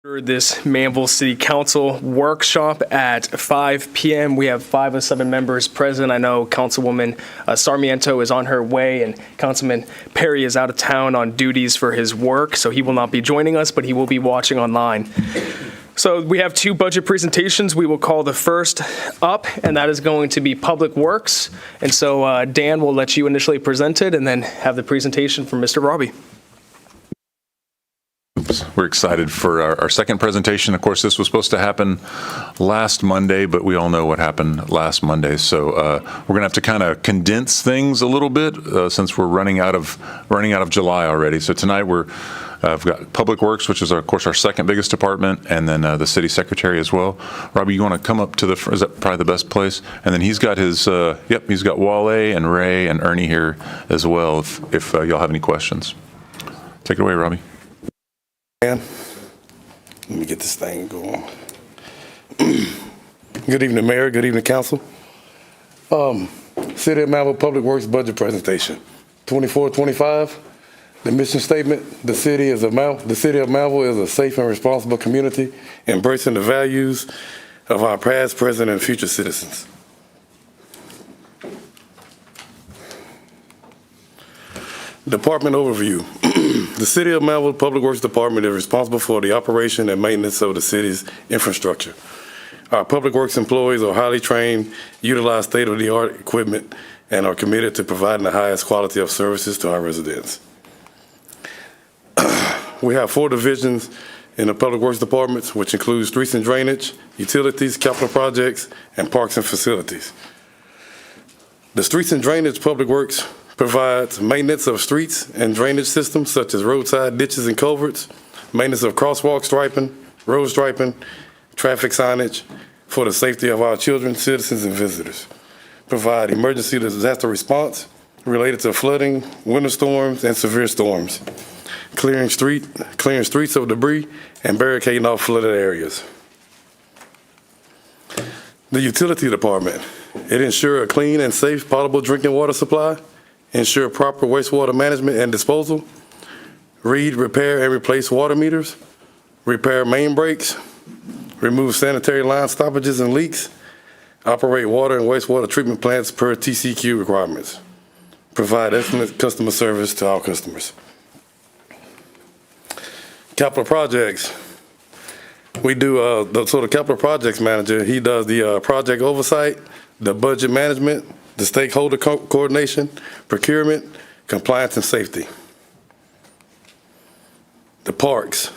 This Manvel City Council workshop at 5 p.m. We have 5 of 7 members present. I know Councilwoman Sarmiento is on her way, and Councilman Perry is out of town on duties for his work, so he will not be joining us, but he will be watching online. So we have 2 budget presentations. We will call the first up, and that is going to be Public Works. And so Dan will let you initially present it, and then have the presentation from Mr. Robbie. We're excited for our second presentation. Of course, this was supposed to happen last Monday, but we all know what happened last Monday. So we're going to have to kind of condense things a little bit since we're running out of July already. So tonight we've got Public Works, which is, of course, our second biggest department, and then the city secretary as well. Robbie, you want to come up to is that probably the best place? And then he's got his, he's got Wale and Ray and Ernie here as well if y'all have any questions. Take it away, Robbie. Let me get this thing going. Good evening, Mayor. Good evening, Council. City of Manvel Public Works budget presentation. 24-25. The mission statement: the city of Manvel is a safe and responsible community, embracing the values of our past, present, and future citizens. Department overview. The City of Manvel Public Works Department is responsible for the operation and maintenance of the city's infrastructure. Our public works employees are highly trained, utilize state-of-the-art equipment, and are committed to providing the highest quality of services to our residents. We have 4 divisions in the Public Works Department, which includes streets and drainage, utilities, capital projects, and parks and facilities. The Streets and Drainage Public Works provides maintenance of streets and drainage systems such as roadside ditches and culverts, maintenance of crosswalk striping, road striping, traffic signage for the safety of our children, citizens, and visitors. Provide emergency disaster response related to flooding, winter storms, and severe storms. Clearing streets of debris and barricading off flooded areas. The Utility Department. It ensures a clean and safe potable drinking water supply, ensure proper wastewater management and disposal, read, repair, and replace water meters, repair main breaks, remove sanitary line stoppages and leaks, operate water and wastewater treatment plants per TCQ requirements, provide excellent customer service to our customers. Capital projects. We do, the capital projects manager, he does the project oversight, the budget management, the stakeholder coordination, procurement, compliance, and safety. The parks.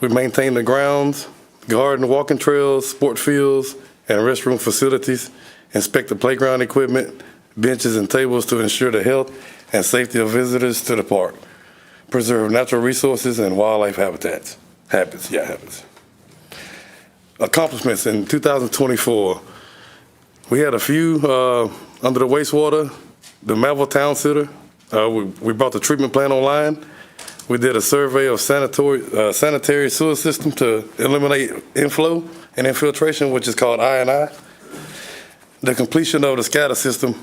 We maintain the grounds, garden, walking trails, sport fields, and restroom facilities, inspect the playground equipment, benches, and tables to ensure the health and safety of visitors to the park, preserve natural resources and wildlife habits. Accomplishments in 2024. We had a few under the wastewater, the Manvel Town Center. We brought the treatment plant online. We did a survey of sanitary sewer system to eliminate inflow and infiltration, which is called I&I. The completion of the SCADA system.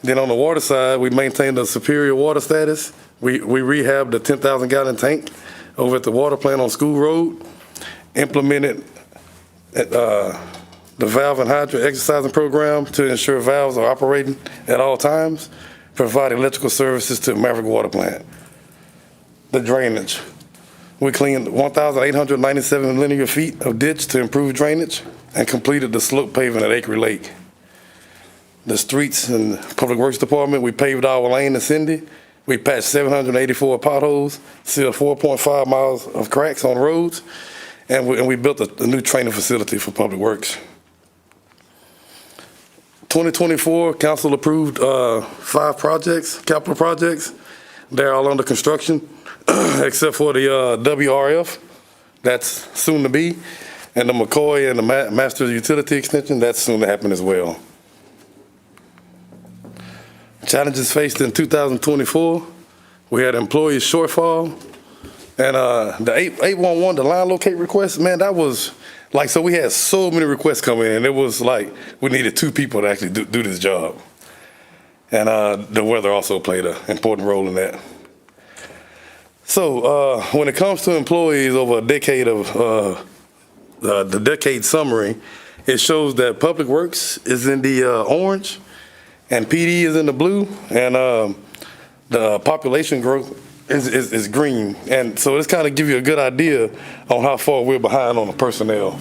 Then on the water side, we maintained a superior water status. We rehabbed the 10,000 gallon tank over at the water plant on School Road, implemented the valve and hydrant exercising program to ensure valves are operating at all times, provide electrical services to Maverick Water Plant. The drainage. We cleaned 1,897 linear feet of ditch to improve drainage and completed the slope paving at Acre Lake. The streets and Public Works Department, we paved our lane in Cindy. We patched 784 potholes, sealed 4.5 miles of cracks on roads, and we built a new training facility for Public Works. 2024, Council approved 5 projects, capital projects. They're all under construction, except for the WRF, that's soon to be, and the McCoy and the Master's Utility Extension, that's soon to happen as well. Challenges faced in 2024, we had employee shortfall, and the 811, the line locate request, man, that was, like, so we had so many requests come in, and it was like we needed 2 people to actually do this job. And the weather also played an important role in that. So when it comes to employees over a decade of the decade summary, it shows that Public Works is in the orange and PD is in the blue, and the population growth is green. And so this kind of give you a good idea on how far we're behind on the personnel.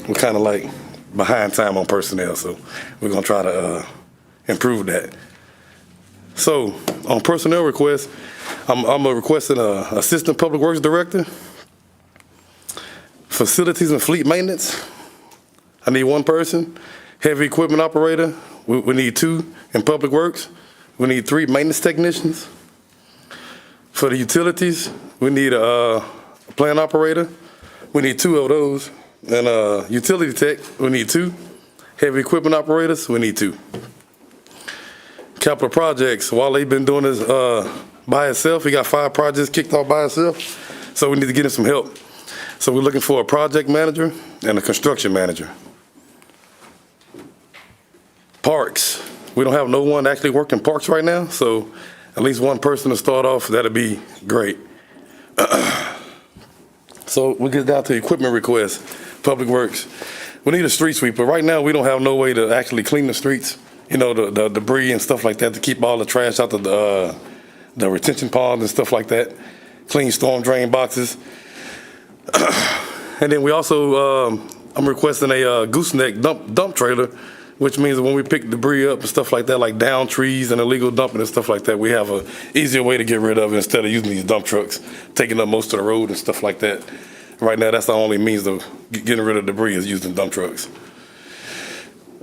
We're kind of like behind time on personnel, so we're gonna try to improve that. So on personnel requests, I'm requesting an assistant public works director, facilities and fleet maintenance. I need one person. Heavy equipment operator, we need 2 in public works. We need 3 maintenance technicians. For the utilities, we need a plant operator. We need 2 of those. And utility tech, we need 2. Heavy equipment operators, we need 2. Capital projects, while they've been doing this by itself, he got 5 projects kicked off by itself, so we need to get him some help. So we're looking for a project manager and a construction manager. Parks, we don't have no one actually working parks right now, so at least one person to start off, that'd be great. So we get down to equipment requests, public works. We need a street sweeper. Right now, we don't have no way to actually clean the streets, you know, the debris and stuff like that, to keep all the trash out of the retention ponds and stuff like that, clean storm drain boxes. And then we also, I'm requesting a gooseneck dump trailer, which means that when we pick debris up and stuff like that, like down trees and illegal dumping and stuff like that, we have a easier way to get rid of it instead of using these dump trucks, taking up most of the road and stuff like that. Right now, that's the only means of getting rid of debris is using dump trucks.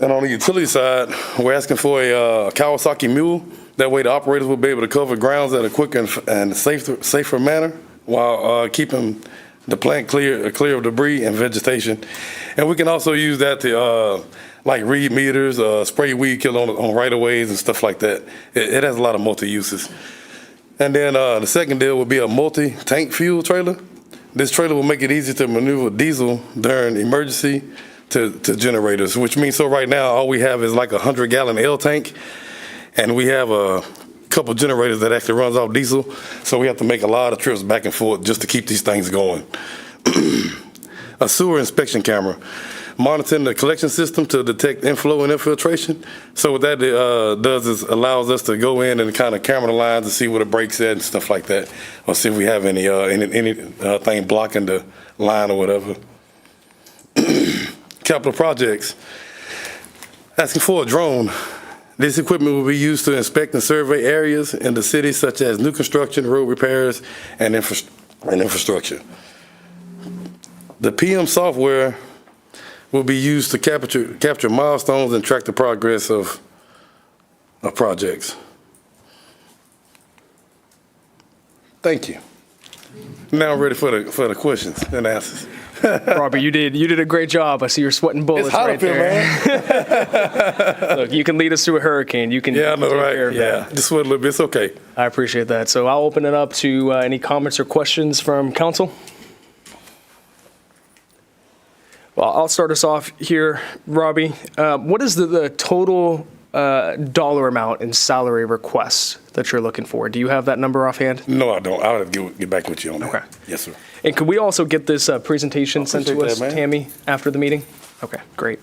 And on the utility side, we're asking for a Kawasaki mule. That way the operators will be able to cover grounds at a quicker and safer manner while keeping the plant clear of debris and vegetation. And we can also use that to like read meters, spray weed kill on right-of-ways and stuff like that. It has a lot of multi-uses. And then the second deal would be a multi-tank fuel trailer. This trailer will make it easy to maneuver diesel during emergency to generators, which means so right now all we have is like a 100-gallon L tank, and we have a couple generators that actually runs off diesel, so we have to make a lot of trips back and forth just to keep these things going. A sewer inspection camera, monitoring the collection system to detect inflow and infiltration. So what that does is allows us to go in and kind of camera the lines and see where the breaks at and stuff like that, or see if we have anything blocking the line or whatever. Capital projects, asking for a drone. This equipment will be used to inspect and survey areas in the city such as new construction, road repairs, and infrastructure. The PM software will be used to capture milestones and track the progress of projects. Thank you. Now I'm ready for the questions and answers. Robert, you did a great job. I see you're sweating bullets It's hot right up here, there. man. Look, you can lead us through a hurricane. You can Yeah, I know, take right? care of Yeah, that. just sweat a little bit. It's okay. I appreciate that. So I'll open it up to any comments or questions from council. Well, I'll start us off here, Robbie. What is the total dollar amount in salary requests that you're looking for? Do you have that number offhand? No, I don't. I'll have to get back with you on that. Okay. Yes, sir. And could we also get this presentation sent to appreciate us, that, man. Tammy, after the meeting? Okay, great.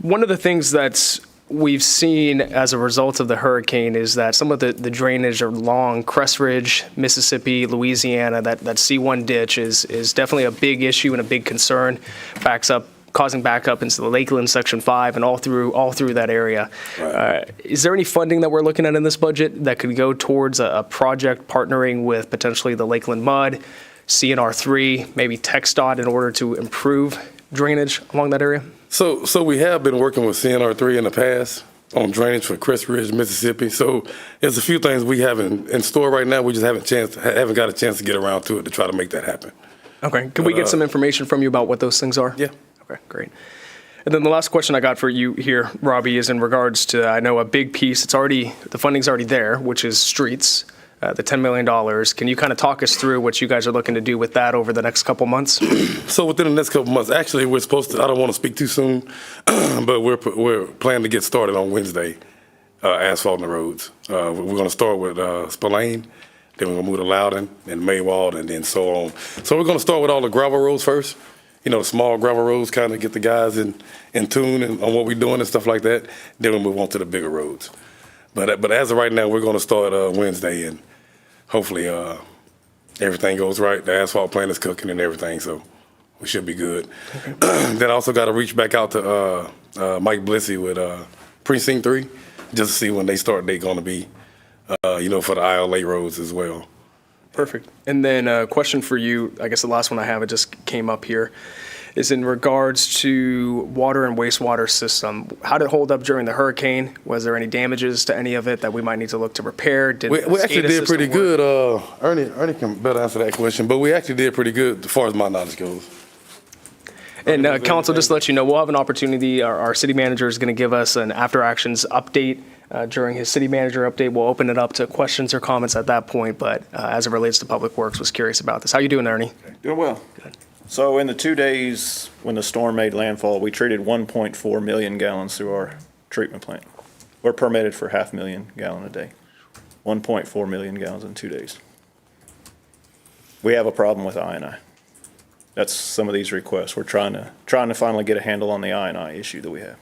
One of the things that we've seen as a result of the hurricane is that some of the drainage along Crest Ridge, Mississippi, Louisiana, that C1 ditch is definitely a big issue and a big concern, causing backup into the Lakeland Section 5 and all through that area. Right. Is there any funding that we're looking at in this budget that could go towards a project partnering with potentially the Lakeland Mud, CNR3, maybe TxDOT in order to improve drainage along that area? So we have been working with CNR3 in the past on drainage for Crest Ridge, Mississippi. So there's a few things we have in store right now. We just haven't got a chance to get around to it to try to make that happen. Okay. Can we get some information from you about what those things are? Yeah. Okay, great. And then the last question I got for you here, Robbie, is in regards to, I know a big piece, the funding's already there, which is streets, the $10 million. Can you kind of talk us through what you guys are looking to do with that over the next couple months? So within the next couple months, actually, we're supposed to, I don't want to speak too soon, but we're planning to get started on Wednesday, asphalting the roads. We're going to start with Spillane, Then we're gonna move to Loudon and Maywald and then so on. So we're gonna start with all the gravel roads first. You know, the small gravel roads, kind of get the guys in tune and on what we're doing and stuff like that. Then we'll move on to the bigger roads. But as of right now, we're gonna start Wednesday, and hopefully everything goes right. The asphalt plant is cooking and everything, so we should be good. Okay. Then I also got to reach back out to Mike Blissey with Precinct 3, just to see when they start. They're going to be, for the ILA roads as well. Perfect. And then a question for you, I guess the last one I have, it just came up here, is in regards to water and wastewater system. How did it hold up during the hurricane? Was there any damages to any of it that we might need to look to repair? We actually did pretty good. Ernie can better answer that question, but we actually did pretty good as far as my knowledge goes. And council, just to let you know, we'll have an opportunity. Our city manager is going to give us an after actions update. During his city manager update, we'll open it up to questions or comments at that point. But as it relates to Public Works, was curious about this. How you doing, Ernie? Doing well. Good. So in the 2 days when the storm made landfall, we treated 1.4 million gallons through our treatment plant. We're permitted for 500,000 gallons a day. 1.4 million gallons in 2 days. We have a problem with I&I. That's some of these requests. We're trying to finally get a handle on the I&I issue that we have.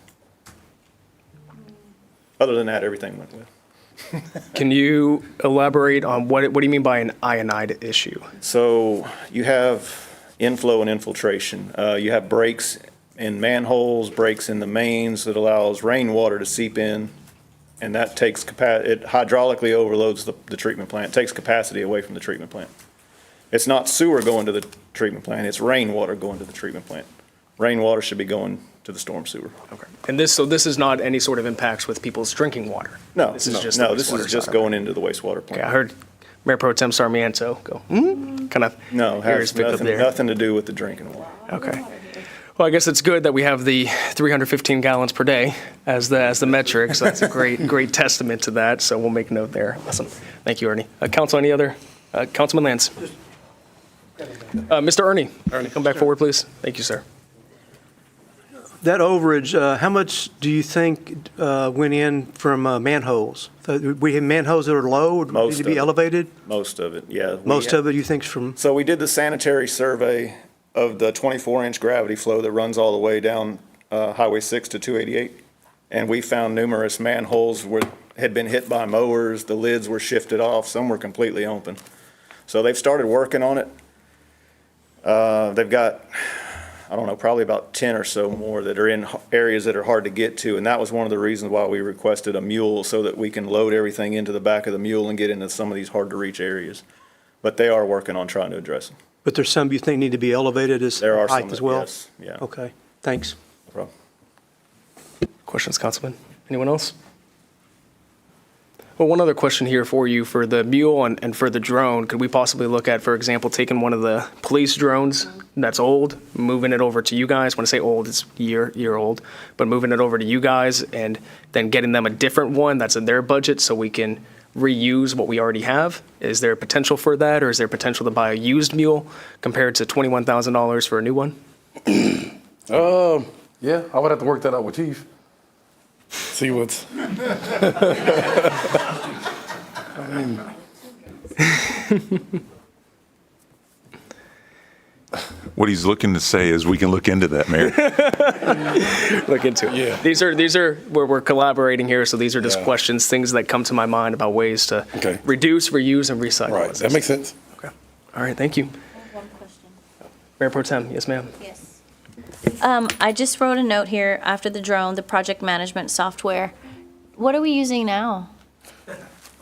Other than that, everything went well. Can you elaborate on what do you mean by an ionide issue? So you have inflow and infiltration. You have breaks in manholes, breaks in the mains that allows rainwater to seep in, and that takes it hydraulically overloads the treatment plant. It takes capacity away from the treatment plant. It's not sewer going to the treatment plant, it's rainwater going to the treatment plant. Rainwater should be going to the storm sewer. Okay. And this is not any sort of impacts with people's drinking water? No, This is just this is just going into the wastewater plant. Okay, I heard Mayor Pro Tem Sarmiento go, kind of. No, ears has picked up there. nothing to do with the drinking water. Okay. Well, I guess it's good that we have the 315 gallons per day as the metric. So that's a great testament to that. So we'll make note there. Awesome. Thank you, Ernie. Council, any other? Councilman Lance. Mr. Ernie, come back forward, please. Thank you, sir. That overage, how much do you think went in from manholes? We have manholes that are low, or need to be elevated? Most of it, yeah. Most of it, you think, is from? So we did the sanitary survey of the 24-inch gravity flow that runs all the way down Highway 6 to 288. And we found numerous manholes had been hit by mowers, the lids were shifted off, some were completely open. So they've started working on it. They've got, I don't know, probably about 10 or so more that are in areas that are hard to get to. And that was one of the reasons why we requested a mule, so that we can load everything into the back of the mule and get into some of these hard to reach areas. But they are working on trying to address them. But there's some you think need to be elevated as There are some height as well? yes, yeah. Okay, thanks. No problem. Questions, Councilman? Anyone else? Well, one other question here for you for the mule and for the drone. Could we possibly look at, for example, taking one of the police drones that's old, moving it over to you guys? When I say old, it's year old, but moving it over to you guys and then getting them a different one that's in their budget so we can reuse what we already have? Is there potential for that, or is there potential to buy a used mule compared to $21,000 for a new one? Yeah, I would have to work that out with Chief. See what's. What he's looking to say is we can look into that, Mayor. Look into it. Yeah. These are where we're collaborating here, so these are just Yeah. questions, things that come to my mind about ways to Okay. reduce, reuse, and recycle. Right, that makes sense. Okay. All right, thank you. One question. Mayor Pro Tem, yes, ma'am. Yes. I just wrote a note here after the drone, the project management software. What are we using now?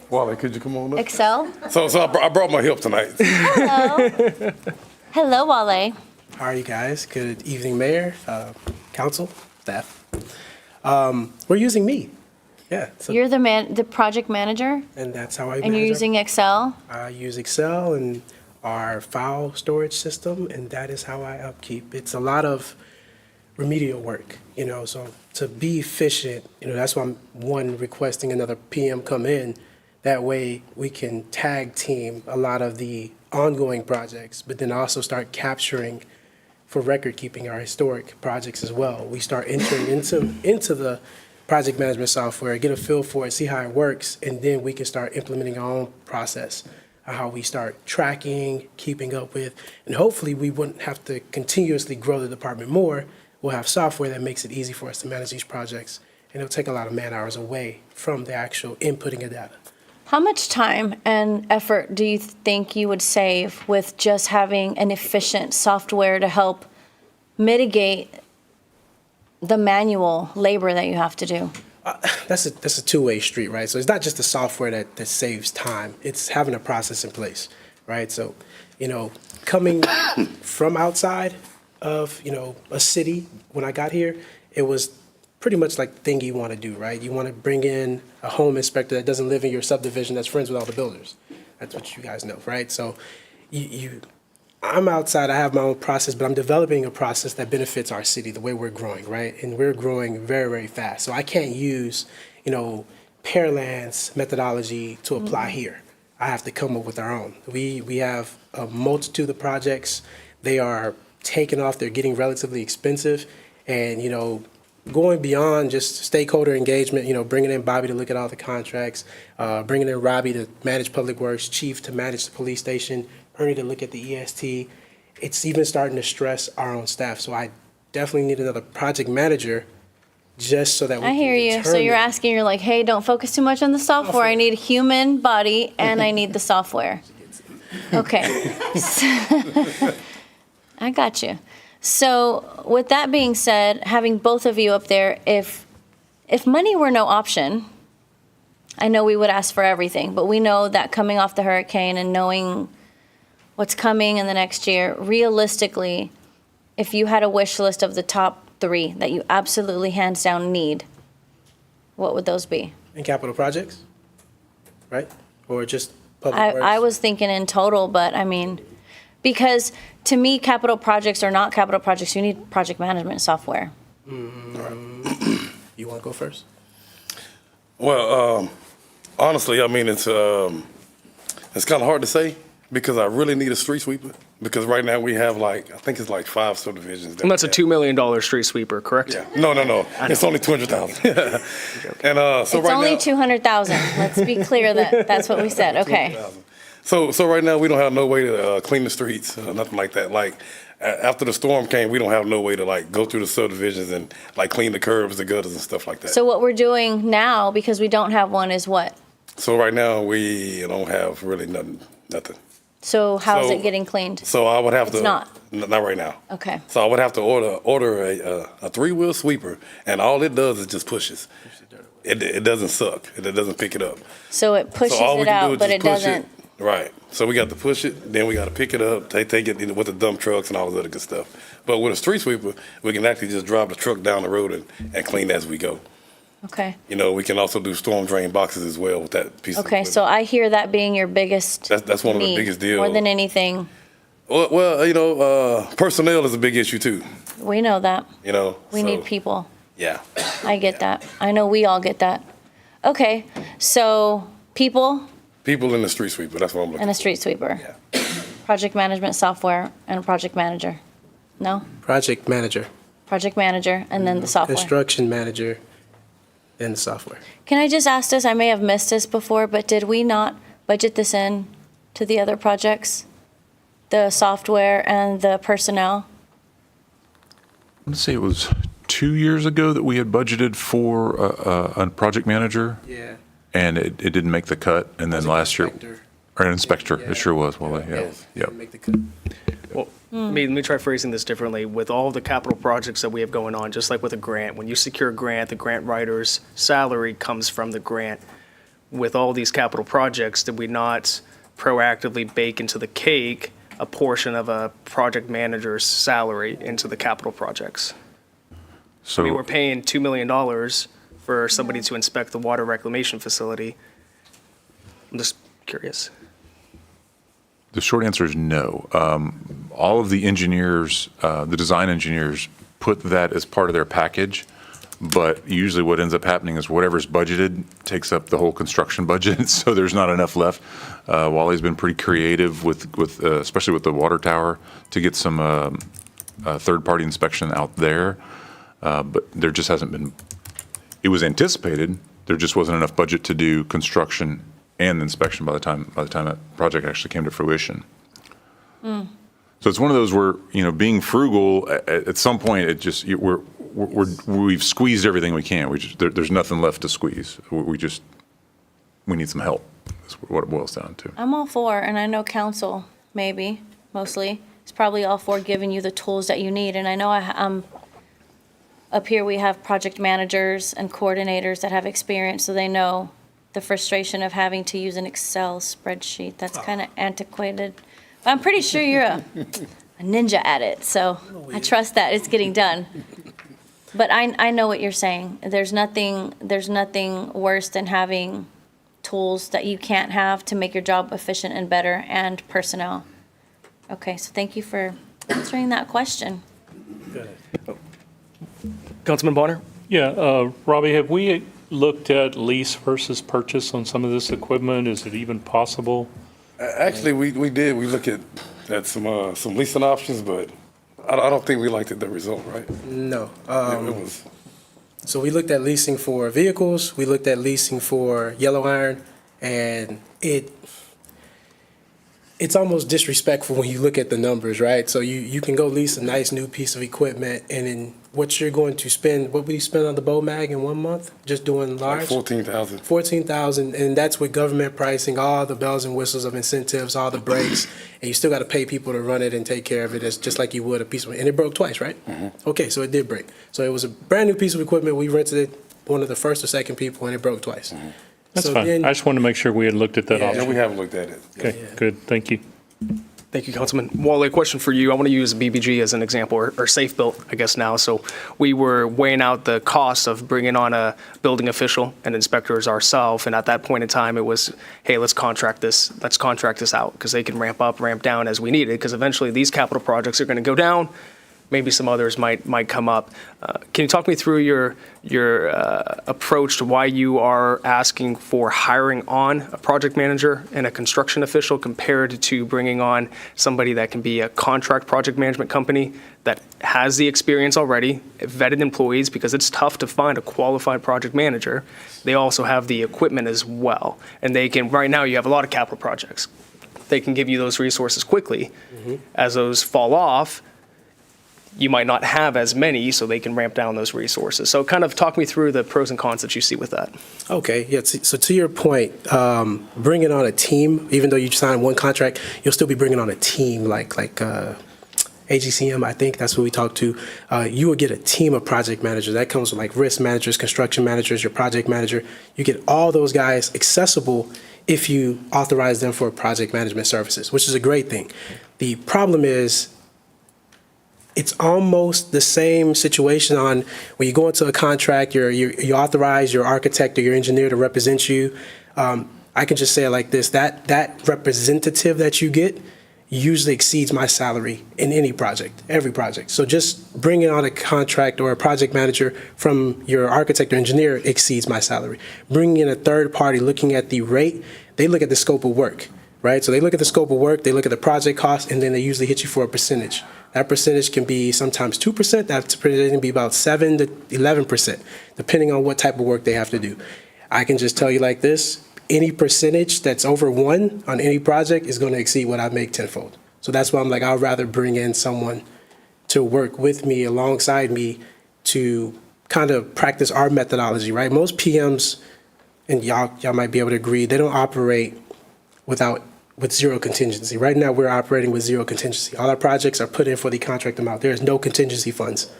Wally, could you come on up? Excel? So I brought my help tonight. Hello. Hello, Wale. How are you guys? Good evening, Mayor, Council, staff. We're using me. Yeah. So, You're the project manager, and that's how I and you're manage using Excel? I use Excel and our file storage system, and that is how I upkeep. It's a lot of remedial work, so to be efficient, that's why I'm requesting another PM come in. That way we can tag team a lot of the ongoing projects, but then also start capturing for record keeping our historic projects as well. We start entering into the project management software, get a feel for it, see how it works, and then we can start implementing our own process. how we start tracking, keeping up with, and hopefully we wouldn't have to continuously grow the department more. We'll have software that makes it easy for us to manage these projects, and it'll take a lot of man hours away from the actual inputting of data. How much time and effort do you think you would save with just having an efficient software to help mitigate the manual labor that you have to do? That's a two-way street, right? So it's not just the software that saves time. It's having a process in place, right? So, coming from outside of, a city, when I got here, it was pretty much like the thing you want to do, right? You want to bring in a home inspector that doesn't live in your subdivision that's friends with all the builders. That's what you guys know, right? So I'm outside, I have my own process, but I'm developing a process that benefits our city, the way we're growing, right? And we're growing very, very fast. So I can't use, Pearland's methodology to apply here. I have to come up with our own. We have a multitude of projects. They are taking off, they're getting relatively expensive, and, going beyond just stakeholder engagement, bringing in Bobby to look at all the contracts, bringing in Robbie to manage public works, Chief to manage the police station, Ernie to look at the EST. It's even starting to stress our own staff. So I definitely need another project manager just so that we I can hear you. So determine- you're like, hey, don't focus too much on the software. I need a human body and I need the software. Okay. I got you. So with that being said, having both of you up there, if money were no option, I know we would ask for everything, but we know that coming off the hurricane and knowing what's coming in the next year, realistically, if you had a wish list of the top 3 that you absolutely hands down need, what would those be? In capital projects, right? Or just public works? I was thinking in total, but I mean, because to me, capital projects are not capital projects. You need project management software. You want to go first? Well, honestly, I mean, it's kind of hard to say because I really need a street sweeper. Because right now we have I think it's 5 subdivisions. And that's a $2 million street sweeper, correct? Yeah. No. It's only 200,000. And so It's right only now, 200,000. Let's be clear that that's what we said. Okay. 200,000. So right now we don't have no way to clean the streets, nothing like that. After the storm came, we don't have no way to go through the subdivisions and clean the curbs, the gutters, and stuff like that. So what we're doing now, because we don't have one, is what? So right now we don't have really nothing. So how's So- it getting cleaned? So I would have It's to. not. Not right now. Okay. So I would have to order a 3-wheel sweeper, and all it does is just pushes. It doesn't suck. It doesn't pick it up. So it pushes So all we it can do out, is but just it push doesn't. Right. So we got to push it, then we got to pick it up, take it with the dump trucks and all this other good stuff. But with a street sweeper, we can actually just drive the truck down the road and clean as we go. Okay. We can also do storm drain boxes as well with that piece of Okay, equipment. so I hear that being your biggest That's one of the need, biggest deals. more than anything. Well, personnel is a big issue too, We know that. We so, need people. Yeah. I get that. I know we all get that. Okay, so people People in the street sweeper, that's what I'm looking and a for. street sweeper. Yeah. Project management software and a project manager. No? Project manager, Project manager and then the software. construction manager, then the software. Can I just ask this? I may have missed this before, but did we not budget this in to the other projects? The software and the personnel? Let's say it was 2 years ago that we had budgeted for a project manager, Yeah. and it didn't make the cut. And then last year, or an inspector, Yeah. it sure was, Wale, yeah. Yep. Make the cut. Well, let me try phrasing this differently. With all the capital projects that we have going on, just like with a grant, when you secure a grant, the grant writer's salary comes from the grant. With all these capital projects, did we not proactively bake into the cake a portion of a project manager's salary into the capital projects? I mean, we're So, paying $2 million for somebody to inspect the water reclamation facility. I'm just curious. the short answer is no. All of the engineers, the design engineers, put that as part of their package, but usually what ends up happening is whatever's budgeted takes up the whole construction budget, so there's not enough left. Wally's been pretty creative with especially with the water tower, to get some third-party inspection out there, but there just hasn't been. It was anticipated, there just wasn't enough budget to do construction and the inspection by the time that project actually came to fruition. So it's one of those where, being frugal, at some point, it just, we've squeezed everything we can. There's nothing left to squeeze. We need some help. That's what it boils down to. I'm all for, and I know council, maybe, mostly, is probably all for giving you the tools that you need. And I know up here we have project managers and coordinators that have experience, so they know the frustration of having to use an Excel spreadsheet. That's kind of antiquated. But I'm pretty sure you're a ninja at it, so I trust that it's getting done. But I know what you're saying. There's nothing worse than having tools that you can't have to make your job efficient and better, and personnel. Okay, so thank you for answering that question. Councilman Bonner? Yeah, Robbie, have we looked at lease versus purchase on some of this equipment? Is it even possible? Actually, we did. We looked at some leasing options, but I don't think we liked the result, right? No. It was. So we looked at leasing for vehicles, we looked at leasing for yellow iron, and it's almost disrespectful when you look at the numbers, right? So you can go lease a nice new piece of equipment, and then what you're going to spend, what would you spend on the bow mag in 1 month? Just doing large? Like 14,000. 14,000, and that's with government pricing, all the bells and whistles of incentives, all the breaks, and you still got to pay people to run it and take care of it. It's just like you would a piece of, and it broke twice, right? Okay, so it did break. So it was a brand new piece of equipment. We rented it, one of the first or second people, and it broke twice. That's So fine. then- I just wanted to make sure we had looked at that Yeah. Yeah, option. we haven't looked at it. Okay, good, thank you. Thank you, Councilman. Wally, a question for you. I want to use BBG as an example, or Safe Built, I guess now. So we were weighing out the cost of bringing on a building official and inspectors ourselves, and at that point in time, it was, hey, let's contract this out, because they can ramp up, ramp down as we need it, because eventually these capital projects are going to go down. Maybe some others might come up. Can you talk me through your approach to why you are asking for hiring on a project manager and a construction official compared to bringing on somebody that can be a contract project management company that has the experience already, vetted employees, because it's tough to find a qualified project manager. They also have the equipment as well, and they can. Right now, you have a lot of capital projects. They can give you those resources quickly. As those fall off, you might not have as many, so they can ramp down those resources. So kind of talk me through the pros and cons that you see with that. Okay, yeah, so to your point, bringing on a team, even though you sign one contract, you'll still be bringing on a team like AGCM, I think that's who we talked to. You will get a team of project managers. That comes with like risk managers, construction managers, your project manager. You get all those guys accessible if you authorize them for project management services, which is a great thing. The problem is, it's almost the same situation on when you go into a contract, you authorize your architect or your engineer to represent you. I can just say it like this, that representative that you get usually exceeds my salary in any project, every project. So just bringing on a contract or a project manager from your architect or engineer exceeds my salary. Bringing in a third party, looking at the rate, they look at the scope of work, right? So they look at the scope of work, they look at the project cost, and then they usually hit you for a percentage. That percentage can be sometimes 2%, that percentage can be about 7 to 11%, depending on what type of work they have to do. I can just tell you like this, any percentage that's over 1 on any project is going to exceed what I make tenfold. So that's why I'm like, I'd rather bring in someone to work with me, alongside me, to kind of practice our methodology, right? Most PMs, and y'all might be able to agree, they don't operate with zero contingency. Right now, we're operating with zero contingency. All our projects are put in for the contract amount. There is no contingency funds.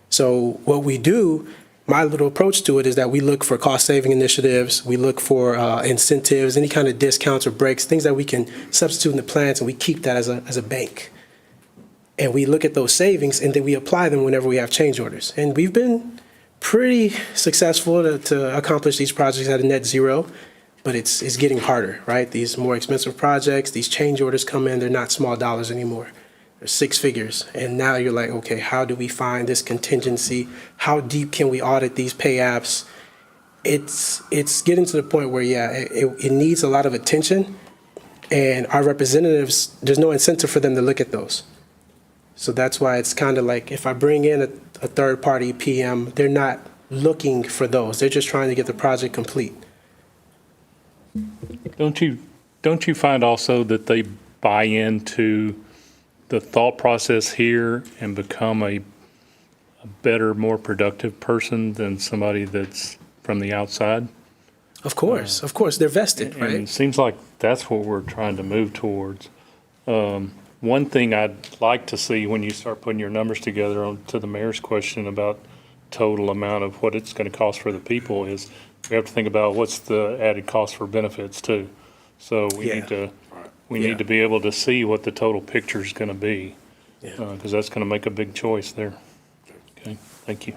So what we do, my little approach to it is that we look for cost-saving initiatives, we look for incentives, any kind of discounts or breaks, things that we can substitute in the plans, and we keep that as a bank. And we look at those savings, and then we apply them whenever we have change orders. And we've been pretty successful to accomplish these projects at a net zero. But it's getting harder, right? These more expensive projects, these change orders come in, they're not small dollars anymore. They're 6 figures. And now you're like, okay, how do we find this contingency? How deep can we audit these pay apps? It's getting to the point where, yeah, it needs a lot of attention. And our representatives, there's no incentive for them to look at those. So that's why it's kind of like, if I bring in a third-party PM, they're not looking for those. They're just trying to get the project complete. Don't you find also that they buy into the thought process here and become a better, more productive person than somebody that's from the outside? Of course, they're vested, And it right? seems like that's what we're trying to move towards. One thing I'd like to see when you start putting your numbers together on to the mayor's question about total amount of what it's going to cost for the people is we have to think about what's the added cost for benefits too. So we Yeah. need to, we Yeah. need to be able to see what the total picture is going to be. Yeah. Because that's going to make a big choice there. Okay, thank you.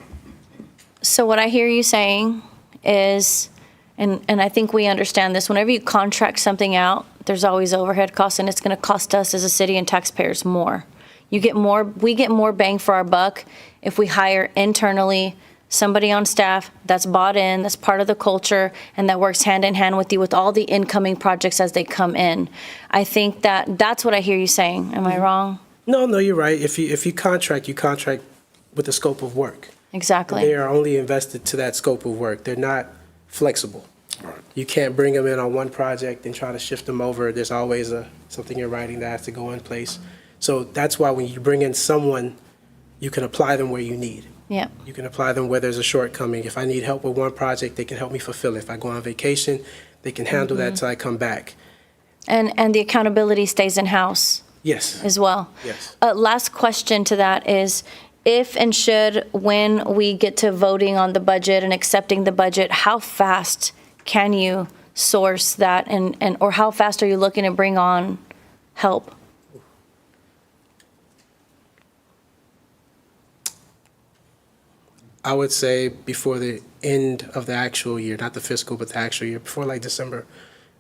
So what I hear you saying is, and I think we understand this, whenever you contract something out, there's always overhead costs, and it's going to cost us as a city and taxpayers more. We get more bang for our buck if we hire internally somebody on staff that's bought in, that's part of the culture, and that works hand in hand with you with all the incoming projects as they come in. I think that's what I hear you saying. Am I wrong? No, you're right. If you contract with the scope of work. Exactly. They are only invested to that scope of work. They're not flexible. You can't bring them in on one project and try to shift them over. There's always something in writing that has to go in place. So that's why when you bring in someone, you can apply them where you need. Yeah. You can apply them where there's a shortcoming. If I need help with one project, they can help me fulfill it. If I go on vacation, they can handle that till I come back. And the accountability stays in-house Yes. as well. Yes. Last question to that is, if and should, when we get to voting on the budget and accepting the budget, how fast can you source that or how fast are you looking to bring on help? I would say before the end of the actual year, not the fiscal, but the actual year, before like December.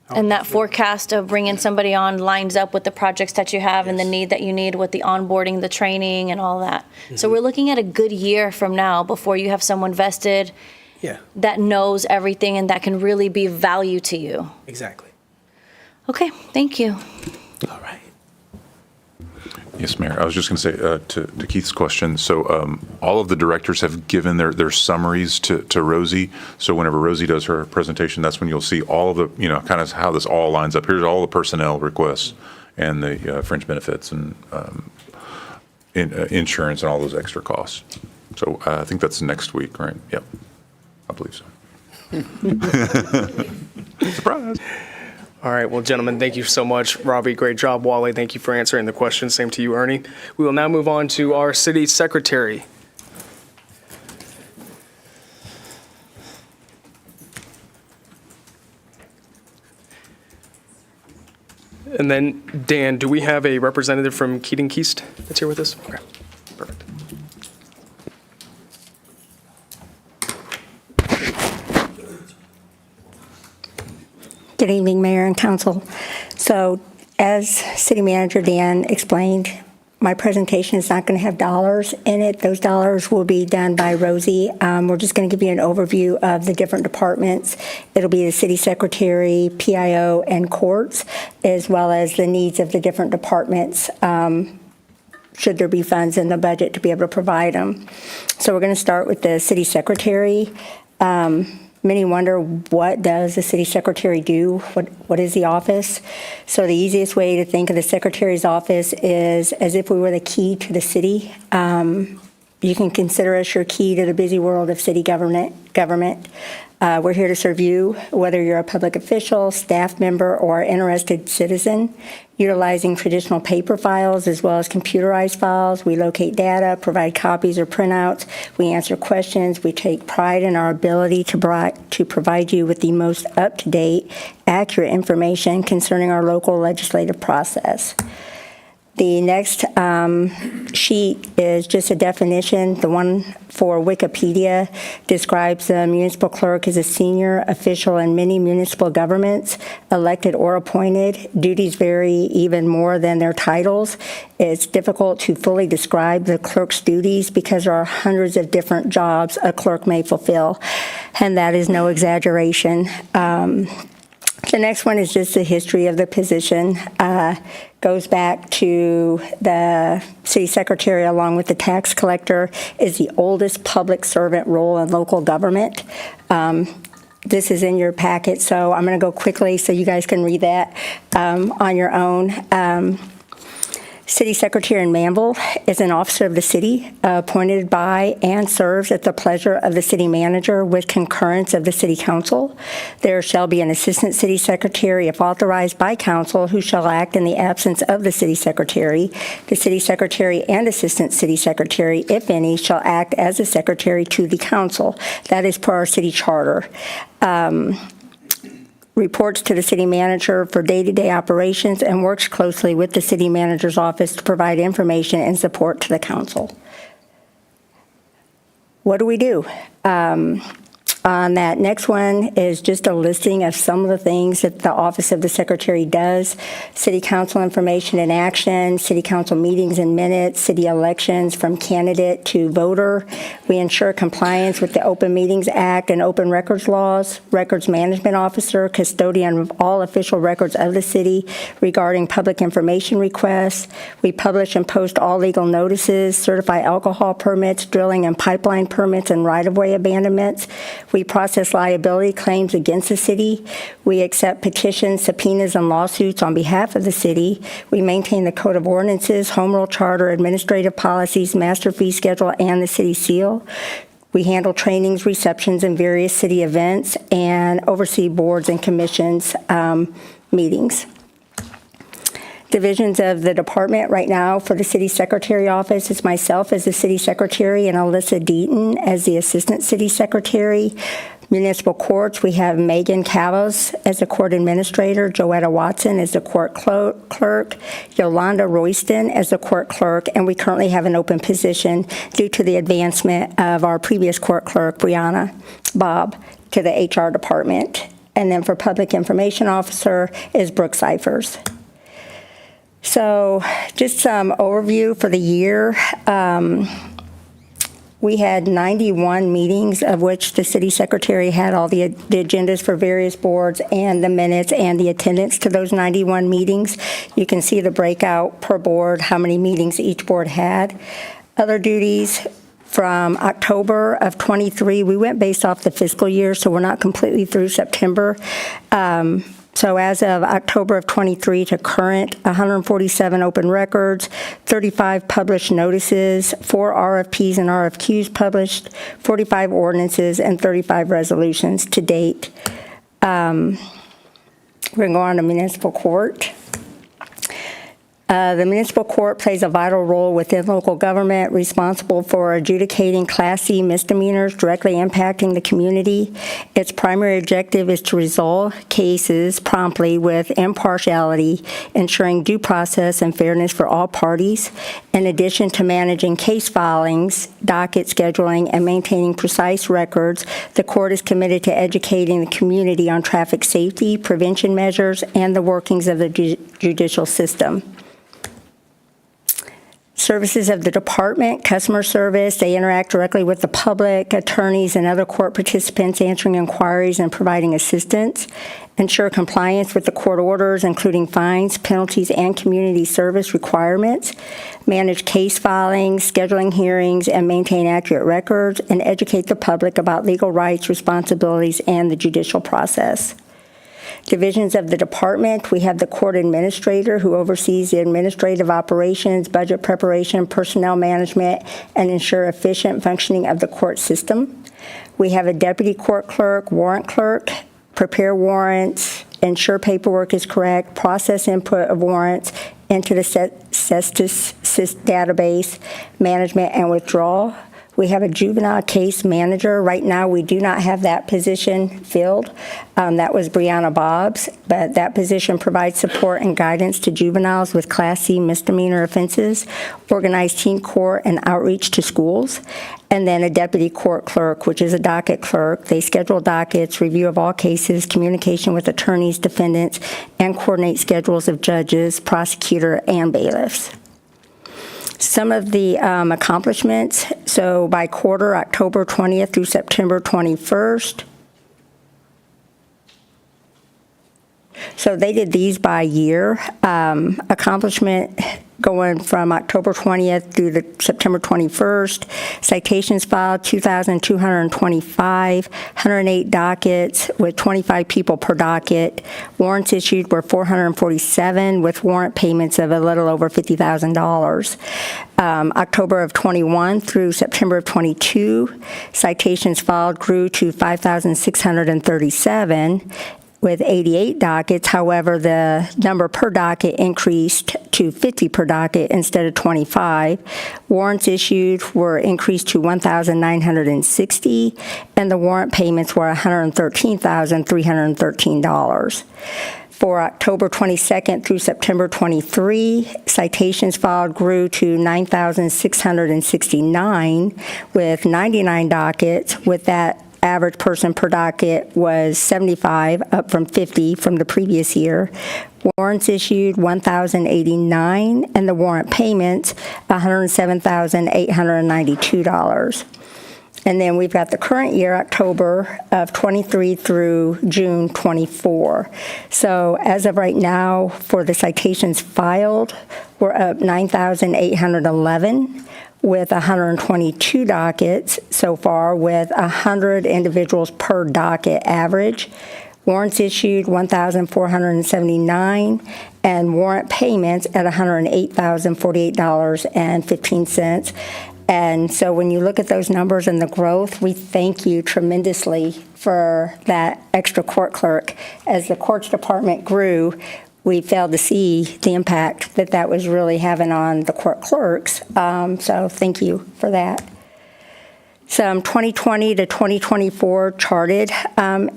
And that forecast of bringing somebody on lines up with the projects that you have and the Yes. need that you need with the onboarding, the training and all that. So we're looking at a good year from now before you have someone vested Yeah, that knows everything and that can really be value to you. exactly. Okay, thank you. All right. Yes, Mayor. I was just going to say to Keith's question, so all of the directors have given their summaries to Rosie. So whenever Rosie does her presentation, that's when you'll see all of the, kind of how this all lines up. Here's all the personnel requests and the fringe benefits and insurance and all those extra costs. So I think that's next week, right? Yep, I believe so. Surprise. All right, well, gentlemen, thank you so much. Robbie, great job. Wally, thank you for answering the question. Same to you, Ernie. We will now move on to our city secretary. And then, Dan, do we have a representative from Keating Keast that's here with us? Okay, perfect. Good evening, Mayor and Council. So, as City Manager Dan explained, my presentation is not going to have dollars in it. Those dollars will be done by Rosie. We're just going to give you an overview of the different departments. It'll be the City Secretary, PIO, and courts, as well as the needs of the different departments, should there be funds in the budget to be able to provide them. So we're going to start with the City Secretary. Many wonder, what does the city secretary do? What is the office? So the easiest way to think of the secretary's office is as if we were the key to the city. You can consider us your key to the busy world of city government. We're here to serve you, whether you're a public official, staff member, or interested citizen. Utilizing traditional paper files as well as computerized files, we locate data, provide copies or printouts, we answer questions, we take pride in our ability to provide you with the most up-to-date, accurate information concerning our local legislative process. The next sheet is just a definition. The one for Wikipedia describes the municipal clerk as a senior official in many municipal governments, elected or appointed. Duties vary even more than their titles. It's difficult to fully describe the clerk's duties because there are hundreds of different jobs a clerk may fulfill, and that is no exaggeration. The next one is just the history of the position. Goes back to the city secretary, along with the tax collector, is the oldest public servant role in local government. This is in your packet, so I'm going to go quickly so you guys can read that on your own. City Secretary in Manvel is an officer of the city appointed by and serves at the pleasure of the city manager with concurrence of the city council. There shall be an assistant city secretary if authorized by council who shall act in the absence of the city secretary. The city secretary and assistant city secretary, if any, shall act as a secretary to the council. That is per our city charter. Reports to the city manager for day-to-day operations and works closely with the city manager's office to provide information and support to the council. What do we do? On that next one is just a listing of some of the things that the Office of the Secretary does. City Council information and action, City Council meetings and minutes, city elections from candidate to voter. We ensure compliance with the Open Meetings Act and open records laws, records management officer, custodian of all official records of the city regarding public information requests. We publish and post all legal notices, certify alcohol permits, drilling and pipeline permits, and right-of-way abandonments. We process liability claims against the city. We accept petitions, subpoenas, and lawsuits on behalf of the city. We maintain the Code of Ordinances, Home Rule Charter, administrative policies, master fee schedule, and the city seal. We handle trainings, receptions, and various city events, and oversee boards and commissions meetings. Divisions of the department right now for the city secretary office is myself as the city secretary and Alyssa Deaton as the assistant city secretary. Municipal courts, we have Megan Cavos as the court administrator, Joetta Watson as the court clerk, Yolanda Royston as the court clerk, and we currently have an open position due to the advancement of our previous court clerk, Brianna Bob, to the HR department. And then for public information officer is Brooke Cyphers. So just some overview for the year. We had 91 meetings, of which the city secretary had all the agendas for various boards and the minutes and the attendance to those 91 meetings. You can see the breakout per board, how many meetings each board had. Other duties from October of 23, we went based off the fiscal year, so we're not completely through September. So as of October of 23 to current, 147 open records, 35 published notices, 4 RFPs and RFQs published, 45 ordinances, and 35 resolutions to date. We're going to go on to municipal court. The municipal court plays a vital role within local government, responsible for adjudicating Class C misdemeanors directly impacting the community. Its primary objective is to resolve cases promptly with impartiality, ensuring due process and fairness for all parties. In addition to managing case filings, docket scheduling, and maintaining precise records, the court is committed to educating the community on traffic safety, prevention measures, and the workings of the judicial system. Services of the department, customer service, they interact directly with the public, attorneys, and other court participants, answering inquiries and providing assistance. Ensure compliance with the court orders, including fines, penalties, and community service requirements. Manage case filings, scheduling hearings, and maintain accurate records, and educate the public about legal rights, responsibilities, and the judicial process. Divisions of the department, we have the court administrator who oversees the administrative operations, budget preparation, personnel management, and ensure efficient functioning of the court system. We have a deputy court clerk, warrant clerk, prepare warrants, ensure paperwork is correct, process input of warrants into the Cestus database, management and withdrawal. We have a juvenile case manager. Right now, we do not have that position filled. That was Brianna Bob's, but that position provides support and guidance to juveniles with Class C misdemeanor offenses, organized teen court, and outreach to schools. And then a deputy court clerk, which is a docket clerk. They schedule dockets, review of all cases, communication with attorneys, defendants, and coordinate schedules of judges, prosecutor, and bailiffs. Some of the accomplishments, so by quarter, October 20th through September 21st. So they did these by year. Accomplishment going from October 20th through the September 21st. Citations filed, 2,225, 108 dockets with 25 people per docket. Warrants issued were 447 with warrant payments of a little over $50,000. October of 21 through September of 22, citations filed grew to 5,637 with 88 dockets. However, the number per docket increased to 50 per docket instead of 25. Warrants issued were increased to 1,960, and the warrant payments were $113,313. For October 22nd through September 23, citations filed grew to 9,669 with 99 dockets, with that average person per docket was 75, up from 50 from the previous year. Warrants issued 1,089, and the warrant payments $107,892. And then we've got the current year, October of 23 through June 24. So as of right now, for the citations filed, we're up 9,811 with 122 dockets so far, with 100 individuals per docket average. Warrants issued 1,479, and warrant payments at $108,048.15. And so when you look at those numbers and the growth, we thank you tremendously for that extra court clerk. As the courts department grew, we failed to see the impact that that was really having on the court clerks. So thank you for that. Some 2020 to 2024 charted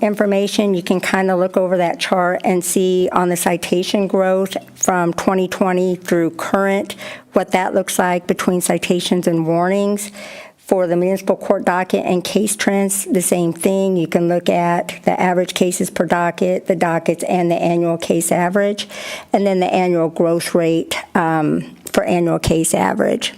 information. You can kind of look over that chart and see on the citation growth from 2020 through current, what that looks like between citations and warnings. For the municipal court docket and case trends, the same thing. You can look at the average cases per docket, the dockets, and the annual case average, and then the annual growth rate for annual case average.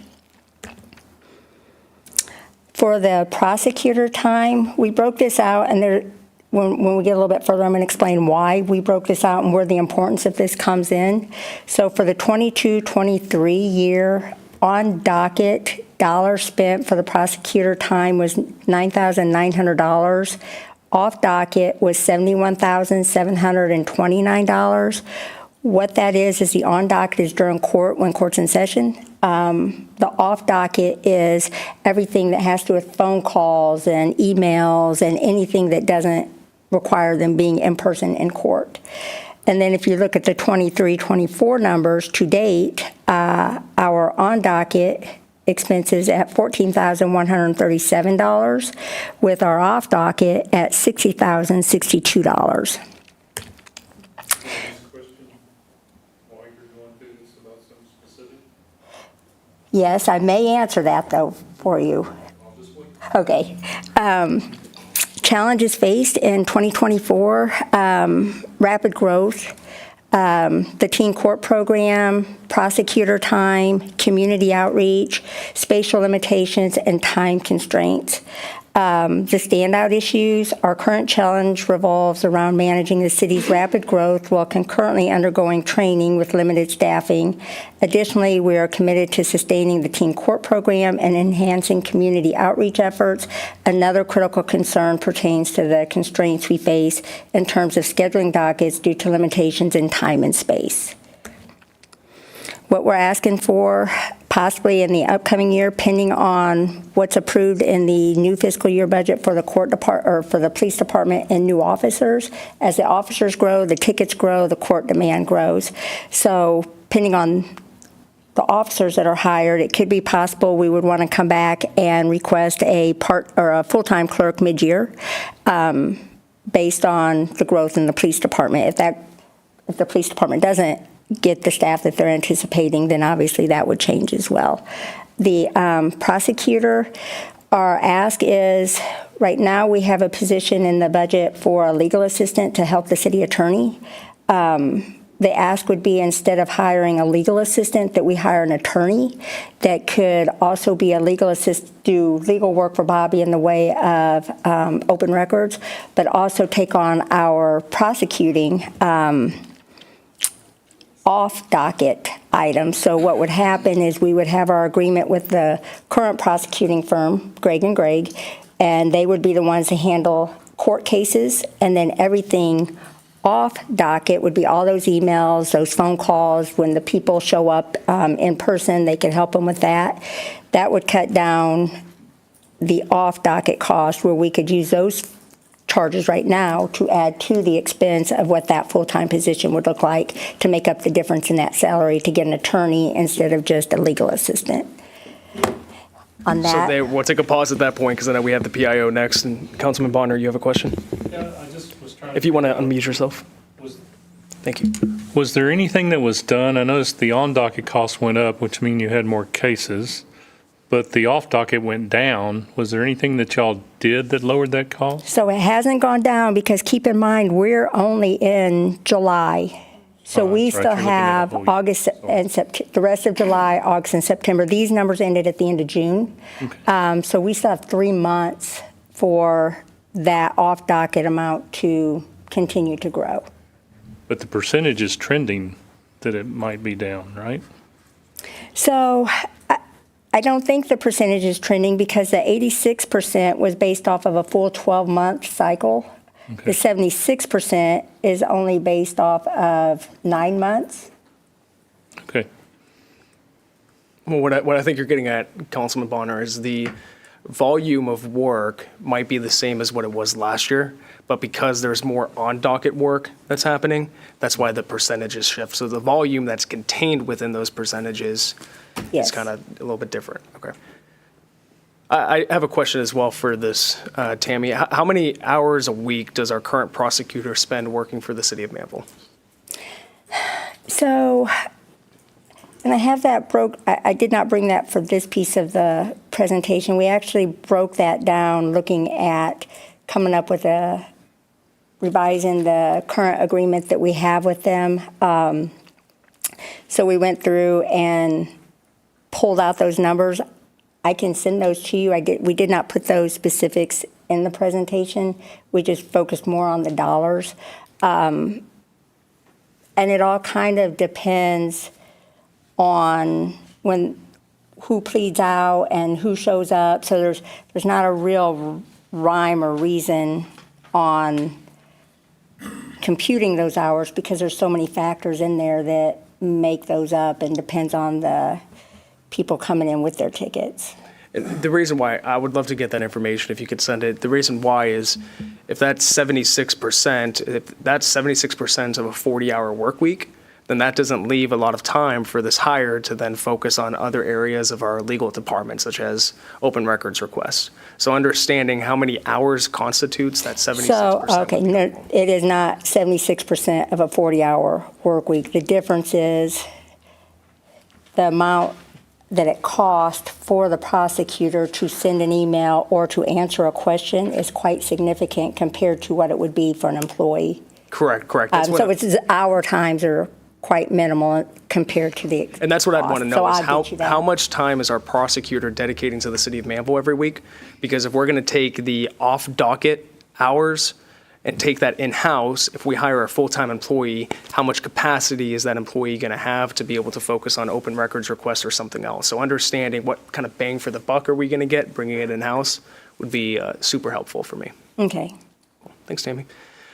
For the prosecutor time, we broke this out, and when we get a little bit further, I'm going to explain why we broke this out and where the importance of this comes in. So for the 22-23 year, on docket, dollars spent for the prosecutor time was $9,900. Off docket was $71,729. What that is the on docket is during court, when court's in session. The off docket is everything that has to do with phone calls and emails and anything that doesn't require them being in person in court. And then if you look at the 23-24 numbers to date, our on docket expenses at $14,137, with our off docket at $60,062. Yes, I may answer that, though, for you. Okay. Challenges faced in 2024, rapid growth, the teen court program, prosecutor time, community outreach, spatial limitations, and time constraints. The standout issues, our current challenge revolves around managing the city's rapid growth while concurrently undergoing training with limited staffing. Additionally, we are committed to sustaining the teen court program and enhancing community outreach efforts. Another critical concern pertains to the constraints we face in terms of scheduling dockets due to limitations in time and space. What we're asking for, possibly in the upcoming year, pending on what's approved in the new fiscal year budget for the for the police department and new officers. As the officers grow, the tickets grow, the court demand grows. So, pending on the officers that are hired, it could be possible we would want to come back and request a full-time clerk mid-year, based on the growth in the police department. If the police department doesn't get the staff that they're anticipating, then obviously that would change as well. The prosecutor, our ask is, right now we have a position in the budget for a legal assistant to help the city attorney. The ask would be, instead of hiring a legal assistant, that we hire an attorney that could also be a legal assistant, do legal work for Bobby in the way of open records, but also take on our prosecuting off-docket items. So what would happen is we would have our agreement with the current prosecuting firm, Gregg and Gregg, and they would be the ones to handle court cases, and then everything off docket would be all those emails, those phone calls. When the people show up in person, they could help them with that. That would cut down the off docket cost, where we could use those charges right now to add to the expense of what that full-time position would look like to make up the difference in that salary to get an attorney instead of just a legal assistant. On that. So we'll take a pause at that point because I know we have the PIO next. And Councilman Bonner, you have a question? Yeah, I just was trying to. If you want to unmute yourself. Thank you. Was there anything that was done? I noticed the on-docket costs went up, which means you had more cases, but the off-docket went down. Was there anything that y'all did that lowered that cost? So it hasn't gone down because keep in mind, we're only in July. So we that's right, still you're looking at a have whole year. August and the rest of July, August and September. These numbers ended at the end of June. Okay. So we still have 3 months for that off-docket amount to continue to grow. But the percentage is trending that it might be down, right? So I don't think the percentage is trending because the 86% was based off of a full 12-month cycle. Okay. The 76% is only based off of 9 months. Okay. Well, what I think you're getting at, Councilman Bonner, is the volume of work might be the same as what it was last year, but because there's more on-docket work that's happening, that's why the percentages shift. So the volume that's contained within those percentages Yes. is kind of a little bit different. Okay. I have a question as well for this, Tammy. How many hours a week does our current prosecutor spend working for the city of Manvel? So, and I have that I did not bring that for this piece of the presentation. We actually broke that down looking at coming up with revising the current agreement that we have with them. So we went through and pulled out those numbers. I can send those to you. We did not put those specifics in the presentation. We just focused more on the dollars. And it all kind of depends on who pleads out and who shows up. So there's not a real rhyme or reason on computing those hours because there's so many factors in there that make those up and depends on the people coming in with their tickets. The reason why, I would love to get that information if you could send it. The reason why is if that's 76%, if that's 76% of a 40-hour work week, then that doesn't leave a lot of time for this hire to then focus on other areas of our legal department, such as open records requests. So understanding how many hours constitutes that 76%. So, okay, no, it is not 76% of a 40-hour work week. The difference is the amount that it costs for the prosecutor to send an email or to answer a question is quite significant compared to what it would be for an employee. Correct. That's So our times are quite minimal compared to the And that's what I'd want to know So is I'll get you that. how much time is our prosecutor dedicating to the city of Manvel every week? Because if we're going to take the off-docket hours and take that in-house, if we hire a full-time employee, how much capacity is that employee going to have to be able to focus on open records requests or something else? So understanding what kind of bang for the buck are we going to get bringing it in-house would be super helpful for me. Okay. Thanks, Tammy.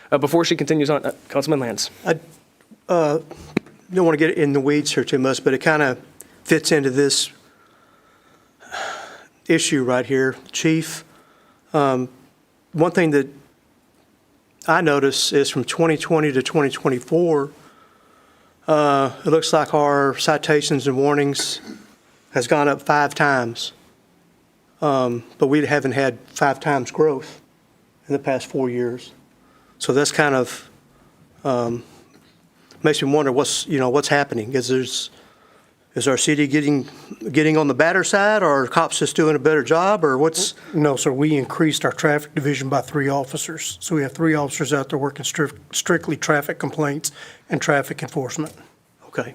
Before she continues on, Councilman Lance. Don't want to get in the weeds here too much, but it kind of fits into this issue right here. Chief, one thing that I noticed is from 2020 to 2024, it looks like our citations and warnings has gone up 5 times. But we haven't had 5 times growth in the past 4 years. So that's kind of makes me wonder what's happening. Is our city getting on the better side, or are cops just doing a better job, or what's? No, sir, we increased our traffic division by 3 officers. So we have 3 officers out there working strictly traffic complaints and traffic enforcement. Okay.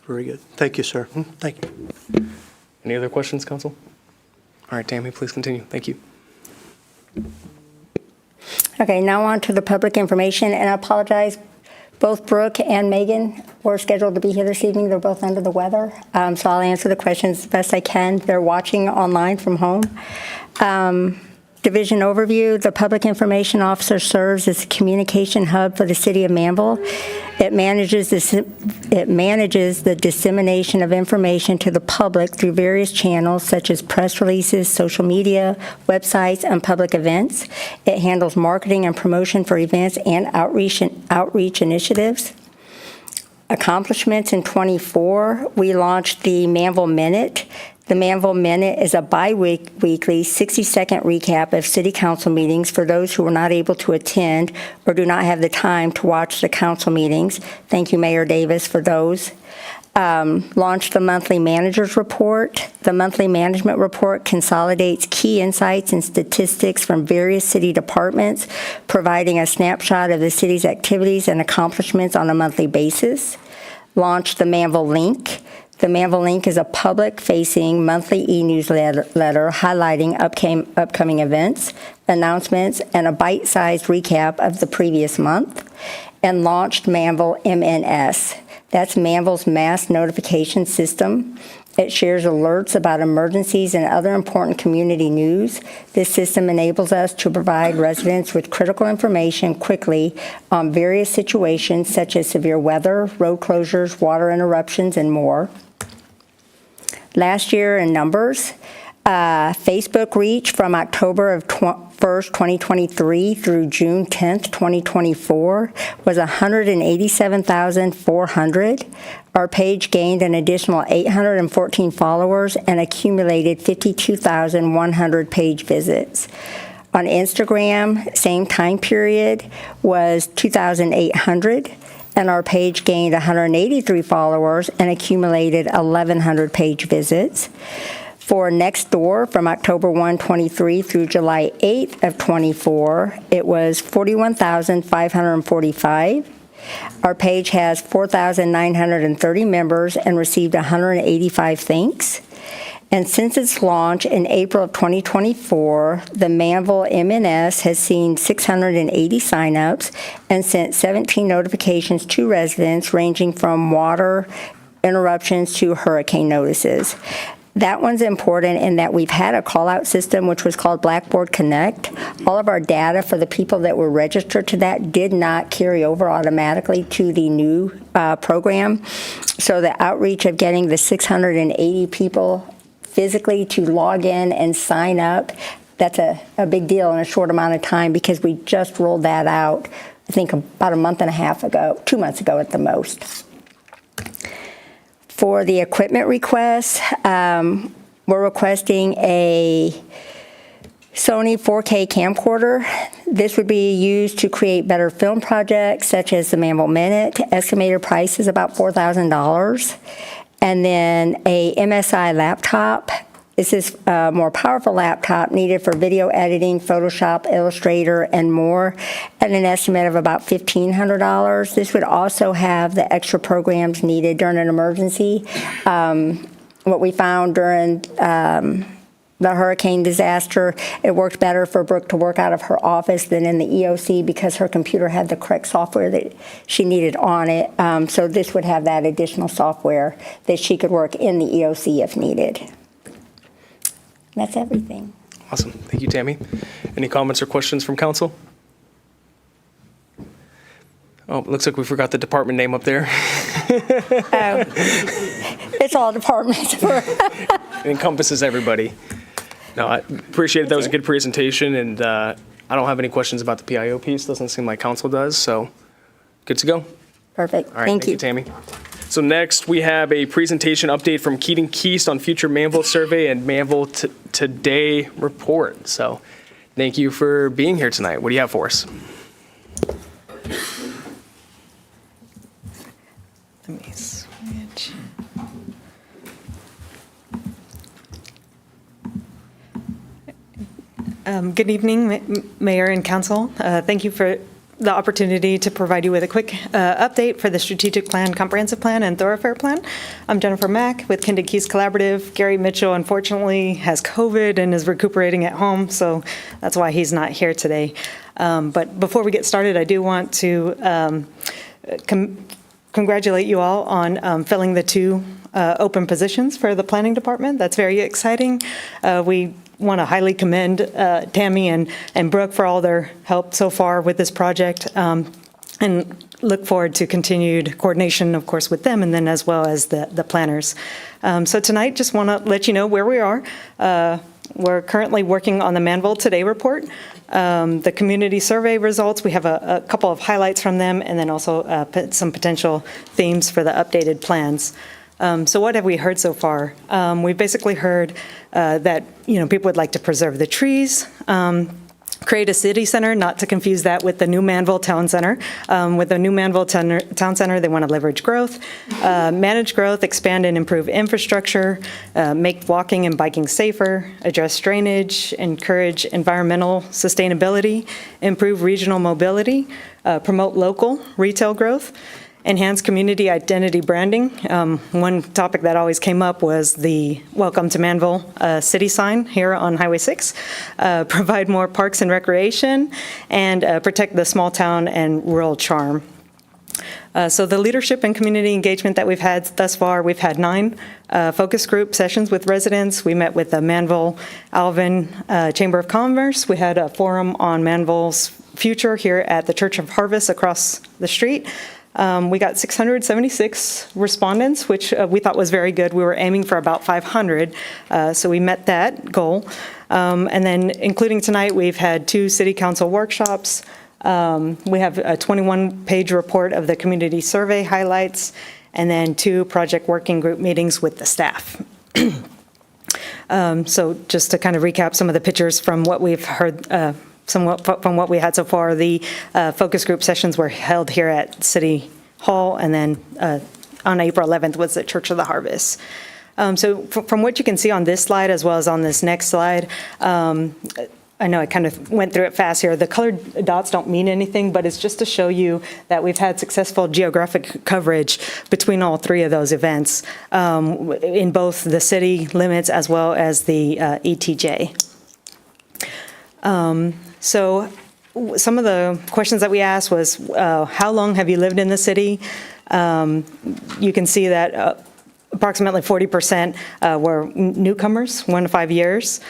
Very good. Thank you, sir. Thank you. Any other questions, Council? All right, Tammy, please continue. Thank you. Okay, now on to the public information, and I apologize. Both Brooke and Megan were scheduled to be here this evening. They're both under the weather, so I'll answer the questions as best I can. They're watching online from home. Division overview, the Public Information Officer serves as a communication hub for the City of Manvel. It manages the dissemination of information to the public through various channels such as press releases, social media, websites, and public events. It handles marketing and promotion for events and outreach initiatives. Accomplishments in '24, we launched the Manvel Minute. The Manvel Minute is a bi-weekly 60-second recap of city council meetings for those who were not able to attend or do not have the time to watch the council meetings. Thank you, Mayor Davis, for those. Launched the monthly managers report. The monthly management report consolidates key insights and statistics from various city departments, providing a snapshot of the city's activities and accomplishments on a monthly basis. Launched the Manvel Link. The Manvel Link is a public-facing monthly e-newsletter highlighting upcoming events, announcements, and a bite-sized recap of the previous month. And launched Manvel MNS. That's Manvel's mass notification system. It shares alerts about emergencies and other important community news. This system enables us to provide residents with critical information quickly on various situations such as severe weather, road closures, water interruptions, and more. Last year in numbers, Facebook reach from October of 1st, 2023 through June 10th, 2024 was 187,400. Our page gained an additional 814 followers and accumulated 52,100 page visits. On Instagram, same time period was 2,800. And our page gained 183 followers and accumulated 1,100 page visits. For Nextdoor, from October 1, 23 through July 8 of 24, it was 41,545. Our page has 4,930 members and received 185 thanks. And since its launch in April of 2024, the Manvel MNS has seen 680 signups and sent 17 notifications to residents ranging from water interruptions to hurricane notices. That one's important in that we've had a call-out system which was called Blackboard Connect. All of our data for the people that were registered to that did not carry over automatically to the new program. So the outreach of getting the 680 people physically to log in and sign up, that's a big deal in a short amount of time because we just rolled that out, I think about a month and a half ago, 2 months ago at the most. For the equipment requests, we're requesting a Sony 4K camcorder. This would be used to create better film projects such as the Manvel Minute. Estimated price is about $4,000. And then a MSI laptop. This is a more powerful laptop needed for video editing, Photoshop, Illustrator, and more, at an estimate of about $1,500. This would also have the extra programs needed during an emergency. What we found during the hurricane disaster, it worked better for Brooke to work out of her office than in the EOC because her computer had the correct software that she needed on it. So this would have that additional software that she could work in the EOC if needed. That's everything. Awesome. Thank you, Tammy. Any comments or questions from council? Oh, looks like we forgot the department name up there. It's all departments. It encompasses everybody. No, I appreciate it. That was a good presentation, and I don't have any questions about the PIO piece. Doesn't seem like council does, so good to go. Perfect. All right, Thank you, Tammy. So next, we have a presentation update from Keaton Keast on future Manvel survey and Manvel Today report. So thank you for being here tonight. What do you have for us? Let me switch. Good evening, Mayor and Council. Thank you for the opportunity to provide you with a quick update for the Strategic Plan, Comprehensive Plan, and Thoroughfare Plan. I'm Jennifer Mack with Keaton Keast Collaborative. Gary Mitchell, unfortunately, has COVID and is recuperating at home, so that's why he's not here today. But before we get started, I do want to congratulate you all on filling the 2 open positions for the planning department. That's very exciting. We want to highly commend Tammy and Brooke for all their help so far with this project, and look forward to continued coordination, of course, with them, and then as well as the planners. So tonight, just want to let you know where we are. We're currently working on the Manvel Today report. The community survey results, we have a couple of highlights from them, and then also some potential themes for the updated plans. So what have we heard so far? We've basically heard that people would like to preserve the trees, create a city center, not to confuse that with the new Manvel Town Center. With the new Manvel Town Center, they want to leverage growth, manage growth, expand and improve infrastructure, make walking and biking safer, address drainage, encourage environmental sustainability, improve regional mobility, promote local retail growth, enhance community identity branding. One topic that always came up was the Welcome to Manvel city sign here on Highway 6. Provide more parks and recreation, and protect the small town and rural charm. So the leadership and community engagement that we've had thus far, we've had 9 focus group sessions with residents. We met with the Manvel Alvin Chamber of Commerce. We had a forum on Manvel's future here at the Church of Harvest across the street. We got 676 respondents, which we thought was very good. We were aiming for about 500, so we met that goal. And then including tonight, we've had 2 city council workshops. We have a 21-page report of the community survey highlights, and then 2 project working group meetings with the staff. So just to kind of recap some of the pictures from what we've heard, somewhat from what we had so far, the focus group sessions were held here at City Hall, and then on April 11th was the Church of the Harvest. So from what you can see on this slide, as well as on this next slide, I know I kind of went through it fast here. The colored dots don't mean anything, but it's just to show you that we've had successful geographic coverage between all 3 of those events, in both the city limits as well as the ETJ. So some of the questions that we asked was, how long have you lived in the city? You can see that approximately 40% were newcomers, 1 to 5 years.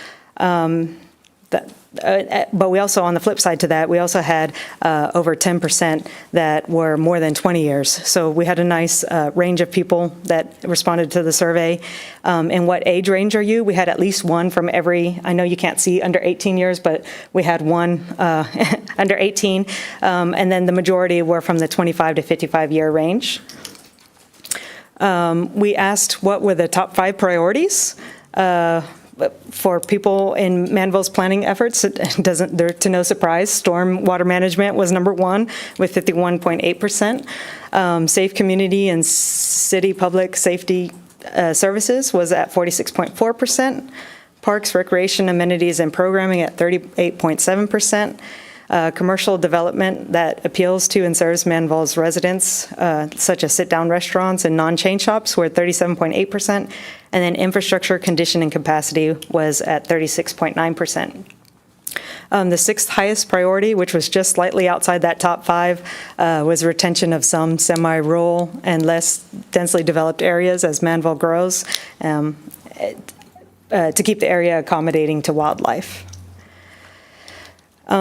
But we also, on the flip side to that, we also had over 10% that were more than 20 years. So we had a nice range of people that responded to the survey. And what age range are you? We had at least 1 from every, I know you can't see under 18 years, but we had 1 under 18. And then the majority were from the 25 to 55 year range. We asked what were the top 5 priorities for people in Manvel's planning efforts. They're to no surprise, storm water management was number 1 with 51.8%. Safe community and city public safety services was at 46.4%. Parks, recreation, amenities, and programming at 38.7%. Commercial development that appeals to and serves Manvel's residents, such as sit-down restaurants and non-chain shops, were at 37.8%, and then infrastructure, condition, and capacity was at 36.9%. The 6th highest priority, which was just slightly outside that top 5, was retention of some semi-rural and less densely developed areas as Manvel grows, to keep the area accommodating to wildlife.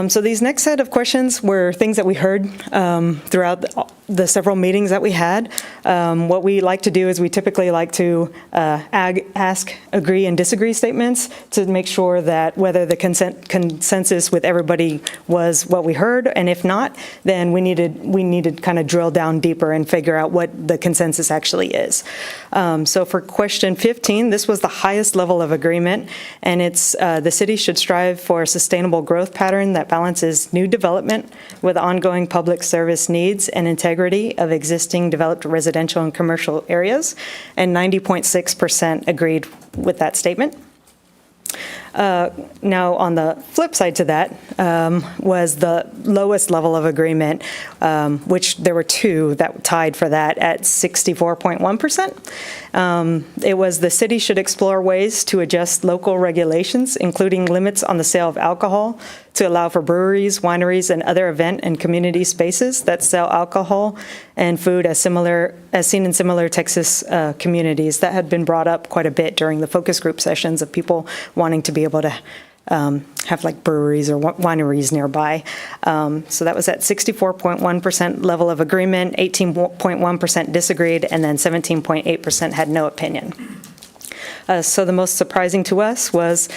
So these next set of questions were things that we heard throughout the several meetings that we had. What we like to do is we typically like to ask agree and disagree statements to make sure that whether the consensus with everybody was what we heard, and if not, then we needed kind of drill down deeper and figure out what the consensus actually is. So for question 15, this was the highest level of agreement, and it's the city should strive for a sustainable growth pattern that balances new development with ongoing public service needs and integrity of existing developed residential and commercial areas, and 90.6% agreed with that statement. Now, on the flip side to that was the lowest level of agreement, which there were 2 that tied for that at 64.1%. It was the city should explore ways to adjust local regulations, including limits on the sale of alcohol, to to allow for breweries, wineries, and other event and community spaces that sell alcohol and food as seen in similar Texas communities. That had been brought up quite a bit during the focus group sessions of people wanting to be able to have like breweries or wineries nearby. So that was at 64.1% level of agreement, 18.1% disagreed, and then 17.8% had no opinion. So the most surprising to us was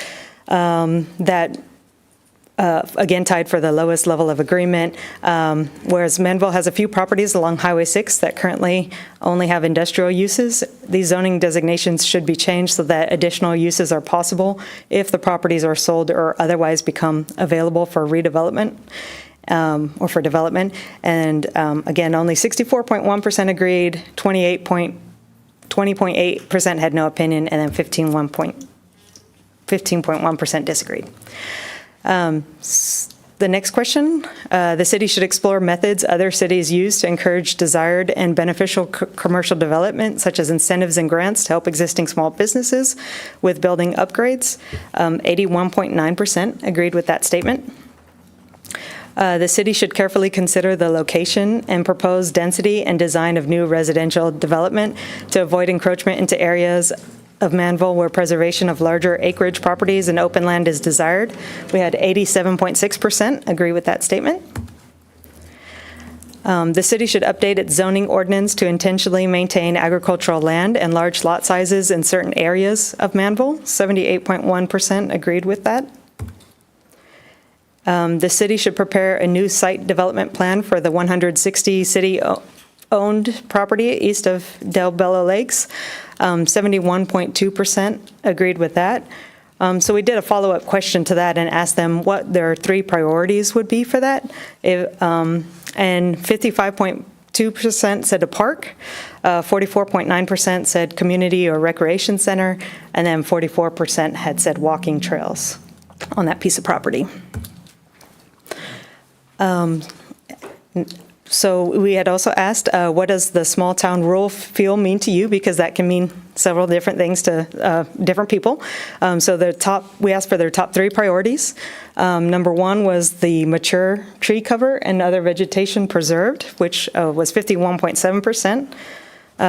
that again, tied for the lowest level of agreement, whereas Manvel has a few properties along Highway 6 that currently only have industrial uses. These zoning designations should be changed so that additional uses are possible if the properties are sold or otherwise become available for redevelopment or for development. And again, only 64.1% agreed, 20.8% had no opinion, and then 15.1% disagreed. The next question, the city should explore methods other cities use to encourage desired and beneficial commercial development, such as incentives and grants to help existing small businesses with building upgrades. 81.9% agreed with that statement. The city should carefully consider the location and proposed density and design of new residential development to avoid encroachment into areas of Manvel where preservation of larger acreage properties and open land is desired. We had 87.6% agree with that statement. The city should update its zoning ordinance to intentionally maintain agricultural land and large lot sizes in certain areas of Manvel. 78.1% agreed with that. The city should prepare a new site development plan for the 160 city-owned property east of Del Bello Lakes. 71.2% agreed with that. So we did a follow-up question to that and asked them what their 3 priorities would be for that. And 55.2% said a park, 44.9% said community or recreation center, and then 44% had said walking trails on that piece of property. So we had also asked, what does the small town rural feel mean to you? Because that can mean several different things to different people. So we asked for their top 3 priorities. Number 1 was the mature tree cover and other vegetation preserved, which was 51.7%.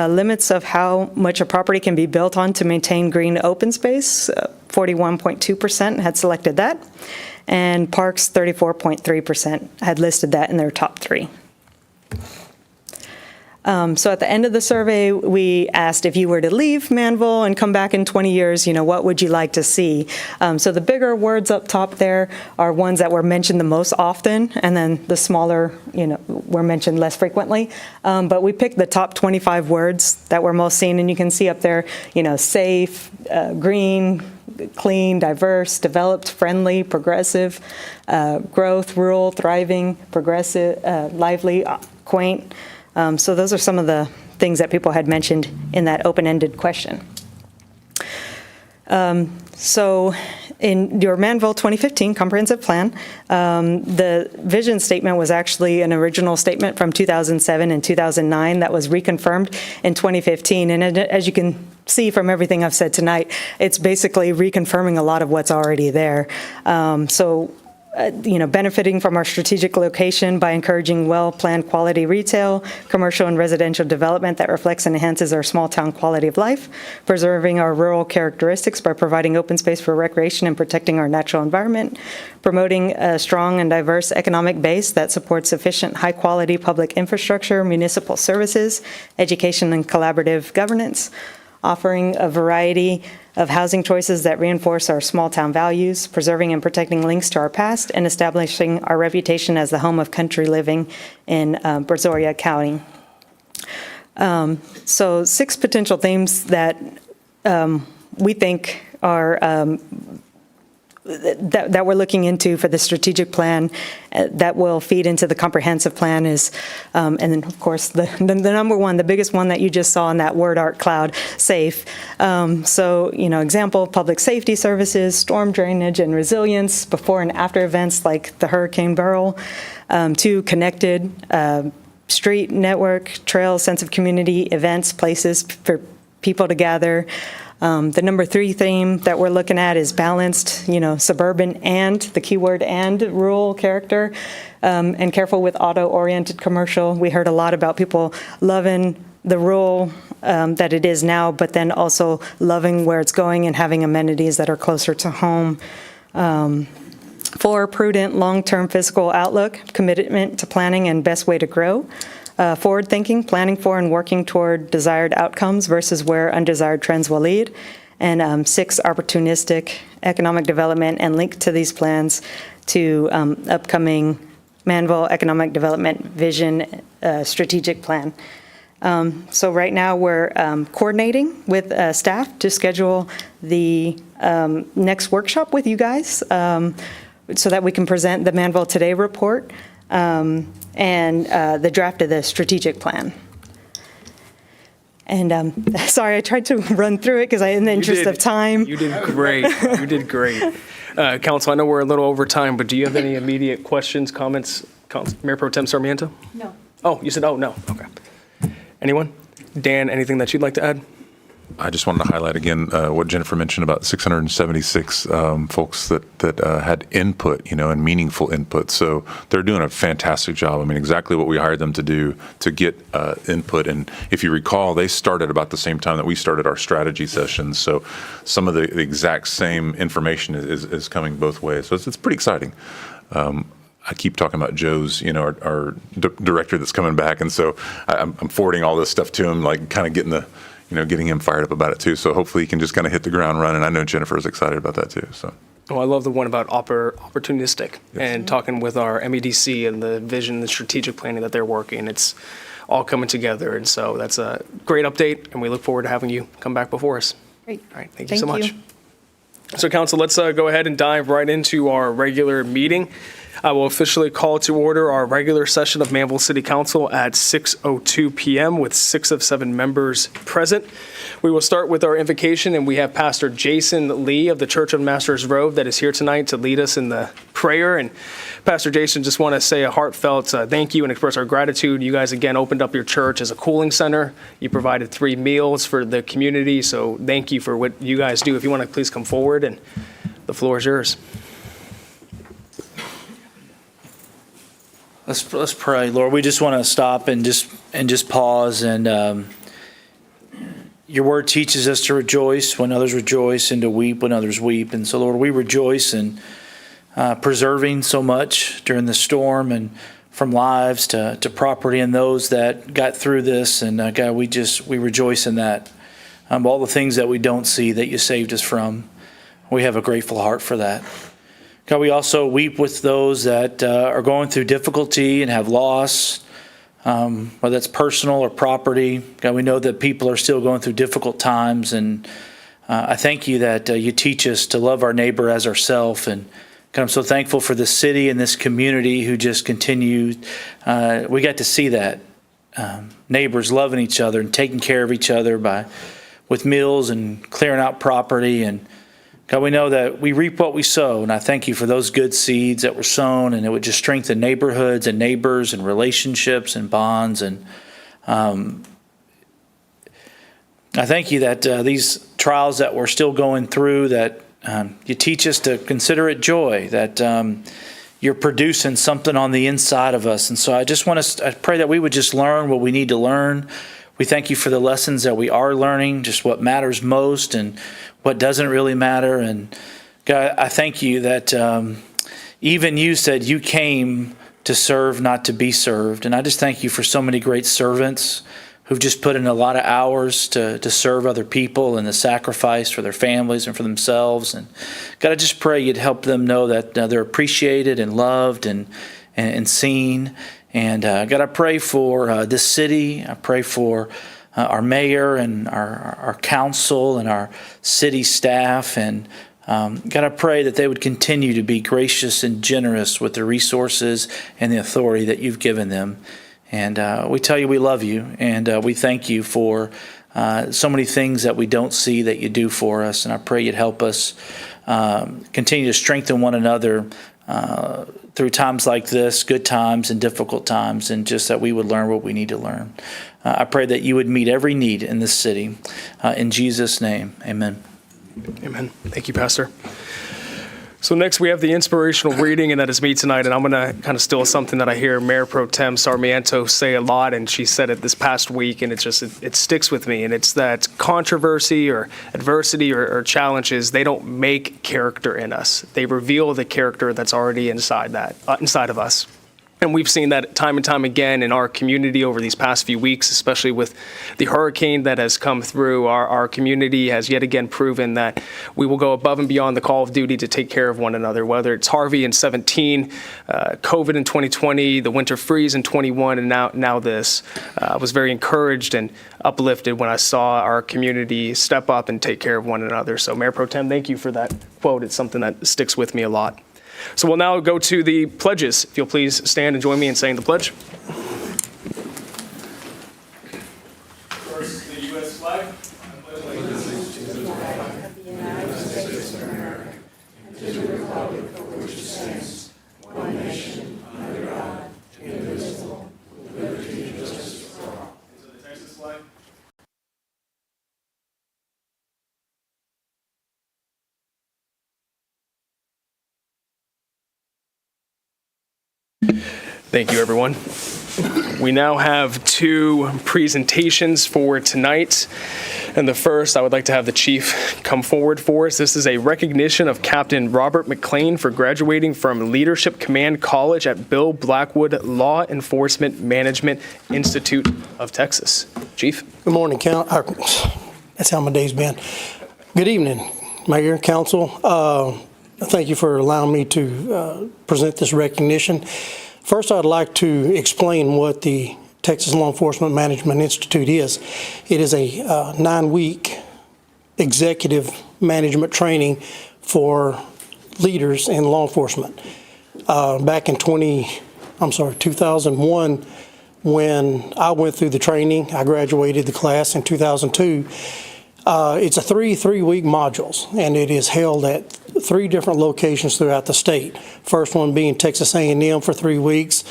Limits of how much a property can be built on to maintain green open space, 41.2% had selected that. And parks, 34.3% had listed that in their top 3. So at the end of the survey, we asked if you were to leave Manvel and come back in 20 years, what would you like to see? So the bigger words up top there are ones that were mentioned the most often, and then the smaller, were mentioned less frequently. But we picked the top 25 words that were most seen, and you can see up there, safe, green, clean, diverse, developed, friendly, progressive, growth, rural, thriving, progressive, lively, quaint. So those are some of the things that people had mentioned in that open-ended question. So in your Manvel 2015 comprehensive plan, the vision statement was actually an original statement from 2007 and 2009 that was reconfirmed in 2015. And as you can see from everything I've said tonight, it's basically reconfirming a lot of what's already there. Benefiting from our strategic location by encouraging well-planned quality retail, commercial and residential development that reflects and enhances our small town quality of life, preserving our rural characteristics by providing open space for recreation and protecting our natural environment, promoting a strong and diverse economic base that supports efficient, high-quality public infrastructure, municipal services, education, and collaborative governance, offering a variety of housing choices that reinforce our small town values, preserving and protecting links to our past, and establishing our reputation as the home of country living in Brazoria County. So 6 potential themes that we think are that we're looking into for the strategic plan that will feed into the comprehensive plan is, and then of course the number one, the biggest one that you just saw in that word art cloud, safe. So, example, public safety services, storm drainage and resilience, before and after events like the Hurricane Beryl. 2, connected, street network, trails, sense of community, events, places for people to gather. The number 3 theme that we're looking at is balanced, suburban and, the keyword and, rural character, and careful with auto-oriented commercial. We heard a lot about people loving the rural that it is now, but then also loving where it's going and having amenities that are closer to home. 4, prudent long-term fiscal outlook, commitment to planning and best way to grow. Forward-thinking, planning for and working toward desired outcomes versus where undesired trends will lead. And 6, opportunistic economic development, and linked to these plans to upcoming Manvel Economic Development Vision Strategic Plan. So right now, we're coordinating with staff to schedule the next workshop with you guys so that we can present the Manvel Today report and the draft of the strategic plan. And sorry, I tried to run through it because in the interest of time. You did great. You did great. Council, I know we're a little over time, but do you have any immediate questions, comments? Mayor Pro Tem Sarmiento? No. Oh, you said, oh, no. Okay. Anyone? Dan, anything that you'd like to add? I just wanted to highlight again what Jennifer mentioned about 676 folks that had input, and meaningful input. So they're doing a fantastic job. I mean, exactly what we hired them to do, to get input. And if you recall, they started about the same time that we started our strategy sessions. So some of the exact same information is coming both ways. So it's pretty exciting. I keep talking about Joe's, our director that's coming back. And so I'm forwarding all this stuff to him, like kind of getting him fired up about it too. So hopefully he can just kind of hit the ground running. I know Jennifer is excited about that too. So. Oh, I love the one about opportunistic and talking with our MEDC and the vision, the strategic planning that they're working. It's all coming together. And so that's a great update. And we look forward to having you come back before us. Great. All right. Thank you so much. So council, let's go ahead and dive right into our regular meeting. I will officially call to order our regular session of Manvel City Council at 6:02 p.m. with 6 of 7 members present. We will start with our invocation, and we have Pastor Jason Lee of the Church of Master's Road that is here tonight to lead us in the prayer. And Pastor Jason, just want to say a heartfelt thank you and express our gratitude. You guys, again, opened up your church as a cooling center. You provided 3 meals for the community, so thank you for what you guys do. If you want to please come forward, and the floor is yours. Let's pray, Lord. We just want to stop and just pause. And your word teaches us to rejoice when others rejoice, and to weep when others weep. And so, Lord, we rejoice in preserving so much during the storm, and from lives to property, and those that got through this. And God, we rejoice in that. All the things that we don't see that you saved us from, we have a grateful heart for that. God, we also weep with those that are going through difficulty and have loss, whether that's personal or property. God, we know that people are still going through difficult times, and I thank you that you teach us to love our neighbor as ourselves. And God, I'm so thankful for this city and this community who just continue. We got to see that. Neighbors loving each other and taking care of each other with meals and clearing out property. And God, we know that we reap what we sow, and I thank you for those good seeds that were sown, and it would just strengthen neighborhoods and neighbors and relationships and bonds. And I thank you that these trials that we're still going through, that you teach us to consider it joy, that you're producing something on the inside of us. And so I pray that we would just learn what we need to learn. We thank you for the lessons that we are learning, just what matters most and what doesn't really matter. And God, I thank you that even you said you came to serve, not to be served. And I just thank you for so many great servants who've just put in a lot of hours to serve other people, and the sacrifice for their families and for themselves. And God, I just pray you'd help them know that they're appreciated and loved and seen. And God, I pray for this city. I pray for our mayor and our council and our city staff. And God, I pray that they would continue to be gracious and generous with the resources and the authority that you've given them. And we tell you we love you, and we thank you for so many things that we don't see that you do for us. And I pray you'd help us continue to strengthen one another through times like this, good times and difficult times, and just that we would learn what we need to learn. I pray that you would meet every need in this city. In Jesus' name, amen. Amen. Thank you, Pastor. So next we have the inspirational reading, and that is me tonight. And I'm going to kind of steal something that I hear Mayor Pro Tem Sarmiento say a lot, and she said it this past week, and it sticks with me. And it's that controversy or adversity or challenges, they don't make character in us. They reveal the character that's already inside of us. And we've seen that time and time again in our community over these past few weeks, especially with the hurricane that has come through. Our community has yet again proven that we will go above and beyond the call of duty to take care of one another, whether it's Harvey in 17, COVID in 2020, the winter freeze in 21, and now this. I was very encouraged and uplifted when I saw our community step up and take care of one another. So Mayor Pro Tem, thank you for that quote. It's something that sticks with me a lot. So we'll now go to the pledges. If you'll please stand and join me in saying the pledge. First, the U.S. flag. I pledge allegiance to the flag of the United States of America and to the republic for which it stands, one nation, under God, indivisible, with liberty and justice for all. To the Texas flag. Thank you, everyone. We now have two presentations for tonight. And the first, I would like to have the chief come forward for us. This is a recognition of Captain Robert McLean for graduating from Leadership Command College at Bill Blackwood Law Enforcement Management Institute of Texas. Chief. Good morning, that's how my day's been. Good evening, Mayor, Council. Thank you for allowing me to present this recognition. First, I'd like to explain what the Texas Law Enforcement Management Institute is. It is a 9-week executive management training for leaders in law enforcement. Back in 2001, when I went through the training, I graduated the class in 2002. It's a three-week modules, and it is held at 3 different locations throughout the state. First one being Texas A&M for 3 weeks,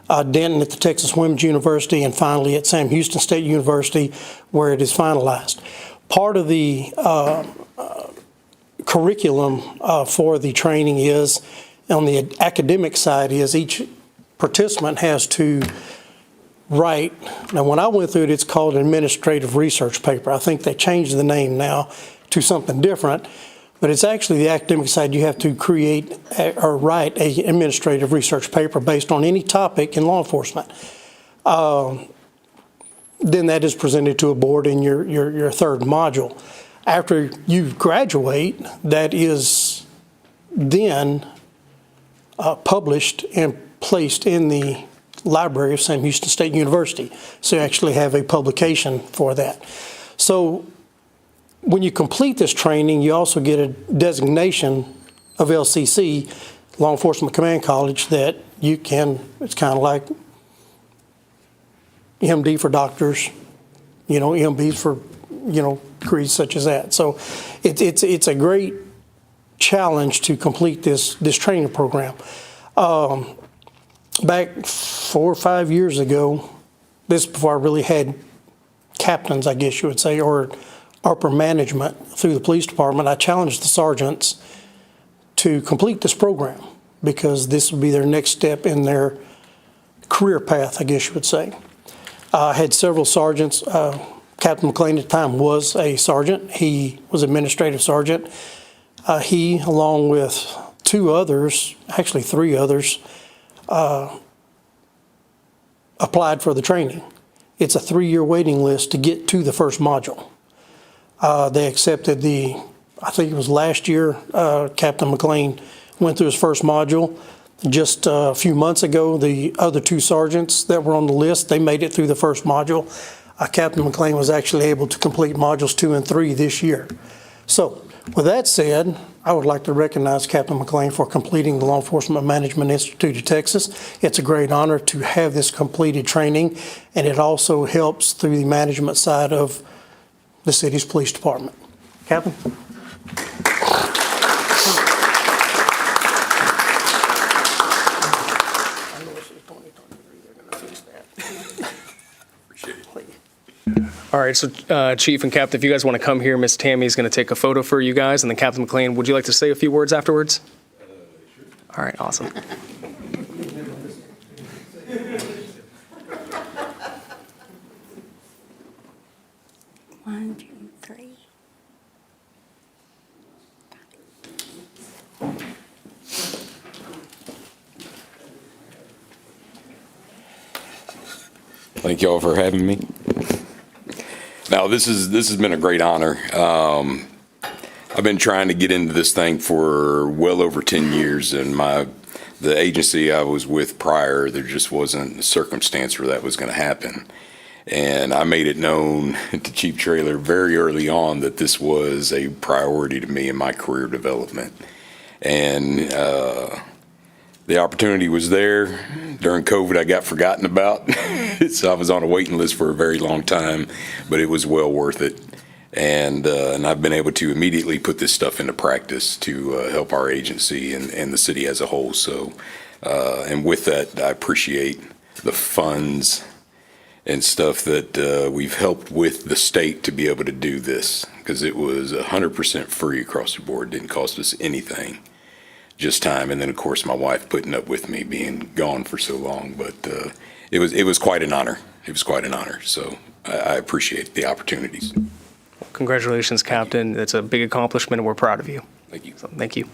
Denton at the Texas Women's University, and finally at Sam Houston State University, where it is finalized. Part of the curriculum for the training is, on the academic side, is each participant has to write. Now, when I went through it, it's called an administrative research paper. I think they changed the name now to something different, but it's actually the academic side. You have to create or write an administrative research paper based on any topic in law enforcement. Then that is presented to a board in your third module. After you graduate, that is then published and placed in the library of Sam Houston State University. So you actually have a publication for that. So when you complete this training, you also get a designation of LCC, Law Enforcement Command College, that you can, it's kind of like MD for doctors, MBs for, degrees such as that. So it's a great challenge to complete this training program. Back 4 or 5 years ago, this is before I really had captains, I guess you would say, or upper management through the police department, I challenged the sergeants to complete this program because this would be their next step in their career path, I guess you would say. I had several sergeants. Captain McLean at the time was a sergeant. He was administrative sergeant. He, along with 2 others, actually 3 others, applied for the training. It's a 3-year waiting list to get to the first module. They accepted I think it was last year, Captain McLean went through his first module. Just a few months ago, the other 2 sergeants that were on the list, they made it through the first module. Captain McLean was actually able to complete modules 2 and 3 this year. So with that said, I would like to recognize Captain McLean for completing the Law Enforcement Management Institute of Texas. It's a great honor to have this completed training, and it also helps through the management side of the city's police department. Captain? All right, so Chief and Captain, if you guys want to come here, Miss Tammy is going to take a photo for you guys, and then Captain McLean, would you like to say a few words afterwards? All right, awesome. One, two, three. Thank y'all for having me. Now, this has been a great honor. I've been trying to get into this thing for well over 10 years, and the agency I was with prior, there just wasn't a circumstance where that was going to happen. And I made it known to Chief Traylor very early on that this was a priority to me in my career development. And the opportunity was there. During COVID, I got forgotten about. So I was on a waiting list for a very long time, but it was well worth it. And I've been able to immediately put this stuff into practice to help our agency and the city as a whole. So, and with that, I appreciate the funds and stuff that we've helped with the state to be able to do this, because it was 100% free across the board. Didn't cost us anything, just time. And then, of course, my wife putting up with me being gone for so long. But it was quite an honor. It was quite an honor. So I appreciate the opportunities. Congratulations, Captain. It's a big accomplishment, and we're proud of you. Thank you. So, thank you.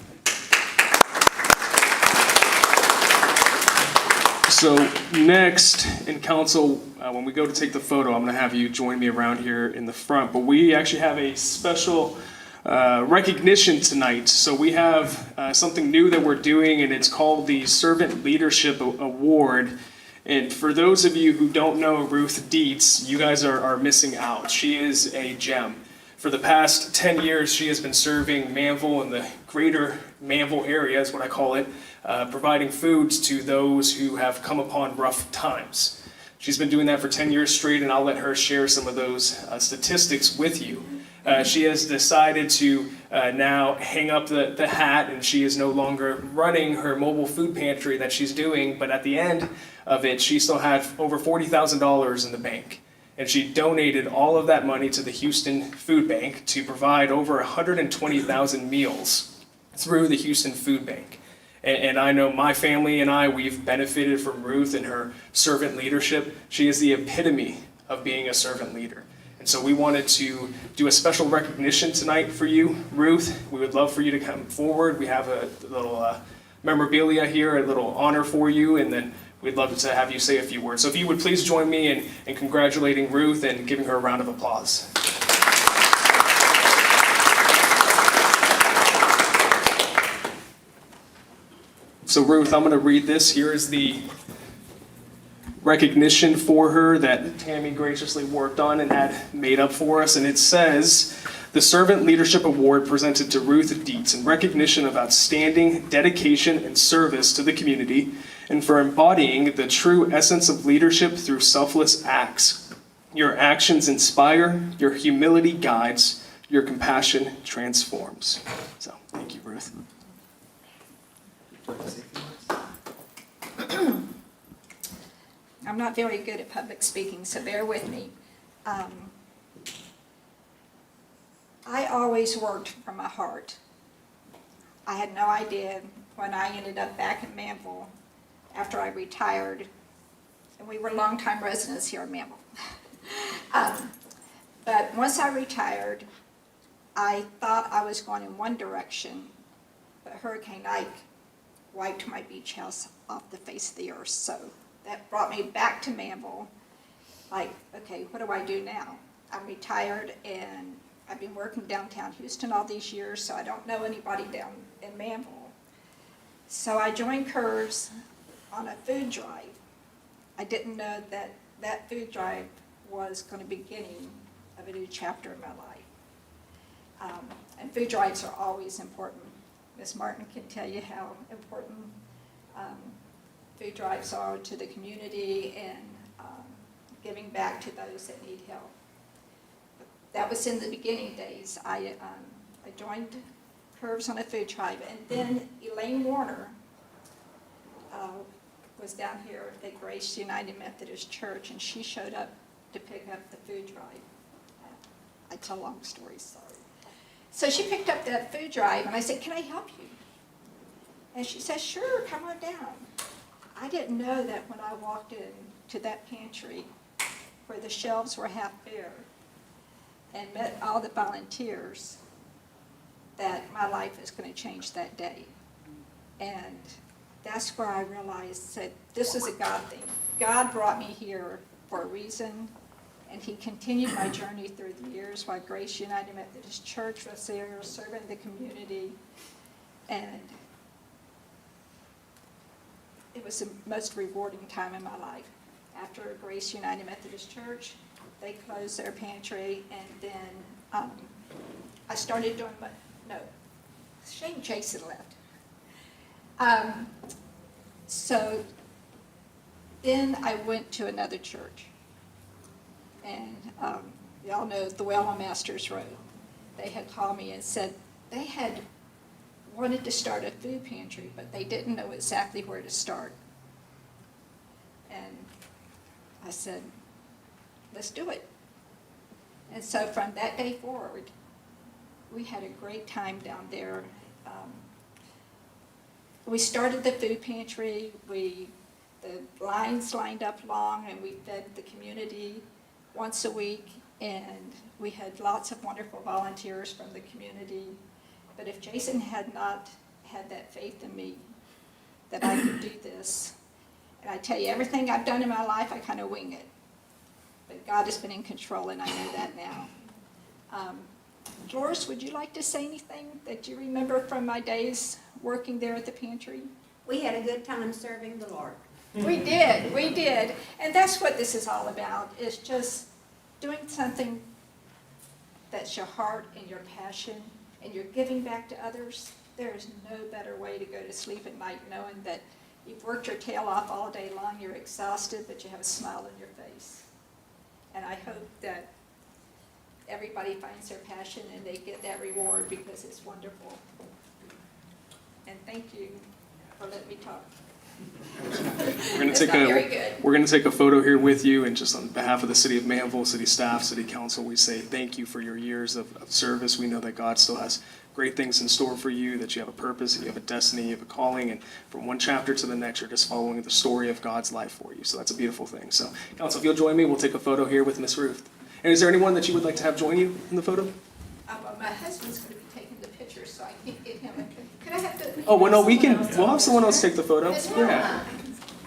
So next in council, when we go to take the photo, I'm going to have you join me around here in the front. But we actually have a special recognition tonight. So we have something new that we're doing, and it's called the Servant Leadership Award. And for those of you who don't know Ruth Dietz, you guys are missing out. She is a gem. For the past 10 years, she has been serving Manvel and the greater Manvel area, is what I call it, providing foods to those who have come upon rough times. She's been doing that for 10 years straight, and I'll let her share some of those statistics with you. She has decided to now hang up the hat, and she is no longer running her mobile food pantry that she's doing, but at the end of it, she still had over $40,000 in the bank. And she donated all of that money to the Houston Food Bank to provide over 120,000 meals through the Houston Food Bank. And I know my family and we've benefited from Ruth and her servant leadership. She is the epitome of being a servant leader. And so we wanted to do a special recognition tonight for you, Ruth. We would love for you to come forward. We have a little memorabilia here, a little honor for you, and then we'd love to have you say a few words. So if you would please join me in congratulating Ruth and giving her a round of applause. So Ruth, I'm going to read this. Here is the recognition for her that Tammy graciously worked on and had made up for us. And it says, the Servant Leadership Award presented to Ruth Dietz in recognition of outstanding dedication and service to the community and for embodying the true essence of leadership through selfless acts. Your actions inspire, your humility guides, your compassion transforms. So, thank you, Ruth. I'm not very good at public speaking, so bear with me. I always worked from my heart. I had no idea when I ended up back in Manvel after I retired, and we were longtime residents here in Manvel. But once I retired, I thought I was going in one direction, but Hurricane Ike wiped my beach house off the face of the earth. So that brought me back to Manvel. Like, okay, what do I do now? I'm retired and I've been working downtown Houston all these years, so I don't know anybody down in Manvel. So I joined Curves on a food drive. I didn't know that that food drive was going to be the beginning of a new chapter in my life. And food drives are always important. Ms. Martin can tell you how important food drives are to the community and giving back to those that need help. That was in the beginning days. I joined Curves on a food drive, and then Elaine Warner was down here at Grace United Methodist Church, and she showed up to pick up the food drive. I tell long stories, sorry. So she picked up that food drive, and I said, "Can I help you?" And she said, "Sure, come on down." I didn't know that when I walked into that pantry where the shelves were half bare and met all the volunteers, that my life is going to change that day. And that's where I realized that this is a God thing. God brought me here for a reason, and he continued my journey through the years while Grace United Methodist Church was there serving the community. And it was the most rewarding time in my life. After Grace United Methodist Church, they closed their pantry, and then I started doing shame Jason left. So then I went to another church, and y'all know the Well on Masters Road. They had called me and said they had wanted to start a food pantry, but they didn't know exactly where to start. And I said, let's do it. And so from that day forward, we had a great time down there. We started the food pantry. The lines lined up long, and we fed the community once a week, and we had lots of wonderful volunteers from the community. But if Jason had not had that faith in me that I could do this, and I tell you, everything I've done in my life, I kind of wing it. But God has been in control, and I know that now. Doris, would you like to say anything that you remember from my days working there at the pantry? We had a good time serving the Lord. We did. And that's what this is all about, is just doing something that's your heart and your passion, and you're giving back to others. There is no better way to go to sleep at night knowing that you've worked your tail off all day long, you're exhausted, but you have a smile on your face. And I hope that everybody finds their passion and they get that reward, because it's wonderful. And thank you for letting me talk. We're going to take a photo here with you, and just on behalf of the city of Manvel, city staff, city council, we say thank you for your years of service. We know that God still has great things in store for you, that you have a purpose, that you have a destiny, you have a calling, and from one chapter to the next, you're just following the story of God's life for you. So that's a beautiful thing. So, council, if you'll join me, we'll take a photo here with Miss Ruth. And is there anyone that you would like to have join you in the photo? My husband's going to be taking the picture, so I can't get him. Could I have the? Oh, well, no, we'll have someone else take the photo. Yeah.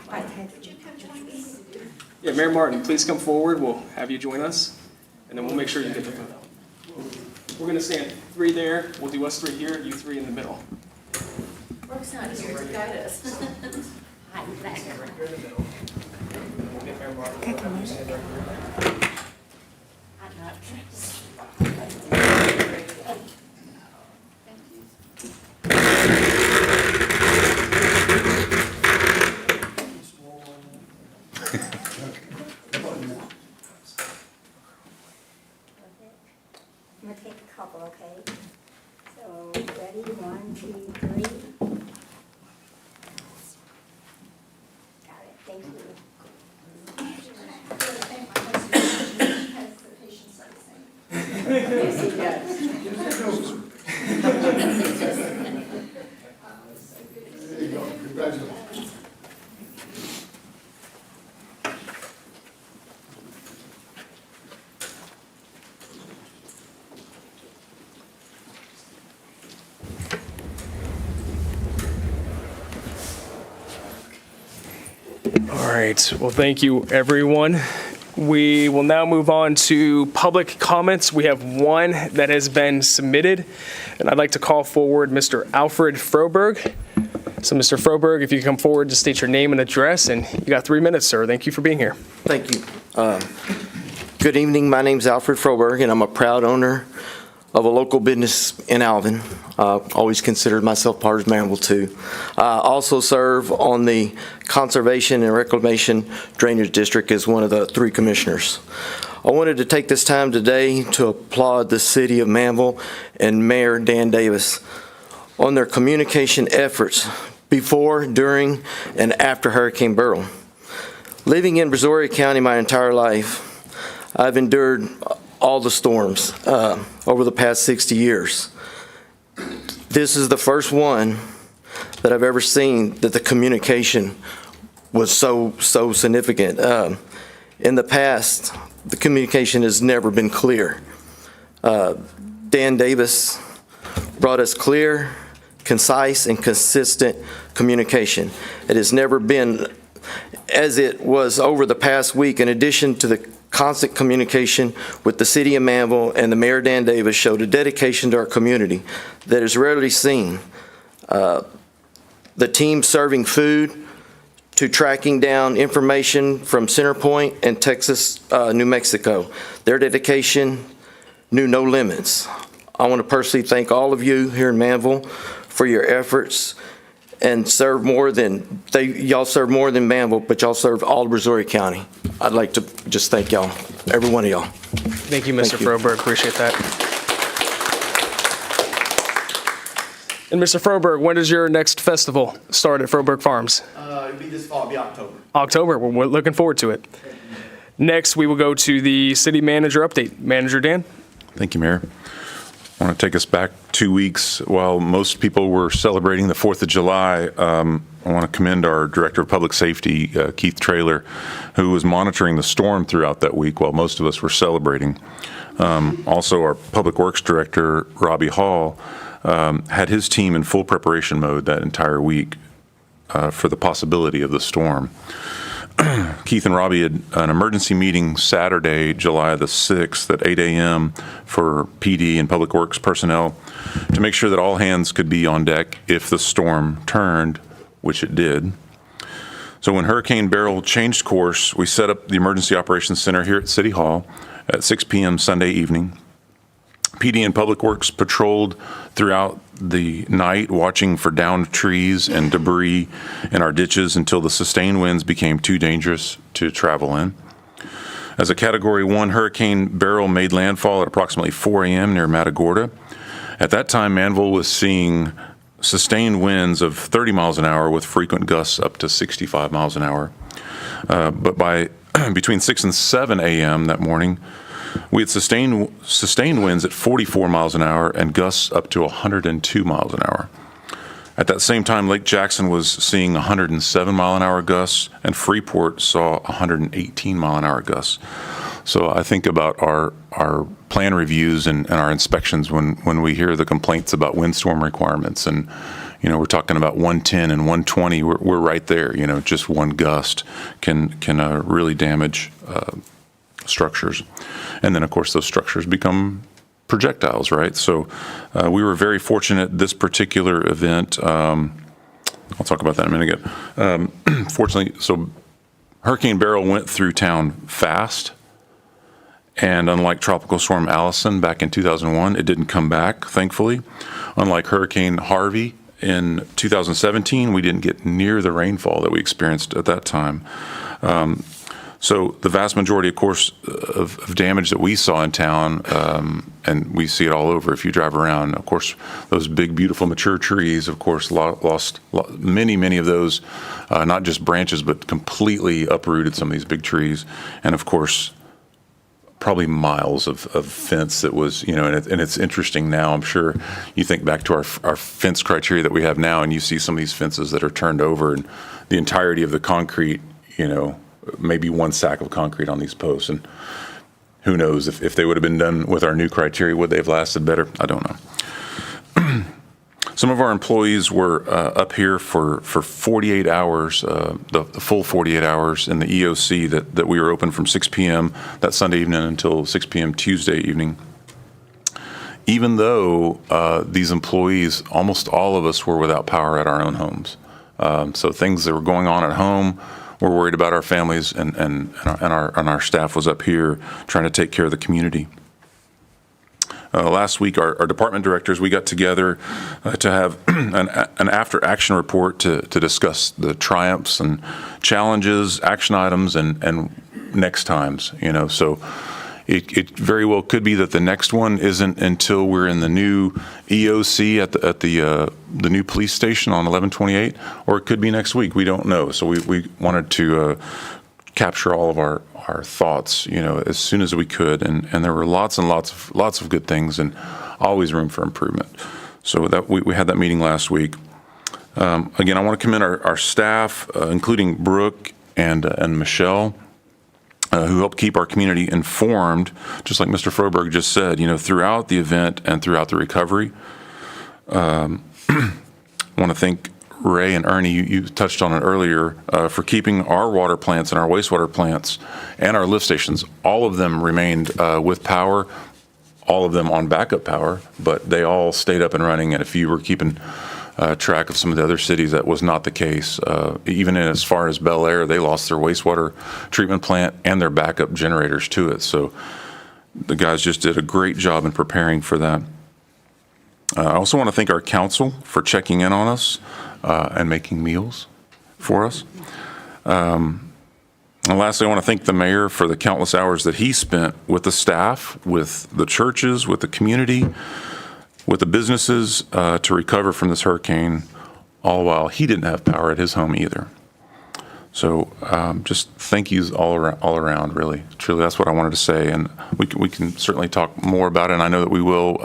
Would you come join me? Yeah, Mayor Martin, please come forward. We'll have you join us, and then we'll make sure you get the photo. We're going to stand 3 there. We'll do us 3 here, you 3 in the middle. Brooke's not here to guide us. Hi, back. We'll get Mayor Martin. I'm not. I'm gonna take a couple, okay? So, ready, 1, 2, 3. Got it, thank you. Yes, he does. There you go. Congratulations. All right. Well, thank you, everyone. We will now move on to public comments. We have one that has been submitted, and I'd like to call forward Mr. Alfred Froberg. So, Mr. Froberg, if you come forward to state your name and address, and you got 3 minutes, sir. Thank you for being here. Thank you. Good evening. My name's Alfred Froberg, and I'm a proud owner of a local business in Alvin. Always considered myself part of Manvel too. I also serve on the Conservation and Reclamation Drainage District as one of the 3 commissioners. I wanted to take this time today to applaud the city of Manvel and Mayor Dan Davis on their communication efforts before, during, and after Hurricane Beryl. Living in Brazoria County my entire life, I've endured all the storms over the past 60 years. This is the first one that I've ever seen that the communication was so significant. In the past, the communication has never been clear. Dan Davis brought us clear, concise, and consistent communication. It has never been as it was over the past week. In addition to the constant communication with the City of Manvel, and the Mayor Dan Davis showed a dedication to our community that is rarely seen. The team serving food to tracking down information from Centerpoint and Texas, New Mexico. Their dedication knew no limits. I want to personally thank all of you here in Manvel for your efforts and serve more than, y'all serve more than Manvel, but y'all serve all of Brazoria County. I'd like to just thank y'all, every one of y'all. Thank you, Mr. Froberg. Appreciate that. And Mr. Froberg, when does your next festival start at Froberg Farms? It'll be this fall, it'll be October. October. Well, we're looking forward to it. Next, we will go to the city manager update. Manager Dan. Thank you, Mayor. I want to take us back 2 weeks. While most people were celebrating the 4th of July, I want to commend our Director of Public Safety, Keith Traylor, who was monitoring the storm throughout that week while most of us were celebrating. Also, our Public Works Director, Robbie Hall, had his team in full preparation mode that entire week for the possibility of the storm. Keith and Robbie had an emergency meeting Saturday, July the 6th at 8 a.m. for PD and Public Works personnel to make sure that all hands could be on deck if the storm turned, which it did. So when Hurricane Beryl changed course, we set up the Emergency Operations Center here at City Hall at 6 p.m. Sunday evening. PD and Public Works patrolled throughout the night, watching for downed trees and debris in our ditches until the sustained winds became too dangerous to travel in. As a Category 1, Hurricane Beryl made landfall at approximately 4 a.m. near Matagorda. At that time, Manvel was seeing sustained winds of 30 miles an hour with frequent gusts up to 65 miles an hour. But by between 6 and 7 a.m. that morning, we had sustained winds at 44 miles an hour and gusts up to 102 miles an hour. At that same time, Lake Jackson was seeing 107 mile an hour gusts, and Freeport saw 118 mile an hour gusts. So I think about our plan reviews and our inspections when we hear the complaints about windstorm requirements, and we're talking about 110 and 120. We're right there. Just one gust can really damage structures. And then, of course, those structures become projectiles, right? So we were very fortunate this particular event. I'll talk about that in a minute again. Fortunately, so Hurricane Beryl went through town fast. And unlike Tropical Storm Allison back in 2001, it didn't come back, thankfully. Unlike Hurricane Harvey in 2017, we didn't get near the rainfall that we experienced at that time. So the vast majority, of course, of damage that we saw in town, and we see it all over if you drive around, of course, those big, beautiful, mature trees, of course, lost many of those, not just branches, but completely uprooted some of these big trees. And, of course, probably miles of fence that was, and it's interesting now. I'm sure you think back to our fence criteria that we have now, and you see some of these fences that are turned over, and the entirety of the concrete, maybe one sack of concrete on these posts. And who knows if they would have been done with our new criteria, would they have lasted better? I don't know. Some of our employees were up here for 48 hours, the full 48 hours in the EOC that we were open from 6 p.m. that Sunday evening until 6 p.m. Tuesday evening. Even though these employees, almost all of us were without power at our own homes. So things that were going on at home, we're worried about our families, and our staff was up here trying to take care of the community. Last week, our department directors, we got together to have an after-action report to discuss the triumphs and challenges, action items, and next times. So it very well could be that the next one isn't until we're in the new EOC at the new police station on 1128, or it could be next week. We don't know. So we wanted to capture all of our thoughts, as soon as we could. And there were lots and lots of good things and always room for improvement. So that we had that meeting last week. Again, I want to commend our staff, including Brooke and Michelle, who helped keep our community informed, just like Mr. Froberg just said, throughout the event and throughout the recovery. I want to thank Ray and Ernie, you touched on it earlier, for keeping our water plants and our wastewater plants and our lift stations, all of them remained with power, all of them on backup power, but they all stayed up and running. And if you were keeping track of some of the other cities, that was not the case. Even in as far as Bel Air, they lost their wastewater treatment plant and their backup generators to it. So the guys just did a great job in preparing for that. I also want to thank our council for checking in on us and making meals for us. And lastly, I want to thank the mayor for the countless hours that he spent with the staff, with the churches, with the community, with the businesses to recover from this hurricane, all while he didn't have power at his home either. So just thank yous all around, really. Truly, that's what I wanted to say. And we can certainly talk more about it, and I know that we will.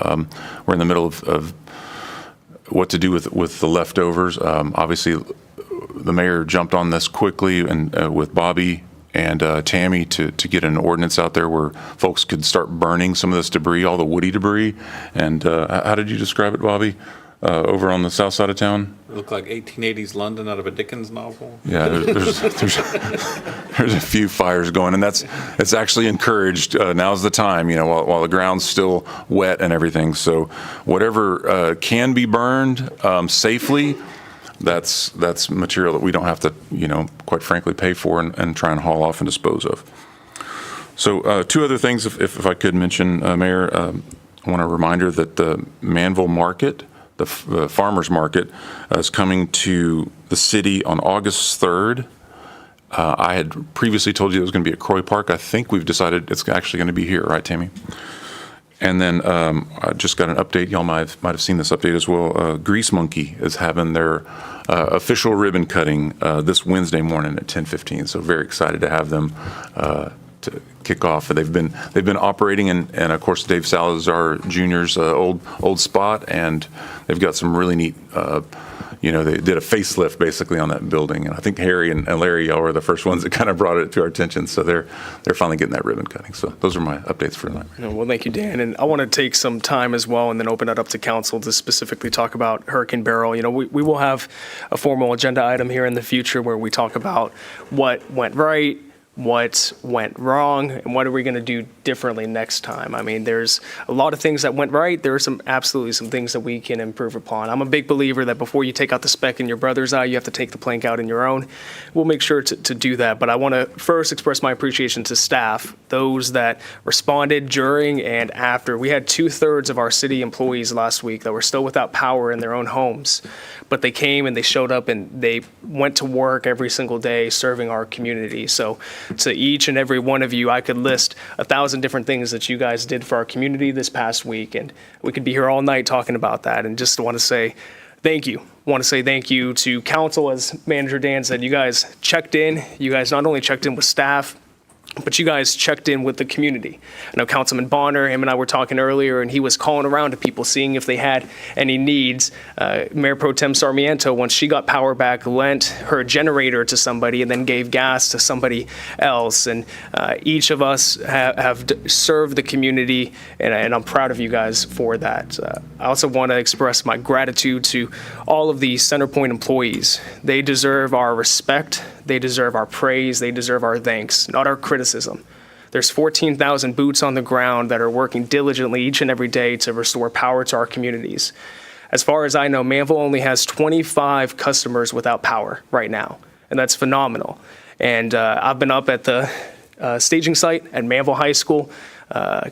We're in the middle of what to do with the leftovers. Obviously, the mayor jumped on this quickly and with Bobby and Tammy to get an ordinance out there where folks could start burning some of this debris, all the woody debris. And how did you describe it, Bobby? Over on the south side of town? It looked like 1880s London out of a Dickens novel. Yeah, there's a few fires going, and it's actually encouraged. Now's the time, while the ground's still wet and everything. So whatever can be burned safely, that's material that we don't have to, quite frankly, pay for and try and haul off and dispose of. So two other things, if I could mention, Mayor, I want a reminder that the Manvel Market, the farmers market, is coming to the city on August 3rd. I had previously told you it was going to be at Croy Park. I think we've decided it's actually going to be here, right, Tammy? And then I just got an update. Y'all might have seen this update as well. Grease Monkey is having their official ribbon cutting this Wednesday morning at 10:15. So very excited to have them to kick off. They've been operating, and of course Dave Salazar Jr.'s old spot, and they've got some really neat. They did a facelift basically on that building, and I think Harry and Larry, y'all were the first ones that kind of brought it to our attention. So they're finally getting that ribbon cutting. So those are my updates for tonight. Well, thank you, Dan. And I want to take some time as well and then open it up to council to specifically talk about Hurricane Beryl. We will have a formal agenda item here in the future where we talk about what went right, what went wrong, and what are we going to do differently next time. I mean, there's a lot of things that went right. There are absolutely some things that we can improve upon. I'm a big believer that before you take out the speck in your brother's eye, you have to take the plank out in your own. We'll make sure to do that. But I want to first express my appreciation to staff, those that responded during and after. We had 2/3 of our city employees last week that were still without power in their own homes. But they came and they showed up and they went to work every single day serving our community. So to each and every one of you, I could list 1,000 different things that you guys did for our community this past week. And we could be here all night talking about that. And just want to say thank you. Want to say thank you to council. As Manager Dan said, you guys checked in. You guys not only checked in with staff, but you guys checked in with the community. I know Councilman Bonner, him and I were talking earlier, and he was calling around to people, seeing if they had any needs. Mayor Pro Tem Sarmiento, once she got power back, lent her generator to somebody and then gave gas to somebody else. And each of us have served the community, and I'm proud of you guys for that. I also want to express my gratitude to all of the Centerpoint employees. They deserve our respect. They deserve our praise. They deserve our thanks, not our criticism. There's 14,000 boots on the ground that are working diligently each and every day to restore power to our communities. As far as I know, Manvel only has 25 customers without power right now, and that's phenomenal. And I've been up at the staging site at Manvel High School.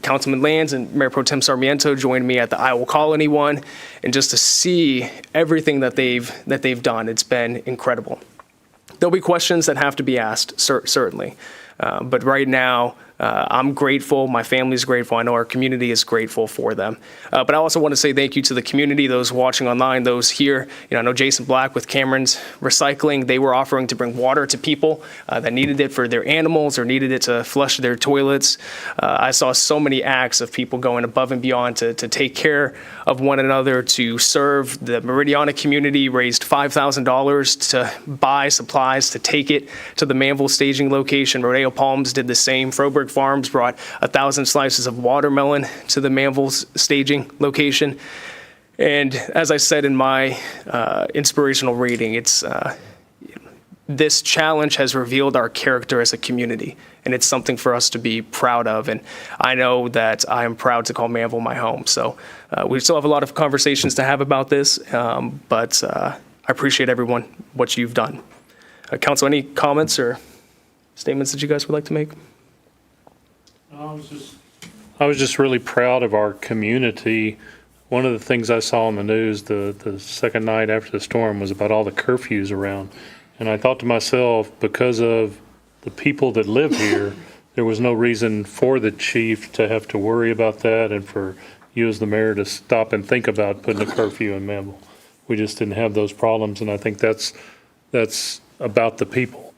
Councilman Lands and Mayor Pro Tem Sarmiento joined me at the Iowa Colony one, and just to see everything that they've done, it's been incredible. There'll be questions that have to be asked, certainly. But right now, I'm grateful. My family's grateful. I know our community is grateful for them. But I also want to say thank you to the community, those watching online, those here. I know Jason Black with Cameron's Recycling. They were offering to bring water to people that needed it for their animals or needed it to flush their toilets. I saw so many acts of people going above and beyond to take care of one another, to serve. The Meridiana community raised $5,000 to buy supplies to take it to the Manvel staging location. Rodeo Palms did the same. Froberg Farms brought 1,000 slices of watermelon to the Manvel staging location. And as I said in my inspirational reading, it's this challenge has revealed our character as a community, and it's something for us to be proud of. And I know that I am proud to call Manvel my home. So we still have a lot of conversations to have about this, but I appreciate everyone, what you've done. Council, any comments or statements that you guys would like to make? I was just really proud of our community. One of the things I saw on the news the second night after the storm was about all the curfews around. And I thought to myself, because of the people that live here, there was no reason for the chief to have to worry about that and for you as the mayor to stop and think about putting a curfew in Manvel. We just didn't have those problems, and I think that's about the people.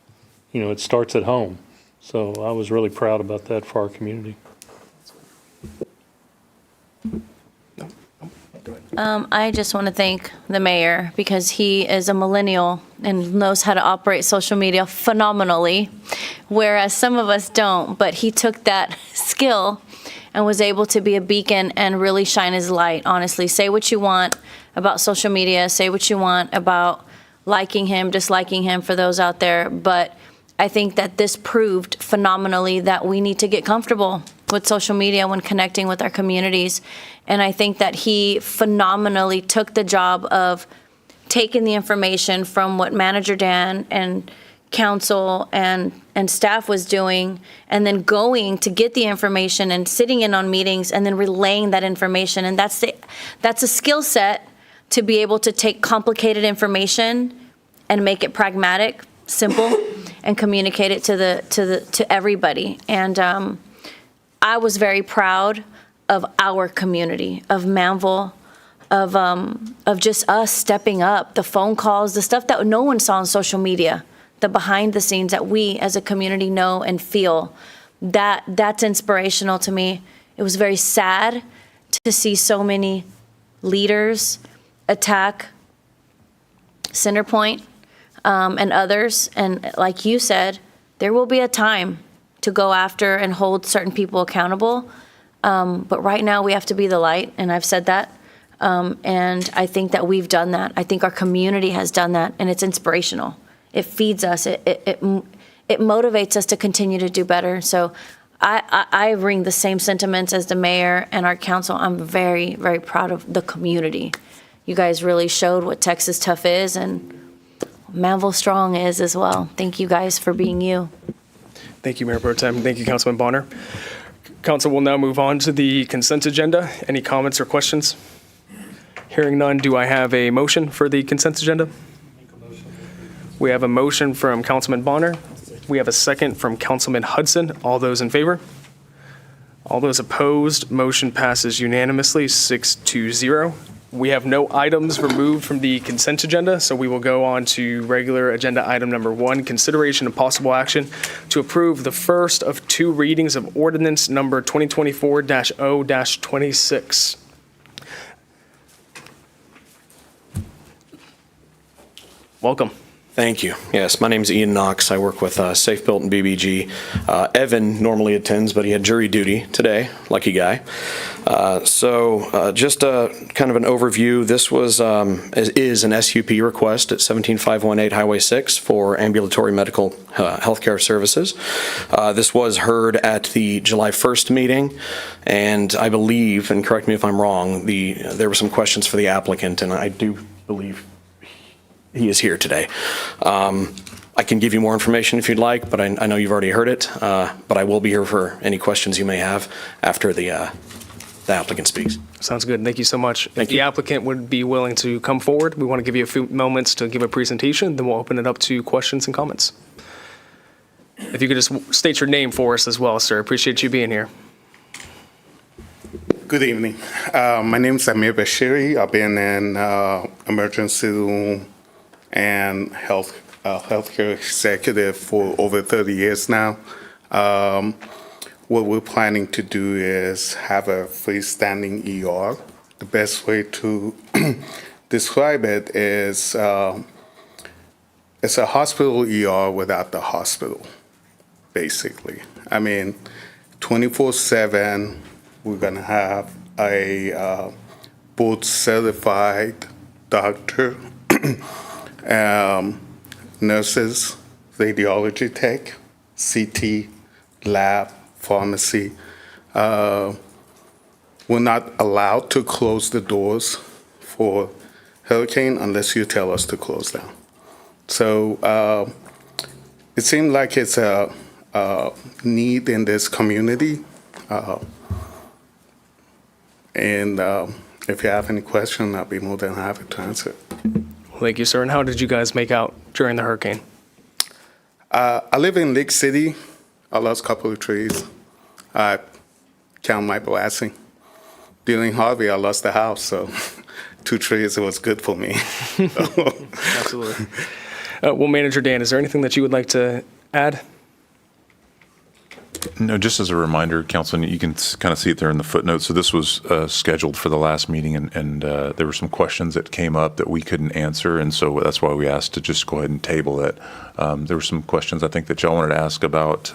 It starts at home. So I was really proud about that for our community. I just want to thank the mayor because he is a millennial and knows how to operate social media phenomenally, whereas some of us don't. But he took that skill and was able to be a beacon and really shine his light, honestly. Say what you want about social media, say what you want about liking him, disliking him for those out there, but I think that this proved phenomenally that we need to get comfortable with social media when connecting with our communities. And I think that he phenomenally took the job of taking the information from what Manager Dan and council and staff was doing, and then going to get the information and sitting in on meetings and then relaying that information. And that's a skill set to be able to take complicated information and make it pragmatic, simple, and communicate it to everybody. And I was very proud of our community, of Manvel, of just us stepping up, the phone calls, the stuff that no one saw on social media, the behind the scenes that we as a community know and feel. That's inspirational to me. It was very sad to see so many leaders attack Centerpoint and others. And like you said, there will be a time to go after and hold certain people accountable. But right now we have to be the light, and I've said that. And I think that we've done that. I think our community has done that, and it's inspirational. It feeds us. It motivates us to continue to do better. So I bring the same sentiments as the mayor and our council. I'm very, very proud of the community. You guys really showed what Texas Tough is, and Manvel Strong is as well. Thank you guys for being you. Thank you, Mayor Pro Tem. Thank you, Councilman Bonner. Council will now move on to the consent agenda. Any comments or questions? Hearing none, do I have a motion for the consent agenda? We have a motion from Councilman Bonner. We have a second from Councilman Hudson. All those in favor? All those opposed? Motion passes unanimously, 6-0. We have no items removed from the consent agenda, so we will go on to regular agenda item number 1, consideration of possible action to approve the first of 2 readings of ordinance number 2024-0-26. Welcome. Thank you. Yes, my name is Ian Knox. I work with Safe Built and BBG. Evan normally attends, but he had jury duty today. Lucky guy. Just kind of an overview. This is an SUP request at 17518 Highway 6 for ambulatory medical healthcare services. This was heard at the July 1st meeting, and I believe, and correct me if I'm wrong, there were some questions for the applicant, and I do believe he is here today. I can give you more information if you'd like, but I know you've already heard it. But I will be here for any questions you may have after the applicant speaks. Sounds good. Thank you so much. Thank if the applicant would be willing to come forward, we want to give you a few moments to give a presentation, then we'll open it up to questions and comments. If you could just state your name for us as well, sir. Appreciate you being here. Good evening. My name is Amir Bashiri. I've been in emergency room and healthcare executive for over 30 years now. What we're planning to do is have a freestanding ER. The best way to describe it is it's a hospital ER without the hospital, basically. I mean, 24/7. We're going to have a board certified doctor, nurses, radiology tech, CT, lab, pharmacy. We're not allowed to close the doors for hurricane unless you tell us to close them. So it seemed like it's a need in this community. And if you have any question, I'll be more than happy to answer. Thank you, sir. And how did you guys make out during the hurricane? I live in Lake City. I lost a couple of trees. I count my blessing. During Harvey, I lost the house, so 2 trees was good for me. Absolutely. Well, Manager Dan, is there anything that you would like to add? No, just as a reminder, Councilman, you can kind of see it there in the footnotes. So this was scheduled for the last meeting, and there were some questions that came up that we couldn't answer, and so that's why we asked to just go ahead and table it. There were some questions I think that y'all wanted to ask about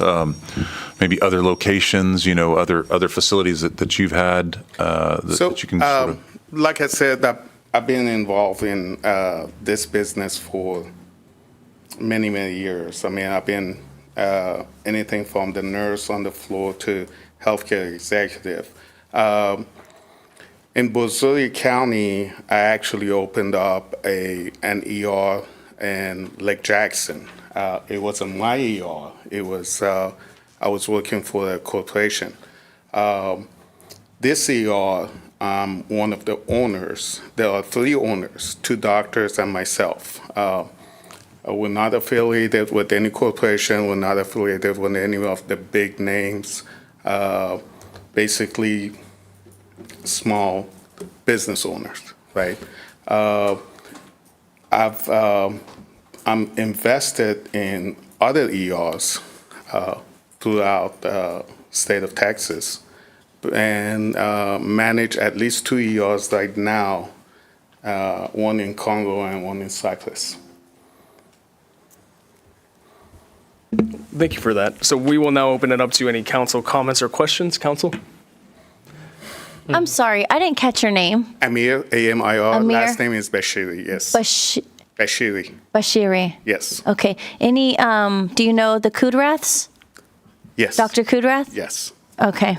maybe other locations, other facilities that you've had that you can sort of. Like I said, I've been involved in this business for many, many years. I mean, I've been anything from the nurse on the floor to healthcare executive. In Brazoria County, I actually opened up an ER in Lake Jackson. It wasn't my ER. It was I was working for a corporation. This ER, I'm one of the owners. There are 3 owners, 2 doctors and myself. We're not affiliated with any corporation. We're not affiliated with any of the big names. Basically, small business owners, right? I'm invested in other ERs throughout the state of Texas, and manage at least 2 ERs right now, one in Congo and one in Cyprus. Thank you for that. So we will now open it up to any council comments or questions. Council? I'm sorry, I didn't catch your name. Amir, A-M-I-R. Amir? Last name is Bashiri, yes. Bashiri. Bashiri. Yes. Okay. Any, do you know the Kudraths? Yes. Dr. Kudrath? Yes. Okay.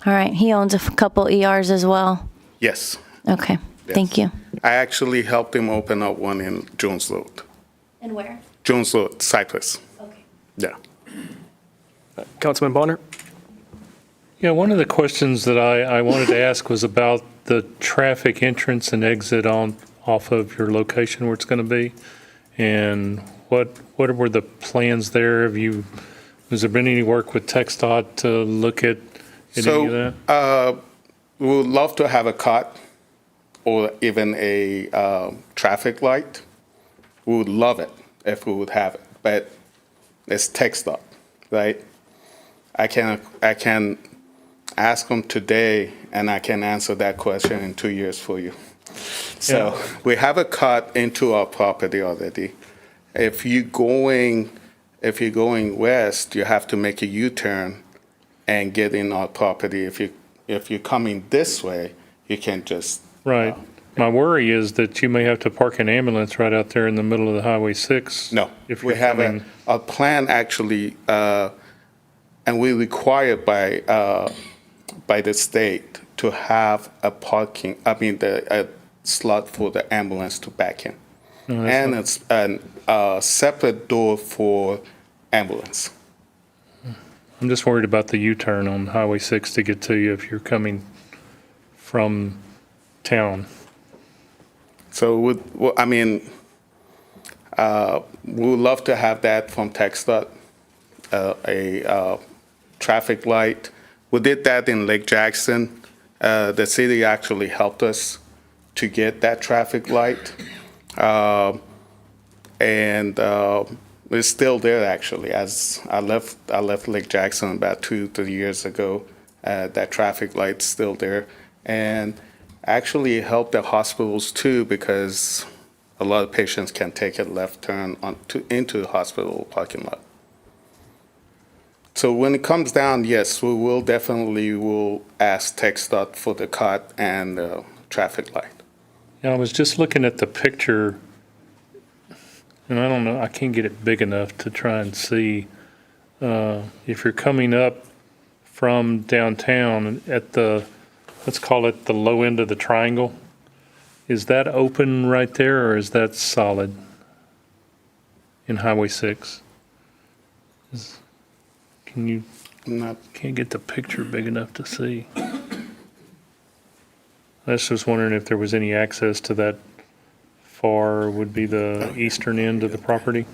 All right. He owns a couple ERs as well. Yes. Okay. Yes. Thank you. I actually helped him open up one in Jones Road. And where? Jones Road, Cyprus. Okay. Yeah. Councilman Bonner? Yeah, one of the questions that I wanted to ask was about the traffic entrance and exit off of your location where it's going to be. And what were the plans there? Has there been any work with TxDOT to look at any of that? We would love to have a cut or even a traffic light. We would love it if we would have it, but it's TxDOT, right? I can ask them today, and I can answer that question in 2 years for you. So we have a cut into our property already. If you're going west, you have to make a U-turn and get in our property. If you're coming this way, you can just Right. My worry is that you may have to park an ambulance right out there in the middle of the Highway 6. No, If we you're have coming- a plan actually, and we require by the state to have a slot for the ambulance to back in. No, that's And not- it's a separate door for ambulance. I'm just worried about the U-turn on Highway 6 to get to you if you're coming from town. So we would love to have that from TxDOT. a traffic light. We did that in Lake Jackson. The city actually helped us to get that traffic light. And it's still there, actually. As I left Lake Jackson about 2-3 years ago. That traffic light's still there. And actually it helped the hospitals too, because a lot of patients can take a left turn into the hospital parking lot. So when it comes down, yes, we will ask TxDOT for the cut and the traffic light. Yeah, I was just looking at the picture, and I don't know, I can't get it big enough to try and see. If you're coming up from downtown at the, let's call it the low end of the triangle, is that open right there, or is that solid in Highway 6? Can't get the picture big enough to see. I was just wondering if there was any access to that far, would be the eastern end of the property?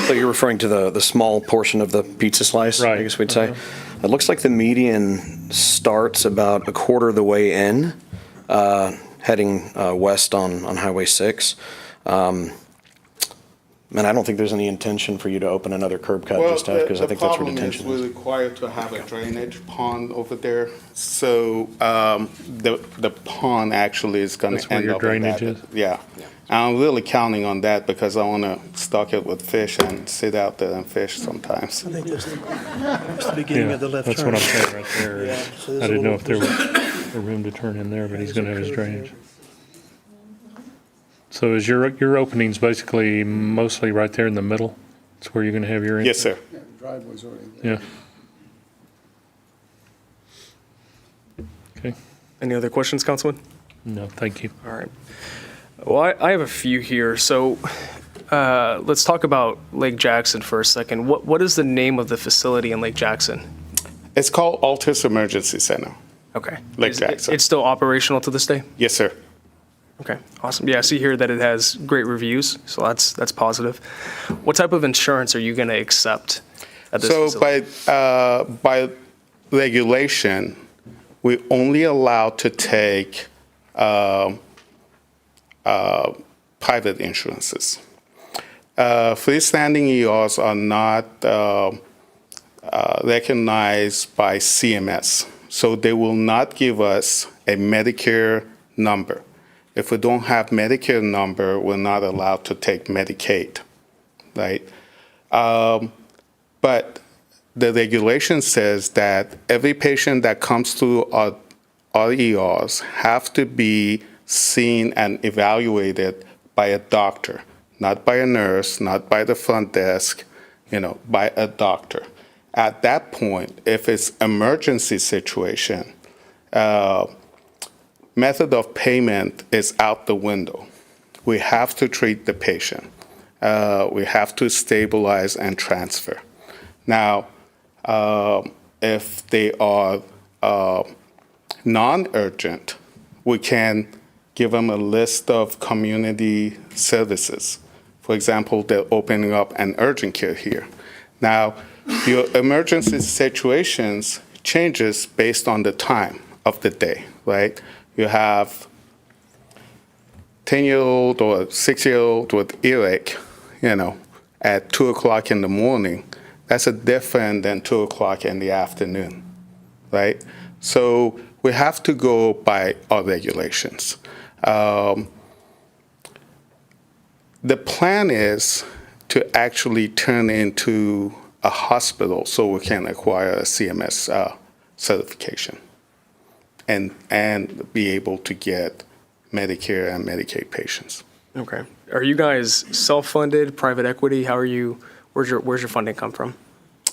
So you're referring to the small portion of the pizza slice, Right. I guess we'd say? It looks like the median starts about a quarter of the way in, heading west on Highway 6. And I don't think there's any intention for you to open another curb cut just because I think that's where detention We're is. required to have a drainage pond over there. So the pond actually is going That's to where end your up in that. drainage is? Yeah. I'm really counting on that because I want to stock it with fish and sit out there and fish sometimes. I think that's the beginning Yeah, of the left turn. that's what I'm saying right there. Yeah, so there's I a didn't know little- if there was a room to turn in there, but he's going to have his drainage. So is your openings basically mostly right there in the middle? That's where you're going to have your Yes, entrance? sir. Driveway's already there. Yeah. Okay. Any other questions, Councilman? No, thank you. All right. Well, I have a few here. So let's talk about Lake Jackson for a second. What is the name of the facility in Lake Jackson? It's called Altus Emergency Center. Okay. Lake Jackson. It's still operational to this day? Yes, sir. Okay, awesome. Yeah, I see here that it has great reviews, so that's positive. What type of insurance are you going to accept at this facility? So by regulation, we're only allowed to take private insurances. Freestanding ERs are not recognized by CMS, so they will not give us a Medicare number. If we don't have Medicare number, we're not allowed to take Medicaid, right? But the regulation says that every patient that comes through our ERs have to be seen and evaluated by a doctor, not by a nurse, not by the front desk, by a doctor. At that point, if it's emergency situation, method of payment is out the window. We have to treat the patient. We have to stabilize and transfer. Now, if they are non-urgent, we can give them a list of community services. For example, they're opening up an urgent care here. Now, your emergency situations changes based on the time of the day, right? You have 10-year-old or 6-year-old with earache, at 2 o'clock in the morning. That's different than 2 o'clock in the afternoon, right? So we have to go by our regulations. The plan is to actually turn into a hospital so we can acquire a CMS certification and be able to get Medicare and Medicaid patients. Okay. Are you guys self-funded, private equity? How are you? Where's your funding come from?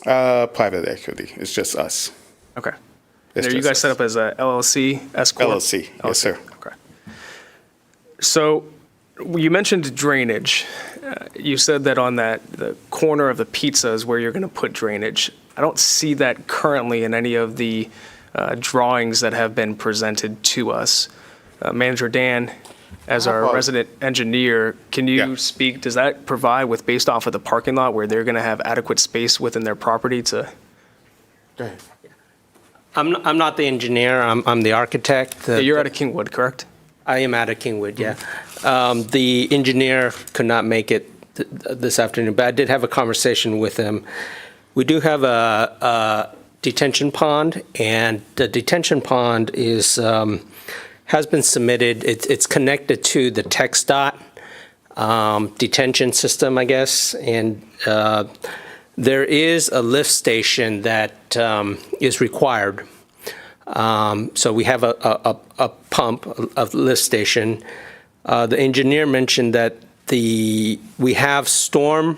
Private equity. It's just us. Okay. It's Are you just guys set up as a LLC, S corp? LLC. Yes, sir. Okay. So you mentioned drainage. You said that on the corner of the pizza is where you're going to put drainage. I don't see that currently in any of the drawings that have been presented to us. Manager Dan, as our resident engineer, can you speak, does that provide with, based off of the parking lot, where they're going to have adequate space within their property to? Go ahead. I'm not the engineer, I'm the architect. You're out of Kingwood, correct? I am out of Kingwood, yeah. The engineer could not make it this afternoon, but I did have a conversation with him. We do have a detention pond, and the detention pond is, has been submitted. It's connected to the TxDOT detention system, I guess, and there is a lift station that is required. So we have a pump, a lift station. The engineer mentioned that we have storm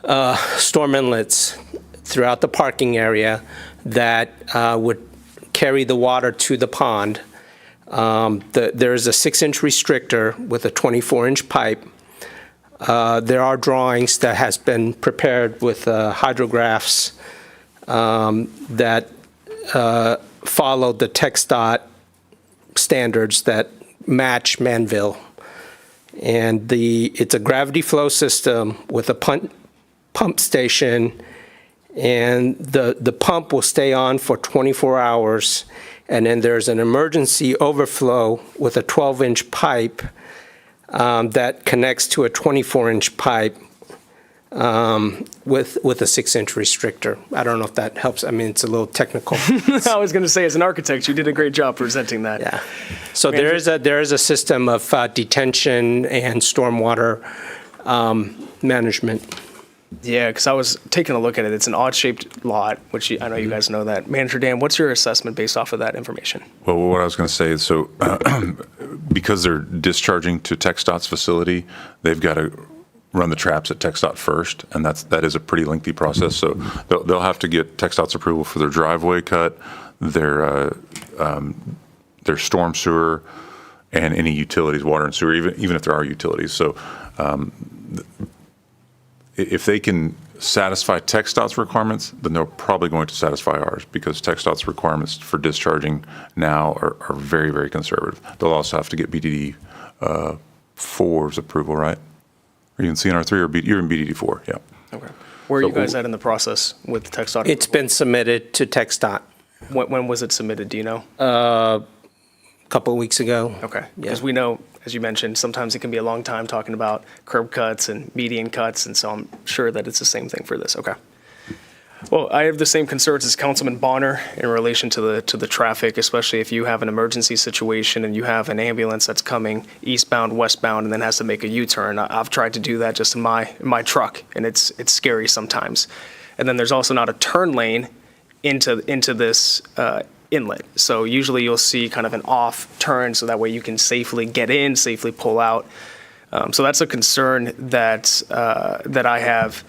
inlets throughout the parking area that would carry the water to the pond. There's a 6-inch restrictor with a 24-inch pipe. There are drawings that has been prepared with hydrographs that follow the TxDOT standards that match Manvel. And it's a gravity flow system with a pump station, and the pump will stay on for 24 hours. And then there's an emergency overflow with a 12-inch pipe that connects to a 24-inch pipe with a 6-inch restrictor. I don't know if that helps. I mean, it's a little technical. I was going to say, as an architect, you did a great job presenting that. Yeah. So there is a system of detention and stormwater management. Yeah, because I was taking a look at it. It's an odd-shaped lot, which I know you guys know that. Manager Dan, what's your assessment based off of that information? Well, what I was going to say is, so because they're discharging to TxDOT's facility, they've got to run the traps at TxDOT first, and that is a pretty lengthy process. So they'll have to get TxDOT's approval for their driveway cut, their storm sewer, and any utilities, water and sewer, even if there are utilities. So if they can satisfy TxDOT's requirements, then they're probably going to satisfy ours, because TxDOT's requirements for discharging now are very, very conservative. They'll also have to get BDD 4's approval, right? Are you in CNR 3 or you're in BDD 4? Yeah. Okay. Where are you guys at in the process with TxDOT? It's been submitted to TxDOT. When was it submitted? Do you know? A couple of weeks ago. Okay. Because we know, as you mentioned, sometimes it can be a long time talking about curb cuts and median cuts, and so I'm sure that it's the same thing for this. Okay. Well, I have the same concerns as Councilman Bonner in relation to the traffic, especially if you have an emergency situation and you have an ambulance that's coming eastbound, westbound, and then has to make a U-turn. I've tried to do that just in my truck, and it's scary sometimes. And then there's also not a turn lane into this inlet. So usually you'll see kind of an off turn, so that way you can safely get in, safely pull out. So that's a concern that I have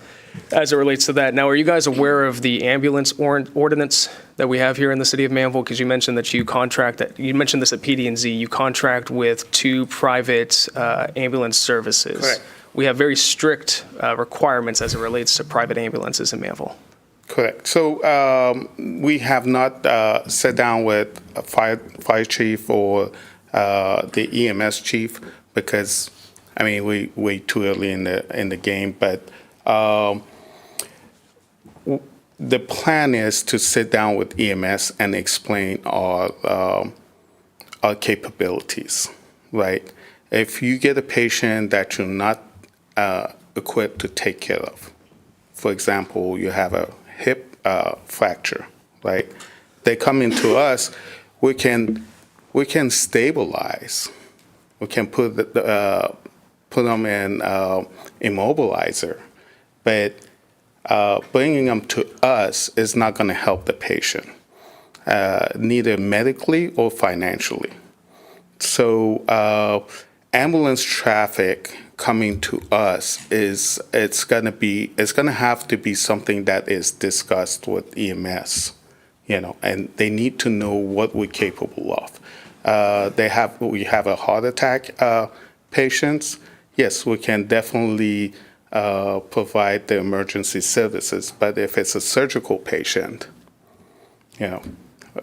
as it relates to that. Now, are you guys aware of the ambulance ordinance that we have here in the city of Manvel? Because you mentioned that you mentioned this at PD&Z, you contract with 2 private ambulance services. Correct. We have very strict requirements as it relates to private ambulances in Manvel. Correct. So we have not sat down with a fire chief or the EMS chief, because, I mean, we way too early in the game. But the plan is to sit down with EMS and explain our capabilities, right? If you get a patient that you're not equipped to take care of, for example, you have a hip fracture, right? They come into us, we can stabilize. We can put them in immobilizer, but bringing them to us is not going to help the patient, neither medically or financially. So ambulance traffic coming to us it's going to have to be something that is discussed with EMS, and they need to know what we're capable of. We have a heart attack patients. Yes, we can definitely provide the emergency services, but if it's a surgical patient,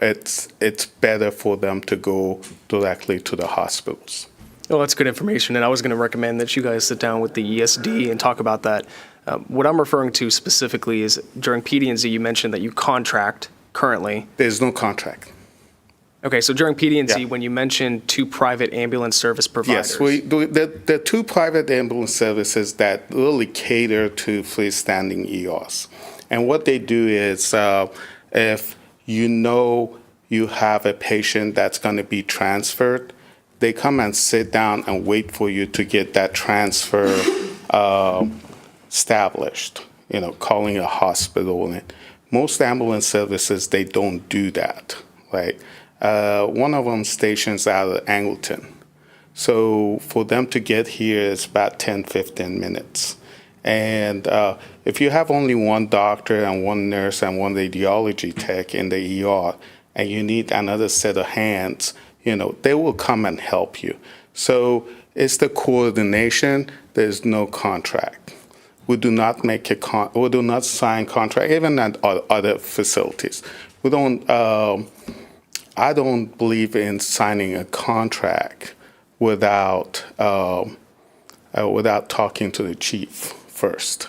it's better for them to go directly to the hospitals. Well, that's good information, and I was going to recommend that you guys sit down with the ESD and talk about that. What I'm referring to specifically is during PD&Z, you mentioned that you contract currently. There's no contract. Okay, so during PD&Z, Yeah. when you mentioned 2 private ambulance service providers. Yes, the 2 private ambulance services that really cater to freestanding ERs. And what they do is if you know you have a patient that's going to be transferred, they come and sit down and wait for you to get that transfer established, calling a hospital. And most ambulance services, they don't do that, right? One of them stations out of Angleton. So for them to get here, it's about 10, 15 minutes. And if you have only one doctor and one nurse and one radiology tech in the ER, and you need another set of hands, they will come and help you. So it's the coordination. There's no contract. We do not we do not sign contract, even at other facilities. We don't. I don't believe in signing a contract without talking to the chief first.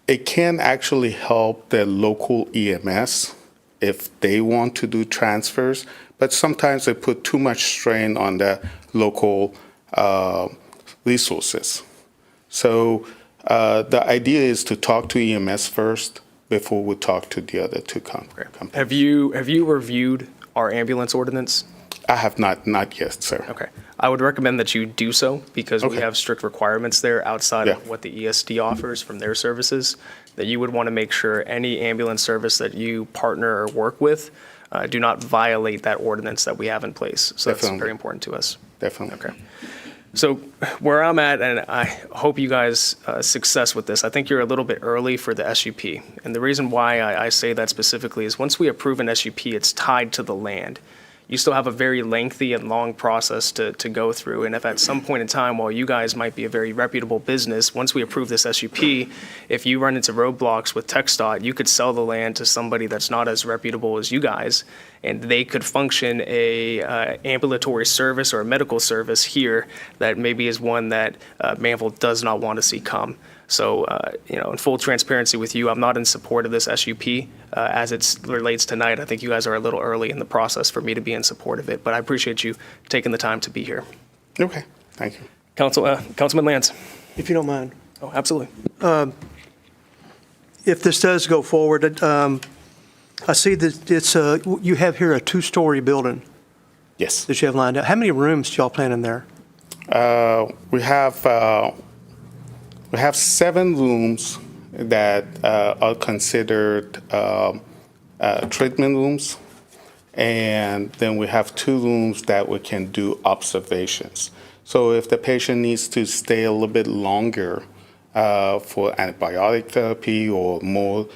It can actually help the local EMS if they want to do transfers, but sometimes they put too much strain on the local resources. So the idea is to talk to EMS first before we talk to the other 2 companies. Have you reviewed our ambulance ordinance? I have not yet, sir. Okay. I would recommend that you do so because we have strict requirements there outside of what the ESD offers from their services, that you would want to make sure any ambulance service that you partner or work with do not violate that ordinance that we have in place. So that's very important to us. Definitely. Okay. So where I'm at, and I hope you guys success with this, I think you're a little bit early for the SUP. And the reason why I say that specifically is once we approve an SUP, it's tied to the land. You still have a very lengthy and long process to go through. And if at some point in time, while you guys might be a very reputable business, once we approve this SUP, if you run into roadblocks with TxDOT, you could sell the land to somebody that's not as reputable as you guys, and they could function a ambulatory service or a medical service here that maybe is one that Manvel does not want to see come. So, in full transparency with you, I'm not in support of this SUP as it relates tonight. I think you guys are a little early in the process for me to be in support of it, but I appreciate you taking the time to be here. Okay, thank you. Councilman Lance. If you don't mind. Oh, absolutely. If this does go forward, I see that it's you have here a 2-story building. Yes. That you have lined up. How many rooms do y'all plan in there? We have 7 rooms that are considered treatment rooms, and then we have 2 rooms that we can do observations. So if the patient needs to stay a little bit longer for antibiotic therapy or more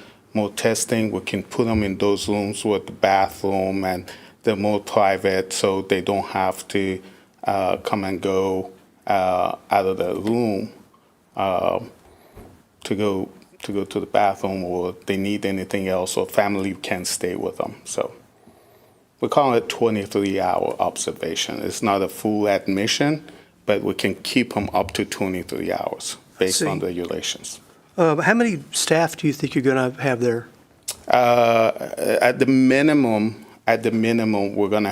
testing, we can put them in those rooms with the bathroom, and they're more private, so they don't have to come and go out of the room to go to the bathroom, or they need anything else, or family can stay with them. So we call it 23-hour observation. It's not a full admission, but we can keep them up to 23 hours based on regulations. How many staff do you think you're going to have there? At the minimum, we're going to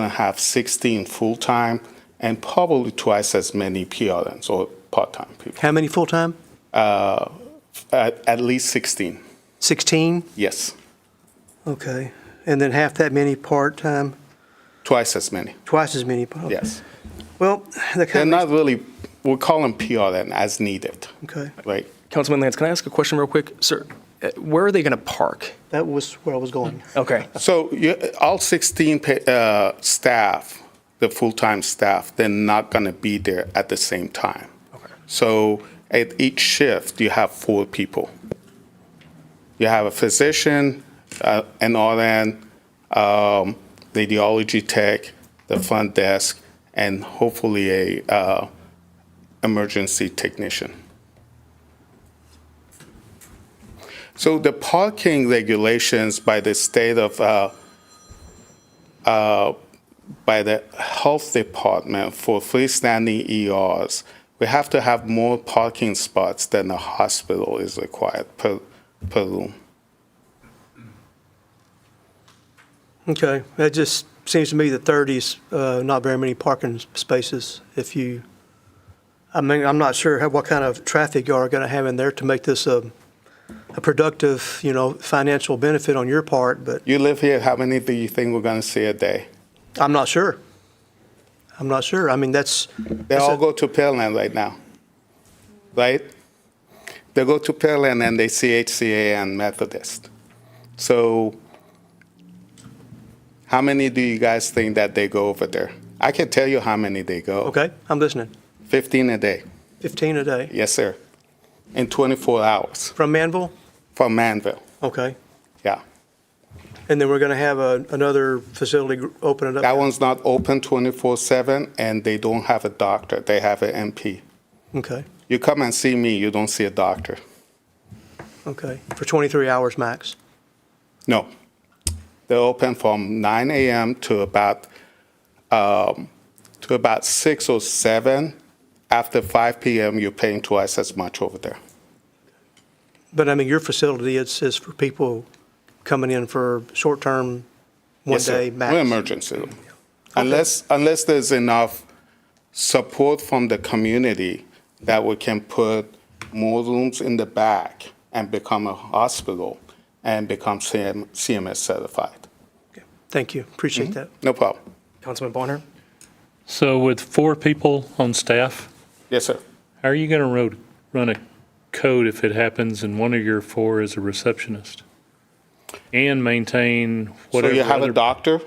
have 16 full-time and probably twice as many PRNs or part-time people. How many full-time? At least 16. 16? Yes. Okay. And then half that many part-time? Twice as many. Twice as many? Okay. Yes. Well, they're not really, we call them PRN as needed. Okay. Right. Councilman Lance, can I ask a question real quick? Sir, where are they going to park? That was where I was going. Okay. So all 16 staff, the full-time staff, they're not going to be there at the same time. Okay. So at each shift, you have 4 people. You have a physician, an RN, radiology tech, the front desk, and hopefully a emergency technician. So the parking regulations by the state of, by the health department for freestanding ERs, we have to have more parking spots than the hospital is required per room. Okay, that just seems to me that 30's not very many parking spaces if you, I mean, I'm not sure what kind of traffic you are going to have in there to make this a productive, financial benefit on your part, but You live here, how many do you think we're going to see a day? I'm not sure. I'm not sure. I mean, They all go to Pearland right now, right? They go to Pearland and they see HCA and Methodist. So how many do you guys think that they go over there? I can tell you how many they go. Okay, I'm listening. 15 a day. 15 a day. Yes, sir. In 24 hours. From Manvel? From Manvel. Okay. Yeah. And then we're going to have another facility open it up? That one's not open 24/7, and they don't have a doctor. They have an MP. Okay, You come and see me, you don't see a doctor. okay. For 23 hours max? No. They're open from 9 a.m. to about 6 or 7. After 5 p.m., you're paying twice as much over there. But I mean, your facility is for people coming in for short-term, Yes, sir. one-day max? We're emergency room. Unless there's enough support from the community that we can put more rooms in the back and become a hospital and become CMS certified. Thank you. Appreciate that. No problem. Councilman Bonner? So with 4 people on staff, Yes, sir. how are you going to run a code if it happens and one of your 4 is a receptionist? And maintain whatever So you have other- a doctor,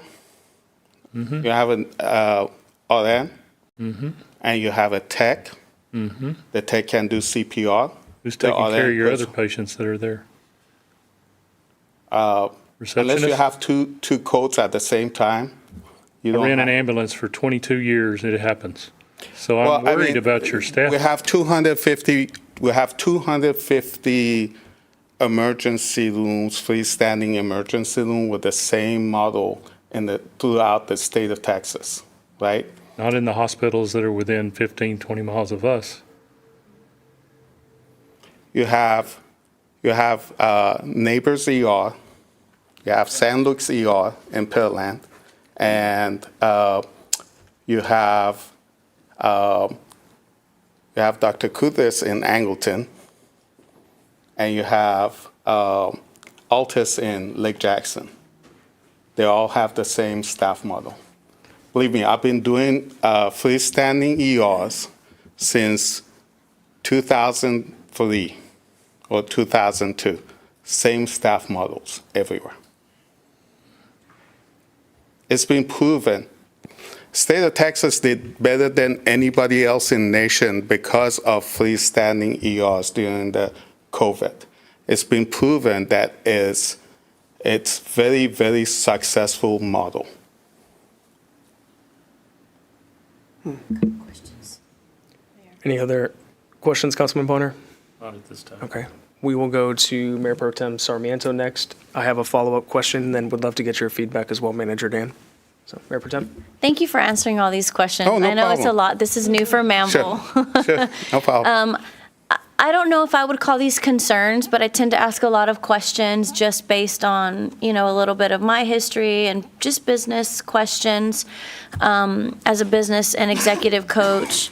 you have an RN, and you have a tech. The tech can do CPR. Who's The taking care RN of your other person- patients that are there? Unless you Receptionist? have two codes at the same time, you I don't ran have. an ambulance for 22 years, it happens. So Well, I'm I worried mean, about your staff. We have 250. We have 250 emergency rooms, freestanding emergency room with the same model throughout the state of Texas, right? Not in the hospitals that are within 15, 20 miles of us. You have Neighbors ER, you have San Luke's ER in Pearland, and you have Dr. Kudris in Angleton, and you have Altus in Lake Jackson. They all have the same staff model. Believe me, I've been doing freestanding ERs since 2003 or 2002. Same staff models everywhere. It's been proven. State of Texas did better than anybody else in the nation because of freestanding ERs during the COVID. It's been proven that it's very, very successful model. Any other questions, Councilman Bonner? Not at this time. Okay. We will go to Mayor Pro Tem Sarmiento next. I have a follow-up question, and then would love to get your feedback as well, Manager Dan. So, Mayor Pro Tem. Thank you for answering all these questions. Oh, no I know it's a problem. lot. This is new for Manvel. Sure, no problem. I don't know if I would call these concerns, but I tend to ask a lot of questions just based on, a little bit of my history and just business questions as a business and executive coach.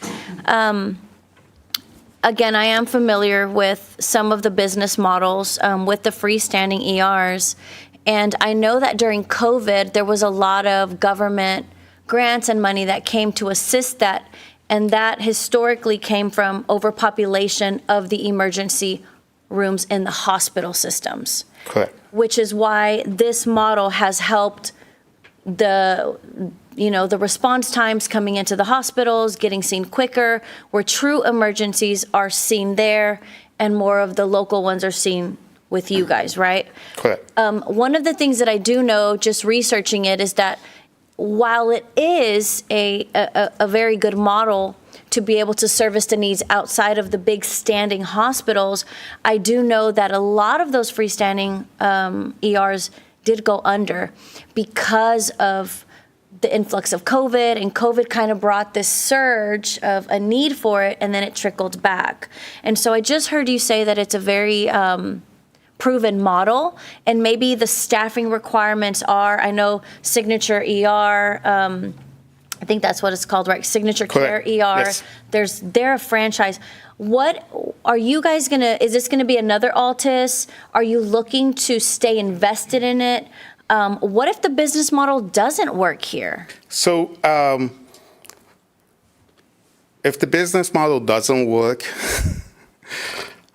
Again, I am familiar with some of the business models with the freestanding ERs. And I know that during COVID, there was a lot of government grants and money that came to assist that. And that historically came from overpopulation of the emergency rooms in the hospital systems. Correct. Which is why this model has helped the response times coming into the hospitals, getting seen quicker, where true emergencies are seen there and more of the local ones are seen with you guys, right? Correct. One of the things that I do know, just researching it, is that while it is a very good model to be able to service the needs outside of the big standing hospitals. I do know that a lot of those freestanding ERs did go under because of the influx of COVID, and COVID kind of brought this surge of a need for it, and then it trickled back. And so I just heard you say that it's a very proven model, and maybe the staffing requirements are, I know Signature ER, I think that's what it's called, right? Signature Correct. Care ER. Yes. They're a franchise. What are you guys is this gonna be another Altus? Are you looking to stay invested in it? What if the business model doesn't work here? So if the business model doesn't work,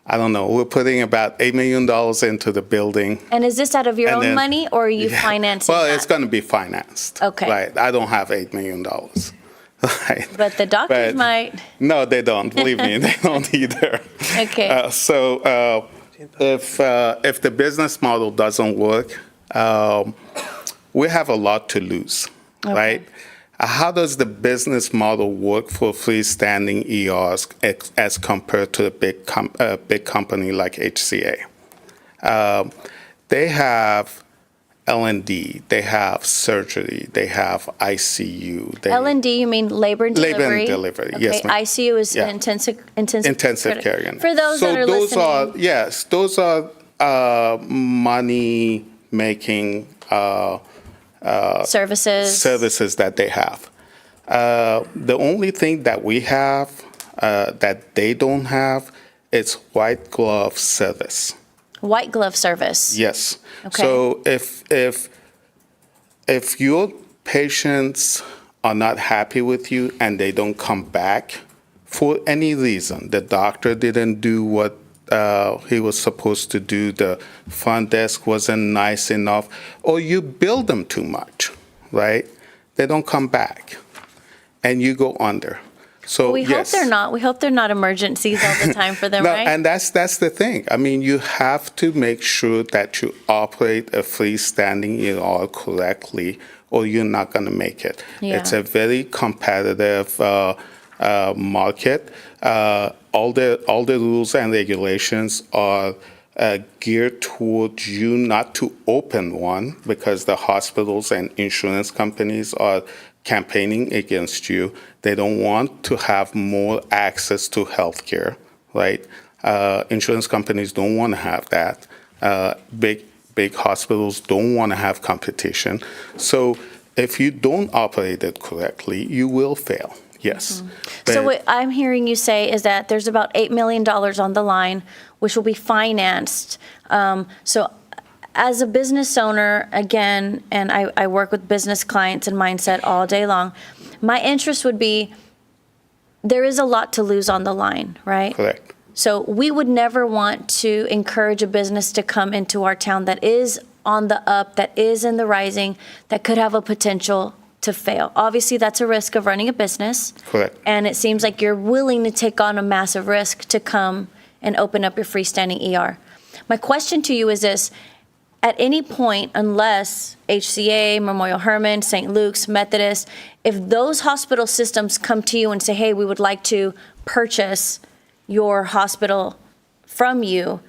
I don't know. We're putting about $8 million into the building. And is this out of your And own then- money, or are you Yeah. financing Well, that? it's going to be financed. Okay. Right. I don't have $8 million. Right. But the doctors might. No, they don't. Believe me, they don't either. Okay. If the business model doesn't work, we have a lot to lose, right? How does the business model work for freestanding ERs as compared to a big company like HCA? They have L&D, they have surgery, they have ICU. L&D, you mean labor and delivery? Labor and delivery, Okay. yes, ma'am. ICU is Yeah. intensive care unit. For those that are those listening. those are money-making services that they have. The only thing that we have that they don't have is white glove service. White glove service. Yes. Okay. So if your patients are not happy with you and they don't come back for any reason, the doctor didn't do what he was supposed to do, the front desk wasn't nice enough, or you bill them too much, right? They don't come back, and you go under. So We yes. hope they're not emergencies all the time for them, No, right? and that's the thing. I mean, you have to make sure that you operate a freestanding ER correctly, or you're not going to make it. Yeah. It's a very competitive market. All the rules and regulations are geared towards you not to open one, because the hospitals and insurance companies are campaigning against you. They don't want to have more access to healthcare, right? Insurance companies don't want to have that. Big hospitals don't want to have competition. So if you don't operate it correctly, you will fail. Yes. So what I'm hearing you say is that there's about $8 million on the line, which will be financed. So as a business owner, again, and I work with business clients and mindset all day long, my interest would be, there is a lot to lose on the line, right? Correct. So we would never want to encourage a business to come into our town that is on the up, that is in the rising, that could have a potential to fail. Obviously, that's a risk of running a business. Correct. And it seems like you're willing to take on a massive risk to come and open up your freestanding ER. My question to you is this: at any point, unless HCA, Memorial Hermann, St. Luke's, Methodist, if those hospital systems come to you and say, hey, we would like to purchase your hospital from you,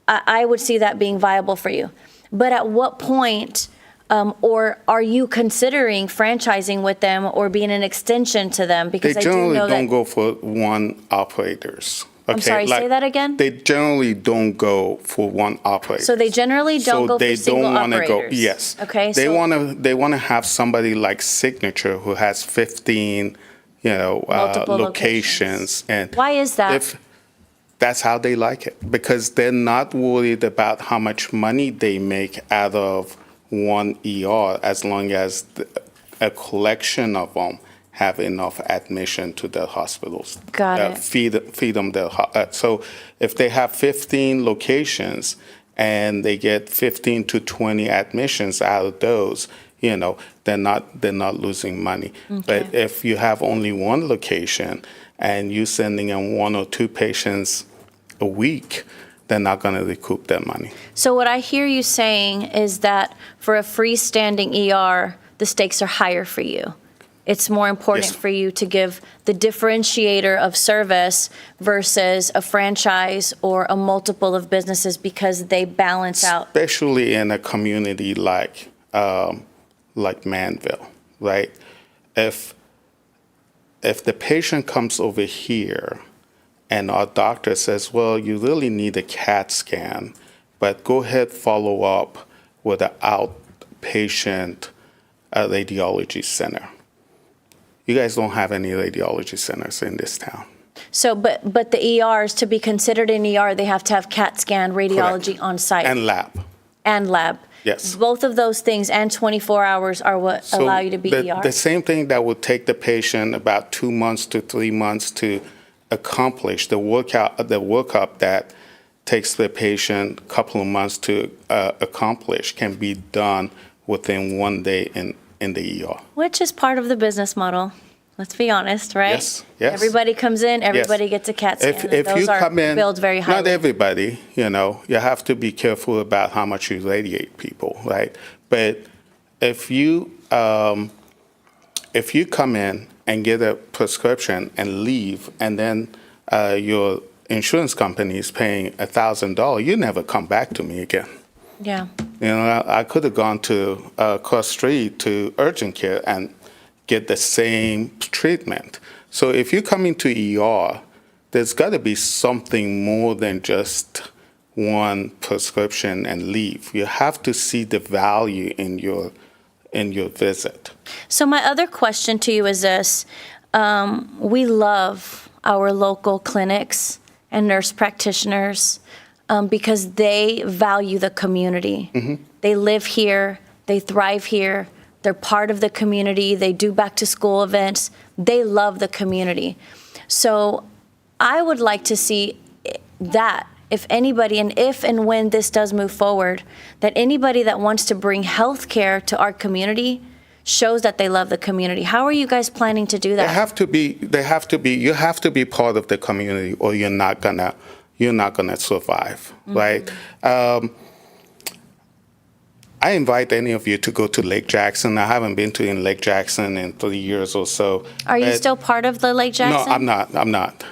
I would see that being viable for you. But at what point, or are you considering franchising with them or being an extension to them? Because They I do generally know don't that. go for one operators. I'm sorry, say that again? They generally don't go for one operator. So they generally don't go for single wanna operators. Yes. Okay, They so- want to have somebody like Signature who has 15, Multiple locations. And Why is that? That's how they like it, because they're not worried about how much money they make out of one ER, as long as a collection of them have enough admission to the hospitals. Got it. Feed them so if they have 15 locations and they get 15 to 20 admissions out of those, they're not losing money. But if you have only one location and you're sending in 1 or 2 patients a week, they're not going to recoup their money. So what I hear you saying is that for a freestanding ER, the stakes are higher for you. It's more important Yes. for you to give the differentiator of service versus a franchise or a multiple of businesses because they balance out. Especially in a community like Manvel, right? If the patient comes over here and our doctor says, well, you really need a CAT scan, but go ahead, follow up with an outpatient radiology center. You guys don't have any radiology centers in this town. So, but the ERs, to be considered an ER, they have to have CAT scan radiology on site. And lab. And lab. Yes. Both of those things and 24 hours are what So allow you to be ER. the same thing that would take the patient about 2 months to 3 months to accomplish the workup that takes the patient a couple of months to accomplish can be done within 1 day in the ER. Which is part of the business model. Let's be honest, right? Yes, yes. Everybody comes in, everybody gets a CAT scan. and If those you are come in, billed very highly. not everybody, you have to be careful about how much you radiate people, right? But if you come in and get a prescription and leave, and then your insurance company is paying $1,000, you never come back to me again. Yeah. I could have gone to cross street to urgent care and get the same treatment. So if you come into ER, there's got to be something more than just one prescription and leave. You have to see the value in your visit. So my other question to you is this. We love our local clinics and nurse practitioners because they value the community. Mm-hmm. They live here, they thrive here, they're part of the community, they do back to school events, they love the community. So I would like to see that if anybody, and if and when this does move forward, that anybody that wants to bring healthcare to our community shows that they love the community. How are you guys planning to do that? You have to be part of the community, or you're not gonna survive, Mm-hmm. right? I invite any of you to go to Lake Jackson. I haven't been to Lake Jackson in 3 years or so. Are you still part of the Lake Jackson? No, I'm not.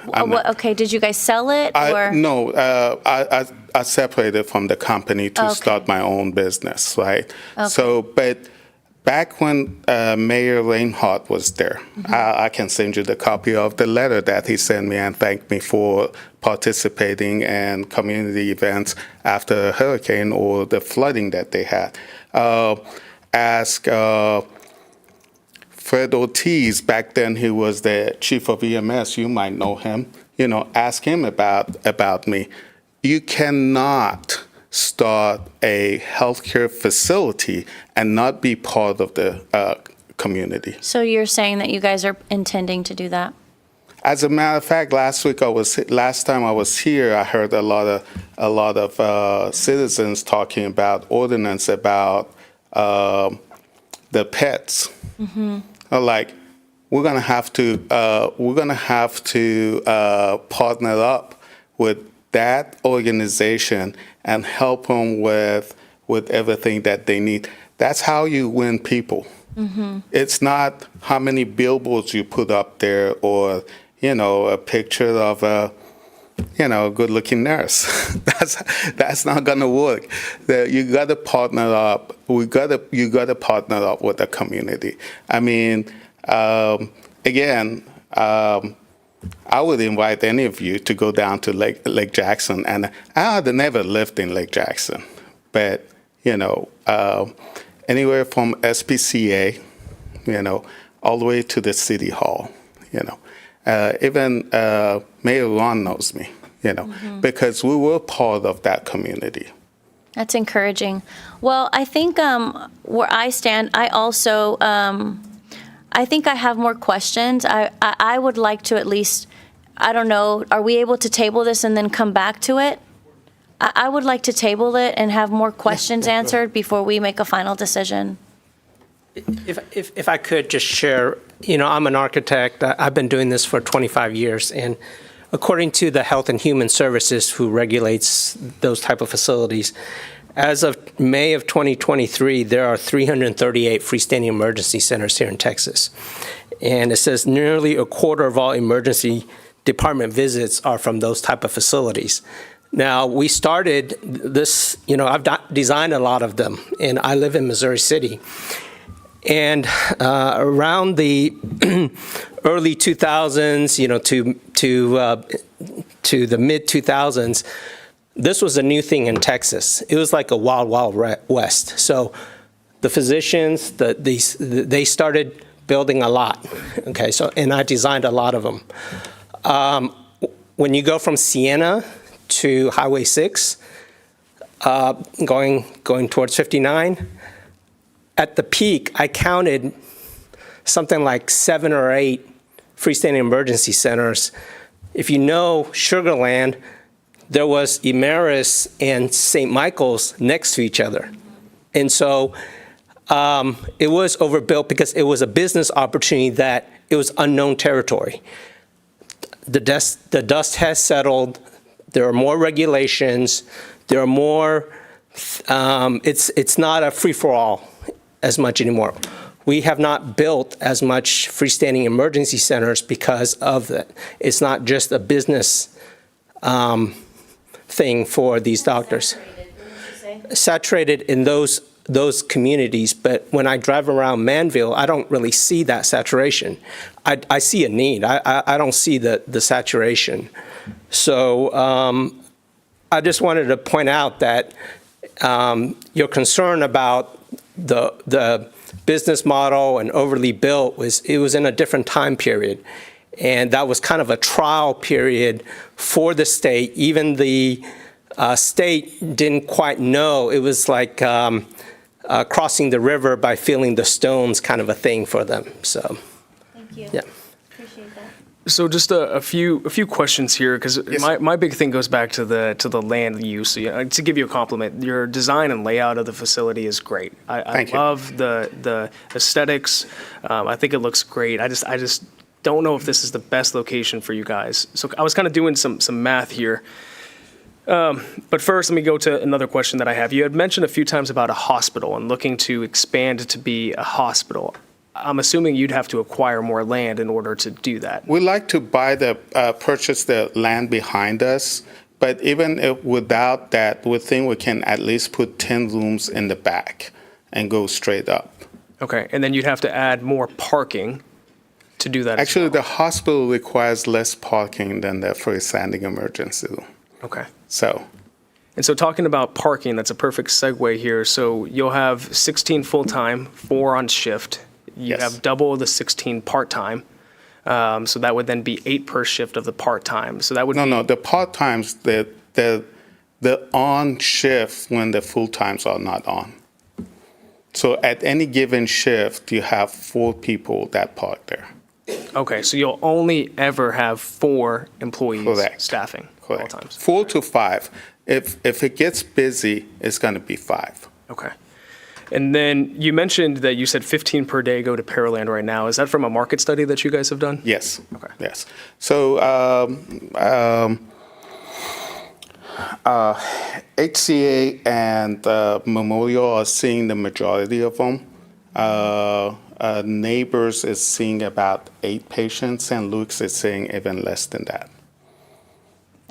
Okay, did you guys sell it? Or? No, I separated from the company to start my own business, right? Okay. So, but back when Mayor Reinhardt was there, I can send you the copy of the letter that he sent me and thanked me for participating in community events after a hurricane or the flooding that they had. Ask Fred Ortiz, back then he was the chief of EMS, you might know him, ask him about me. You cannot start a healthcare facility and not be part of the community. So you're saying that you guys are intending to do that? As a matter of fact, last time I was here, I heard a lot of citizens talking about ordinance about the pets. Mm-hmm. Like, we're gonna have to partner up with that organization and help them with everything that they need. That's how you win people. Mm-hmm. It's not how many billboards you put up there or, a picture of a, good-looking nurse. That's not gonna work. You gotta partner up. You gotta partner up with the community. I mean, again, I would invite any of you to go down to Lake Jackson, and I had never lived in Lake Jackson, but anywhere from SPCA, all the way to the city hall, even Mayor Ron knows me, because we were part of that community. That's encouraging. Well, I think where I stand, I also, I think I have more questions. I would like to at least, I don't know, are we able to table this and then come back to it? I would like to table it and have more questions answered before we make a final decision. If I could just share, I'm an architect. I've been doing this for 25 years, and according to the Health and Human Services, who regulates those type of facilities, as of May of 2023, there are 338 freestanding emergency centers here in Texas. And it says nearly a quarter of all emergency department visits are from those type of facilities. Now, we started this, I've designed a lot of them, and I live in Missouri City. And around the early 2000s, to the mid 2000s, this was a new thing in Texas. It was like a wild, wild west. So the physicians, they started building a lot. Okay, and I designed a lot of them. When you go from Siena to Highway 6, going towards 59, at the peak, I counted something like 7 or 8 freestanding emergency centers. If you know Sugar Land, there was Emmaus and St. Michael's next to each other. And so it was overbuilt because it was a business opportunity that it was unknown territory. The dust has settled. There are more regulations. There are more, it's not a free-for-all as much anymore. We have not built as much freestanding emergency centers because of that. It's not just a business thing for these doctors. Saturated in those communities, but when I drive around Manvel, I don't really see that saturation. I see a need. I don't see the saturation. So I just wanted to point out that your concern about the business model and overly built was in a different time period. And that was kind of a trial period for the state. Even the state didn't quite know. It was like crossing the river by feeling the stones kind of a thing for them. So, thank you. Yeah. Appreciate that. So just a few questions here, because my big thing goes back to the land use. So, to give you a compliment, your design and layout of the facility is great. I love the aesthetics. I think it looks great. I just don't know if this is the best location for you guys. So I was kind of doing some math here. But first, let me go to another question that I have. You had mentioned a few times about a hospital and looking to expand to be a hospital. I'm assuming you'd have to acquire more land in order to do that. We like to purchase the land behind us, but even without that, we think we can at least put 10 rooms in the back and go straight up. Okay, and then you'd have to add more parking to do that. Actually, the hospital requires less parking than the freestanding emergency room. Okay. And so talking about parking, that's a perfect segue here. So you'll have 16 full-time, 4 on shift. You have double the 16 part-time. So that would then be 8 per shift of the part-time. So that would No, the part-times, they're on shift when the full-times are not on. So at any given shift, you have 4 people that park there. Okay, so you'll only ever have 4 employees staffing at all times. 4 to 5. If it gets busy, it's going to be 5. Okay. And then you mentioned that you said 15 per day go to Pearland right now. Is that from a market study that you guys have done? Yes. Okay. Yes. So HCA and Memorial are seeing the majority of them. Neighbors is seeing about 8 patients. St. Luke's is seeing even less than that.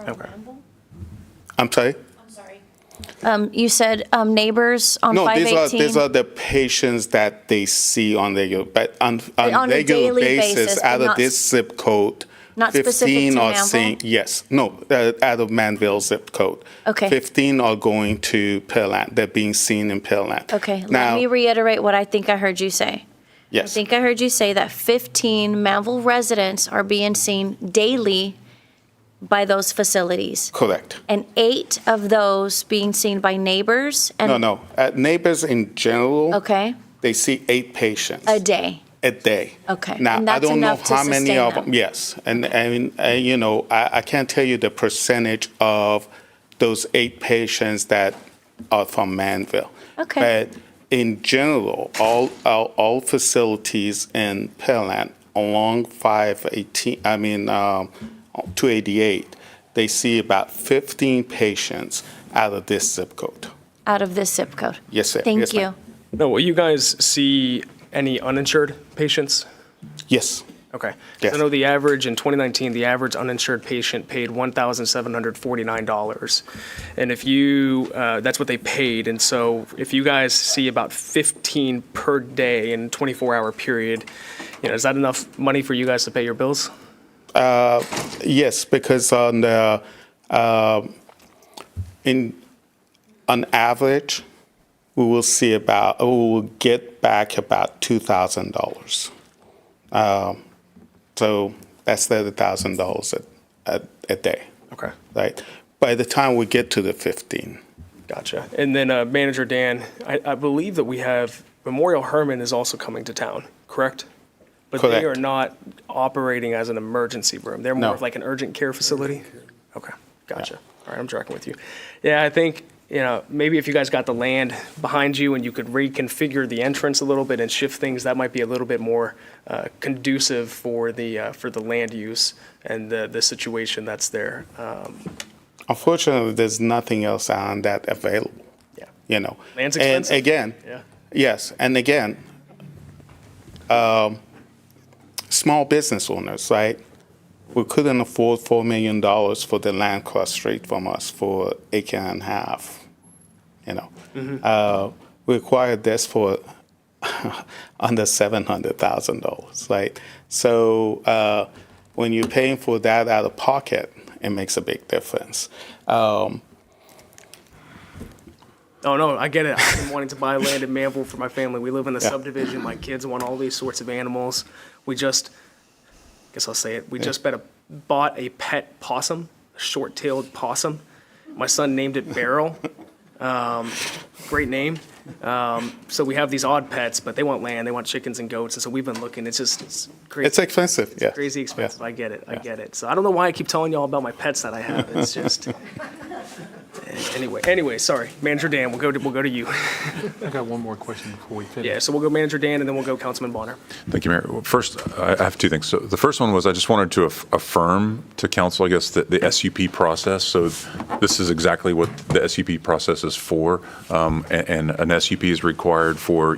Okay. I'm sorry? You said neighbors on 518? No, these are the patients that they see on regular, but on a regular daily basis out of not this zip code. not specific 15 to are Manvel? seeing, yes, no, out of Manvel zip code. Okay. 15 are going to Pearland. They're being seen in Pearland. Okay, Now, let me reiterate what I think I heard you say. yes. I think I heard you say that 15 Manvel residents are being seen daily by those facilities. Correct. And 8 of those being seen by neighbors and No. Neighbors in general. Okay. They see 8 patients. A day. A day. Okay. Now, And I that's don't know enough to how many sustain of them. them. Yes. And I can't tell you the percentage of those 8 patients that are from Manvel. Okay. But in general, all facilities in Pearland along 288, they see about 15 patients out of this zip code. Out of this zip code. Yes, sir. Thank Yes, you. ma'am. No, will you guys see any uninsured patients? Yes. Okay. 'Cause Yes. I know the average in 2019, the average uninsured patient paid $1,749. And if you, that's what they paid. And so if you guys see about 15 per day in a 24-hour period, is that enough money for you guys to pay your bills? Yes, because on average, we will get back about $2,000. So that's $30,000 a day. Okay. Right. By the time we get to the 15. Gotcha. And then Manager Dan, I believe that we have Memorial Hermann is also coming to town, correct? But they Correct. are not operating as an emergency room. They're more No. of like an urgent care facility? Okay, gotcha. All right, I'm tracking with you. Yeah, I think, maybe if you guys got the land behind you and you could reconfigure the entrance a little bit and shift things, that might be a little bit more conducive for the land use and the situation that's there. Unfortunately, there's nothing else on that available. Yeah. Land's expensive. And again, Yeah. yes, and again, small business owners, right? We couldn't afford $4 million for the land across street from us for acre and a half. We acquired this for under $700,000, right? So when you're paying for that out of pocket, it makes a big difference. Oh, no, I get it. I've been wanting to buy land in Manvel for my family. We live in a Yeah. subdivision. My kids want all these sorts of animals. I guess I'll say it. We just bought a pet possum, a short-tailed possum. My son named it Barrel. Great name. So we have these odd pets, but they want land. They want chickens and goats. And so we've been looking. It's crazy. It's expensive, yeah. Crazy expensive. I get it. I get it. So I don't know why I keep telling you all about my pets that I have. It's just. Anyway, sorry. Manager Dan, we'll go to you. I got one more question before we finish. Yeah, so we'll go Manager Dan, and then we'll go Councilman Bonner. Thank you, Mayor. Well, first, I have two things. So the first one was I just wanted to affirm to council, I guess, the SUP process. So this is exactly what the SUP process is for. And an SUP is required for,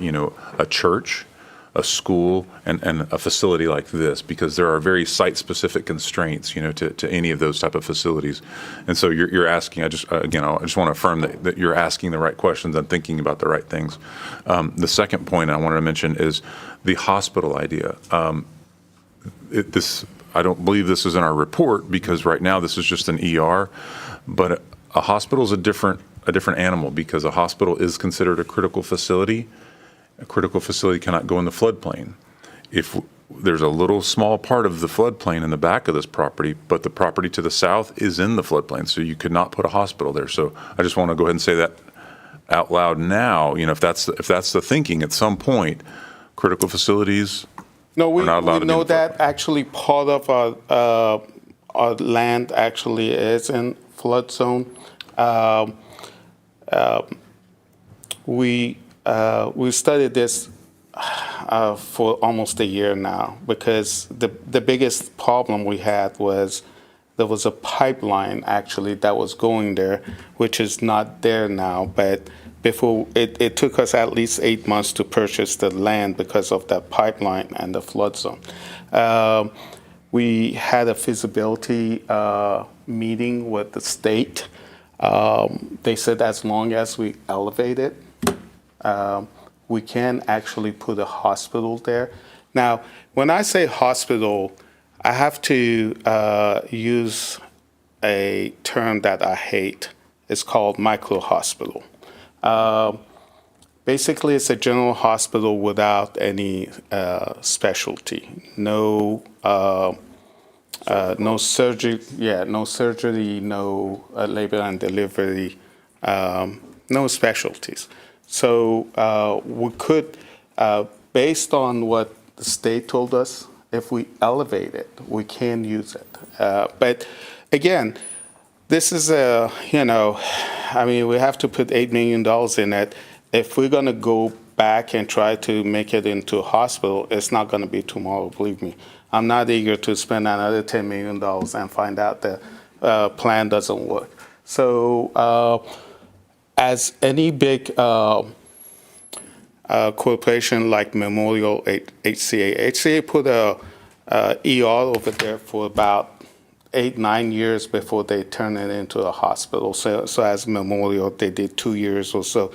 a church, a school, and a facility like this, because there are very site-specific constraints, to any of those type of facilities. And so you're asking, I just want to affirm that you're asking the right questions and thinking about the right things. The second point I wanted to mention is the hospital idea. I don't believe this is in our report, because right now this is just an ER, but a hospital is a different animal, because a hospital is considered a critical facility. A critical facility cannot go in the floodplain. If there's a little small part of the floodplain in the back of this property, but the property to the south is in the floodplain, so you could not put a hospital there. So I just want to go ahead and say that out loud now. If that's the thinking at some point, critical facilities are not allowed to be in the that floodplain. actually part of our land actually is in flood zone. We studied this for almost a year now, because the biggest problem we had was there was a pipeline actually that was going there, which is not there now. But before it took us at least 8 months to purchase the land because of that pipeline and the flood zone. We had a feasibility meeting with the state. They said as long as we elevate it, we can actually put a hospital there. Now, when I say hospital, I have to use a term that I hate. It's called micro-hospital. Basically, it's a general hospital without any specialty. No surgery, no labor and delivery, no specialties. So we could, based on what the state told us, if we elevate it, we can use it. But again, this is we have to put $8 million in it. If we're going to go back and try to make it into a hospital, it's not going to be tomorrow, believe me. I'm not eager to spend another $10 million and find out the plan doesn't work. So as any big corporation like Memorial HCA. HCA put a ER over there for about 8-9 years before they turned it into a hospital. So as Memorial, they did 2 years or so.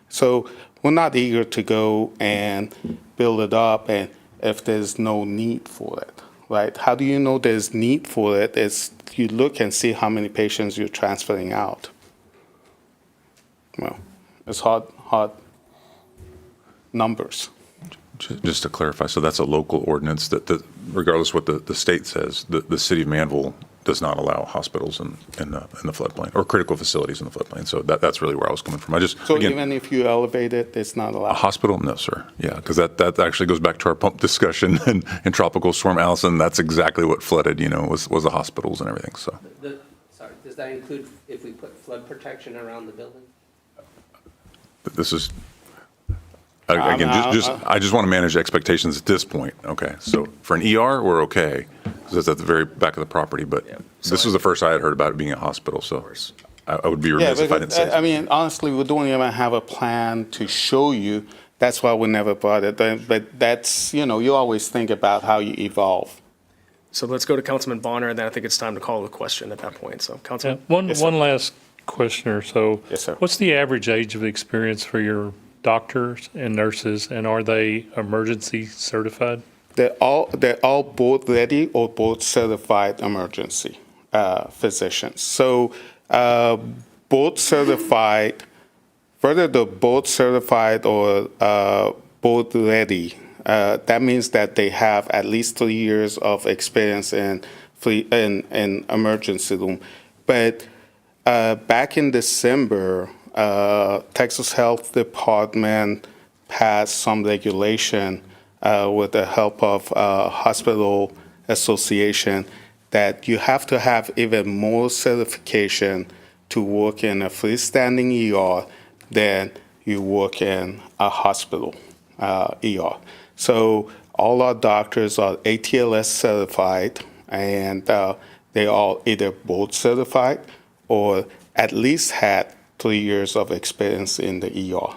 So we're not eager to go and build it up, and if there's no need for it, right? How do you know there's need for it? Is you look and see how many patients you're transferring out. Well, it's hard numbers. Just to clarify, so that's a local ordinance that, regardless what the state says, the city of Manvel does not allow hospitals in the floodplain or critical facilities in the floodplain. So that's really where I was coming from. So again, even if you elevate it, it's not allowed? A hospital? No, sir. Yeah, because that actually goes back to our pump discussion in Tropical Storm Allison. That's exactly what flooded, was the hospitals and everything, so. Sorry, does that include if we put flood protection around the building? This is, again, I just want to manage expectations at this point. Okay, so for an ER, we're okay, because it's at the very back of the property, but this was the first I had heard about it being a hospital, so I would be remiss if I didn't say so. I mean, honestly, we don't even have a plan to show you. That's why we never brought it. But that's, you always think about how you evolve. So let's go to Councilman Bonner, and then I think it's time to call the question at that point. So, Councilman? One last question or so. Yes, sir. What's the average age of experience for your doctors and nurses, and are they emergency certified? They're all board ready or board certified emergency physicians. So board certified, whether they're board certified or board ready, that means that they have at least 3 years of experience in emergency room. But back in December, Texas Health Department passed some regulation with the help of Hospital Association that you have to have even more certification to work in a freestanding ER than you work in a hospital ER. So all our doctors are ATLS certified, and they all either board certified or at least had 3 years of experience in the ER.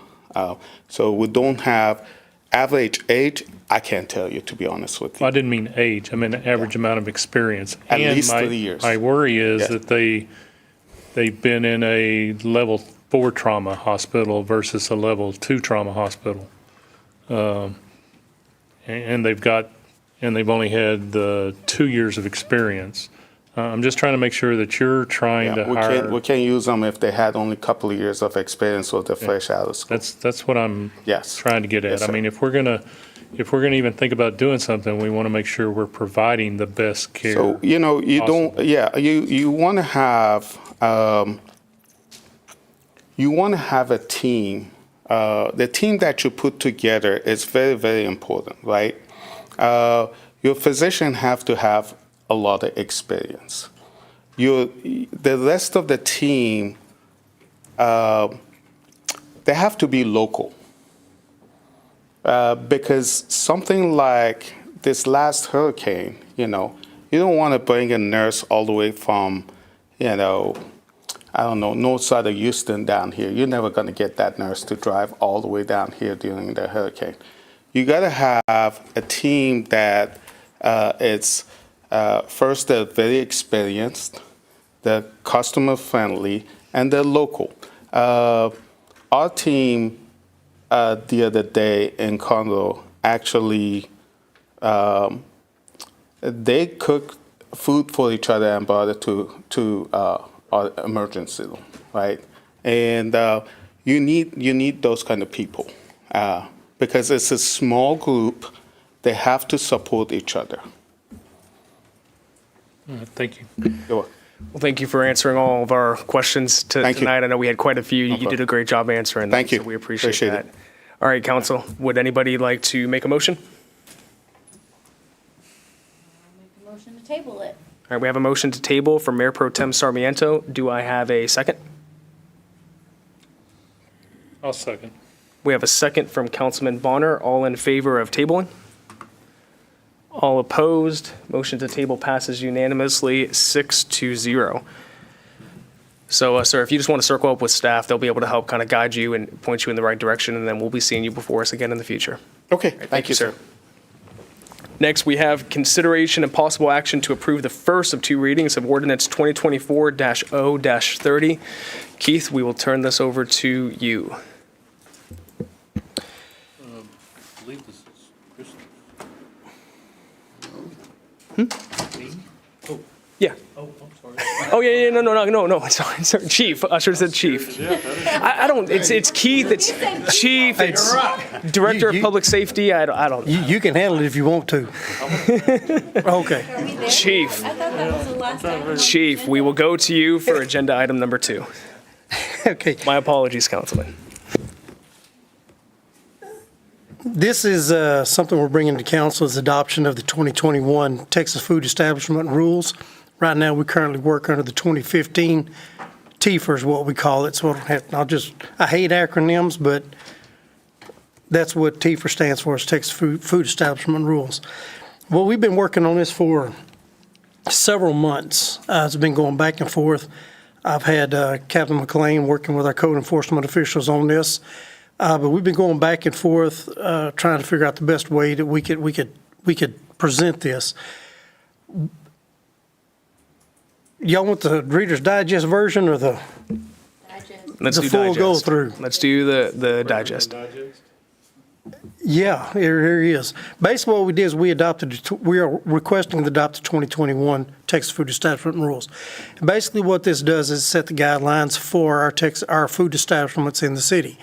So we don't have average age. I can't tell you, to be honest with you. I didn't mean age. I mean average amount of experience. At and least 3 years. My worry is that they've been in a level 4 trauma hospital versus a level 2 trauma hospital. And they've only had 2 years of experience. I'm just trying to make sure that you're trying to hire. We can't use them if they had only a couple of years of experience or they're fresh out of school. That's what I'm trying to get at. Yes, I mean, if we're gonna even think about doing something, we want to make sure we're providing the best care. So you possible. you want to have a team. The team that you put together is very, very important, right? Your physician have to have a lot of experience. The rest of the team, they have to be local. Because something like this last hurricane, you don't want to bring a nurse all the way from, north side of Houston down here. You're never going to get that nurse to drive all the way down here during the hurricane. You got to have a team that it's first, they're very experienced, they're customer friendly, and they're local. Our team the other day in Conroe actually they cooked food for each other and brought it to our emergency room, right? And you need those kind of people because it's a small group. They have to support each other. Thank you. You're welcome. Well, thank you for answering all of our questions tonight. I know we had quite a few. You did a great job answering them. Thank you. So we appreciate that. All right, Council, would anybody like to make a motion? Make a motion to table it. All right, we have a motion to table from Mayor Pro Tem Sarmiento. Do I have a second? I'll second. We have a second from Councilman Bonner. All in favor of tabling? All opposed? Motion to table passes unanimously, 6-0. So, sir, if you just want to circle up with staff, they'll be able to help kind of guide you and point you in the right direction, and then we'll be seeing you before us again in the future. Okay, Thank you, sir. Next, we have consideration and possible action to approve the first of two readings of ordinance 2024-0-30. Keith, we will turn this over to you. I believe this is Kristen. Yeah. Oh, I'm sorry. Oh, yeah, no. Sorry. Chief. I should have said chief. I don't, it's Keith, it's chief, it's director of public safety. I don't. You can handle it if you want to. Okay. Chief. I thought that was the last time. Chief, we will go to you for agenda item number 2. Okay. My apologies, Councilman. This is something we're bringing to council is adoption of the 2021 Texas Food Establishment Rules. Right now, we currently work under the 2015 TFR is what we call it. So I hate acronyms, but that's what TFR stands for, is Texas Food Establishment Rules. Well, we've been working on this for several months. It's been going back and forth. I've had Captain McLean working with our code enforcement officials on this. But we've been going back and forth, trying to figure out the best way that we could present this. Y'all want the Reader's Digest version or the full go through? Let's do the digest. Yeah, here he is. Basically, what we did is we are requesting to adopt the 2021 Texas Food Establishment Rules. And basically, what this does is set the guidelines for our food establishments in the city.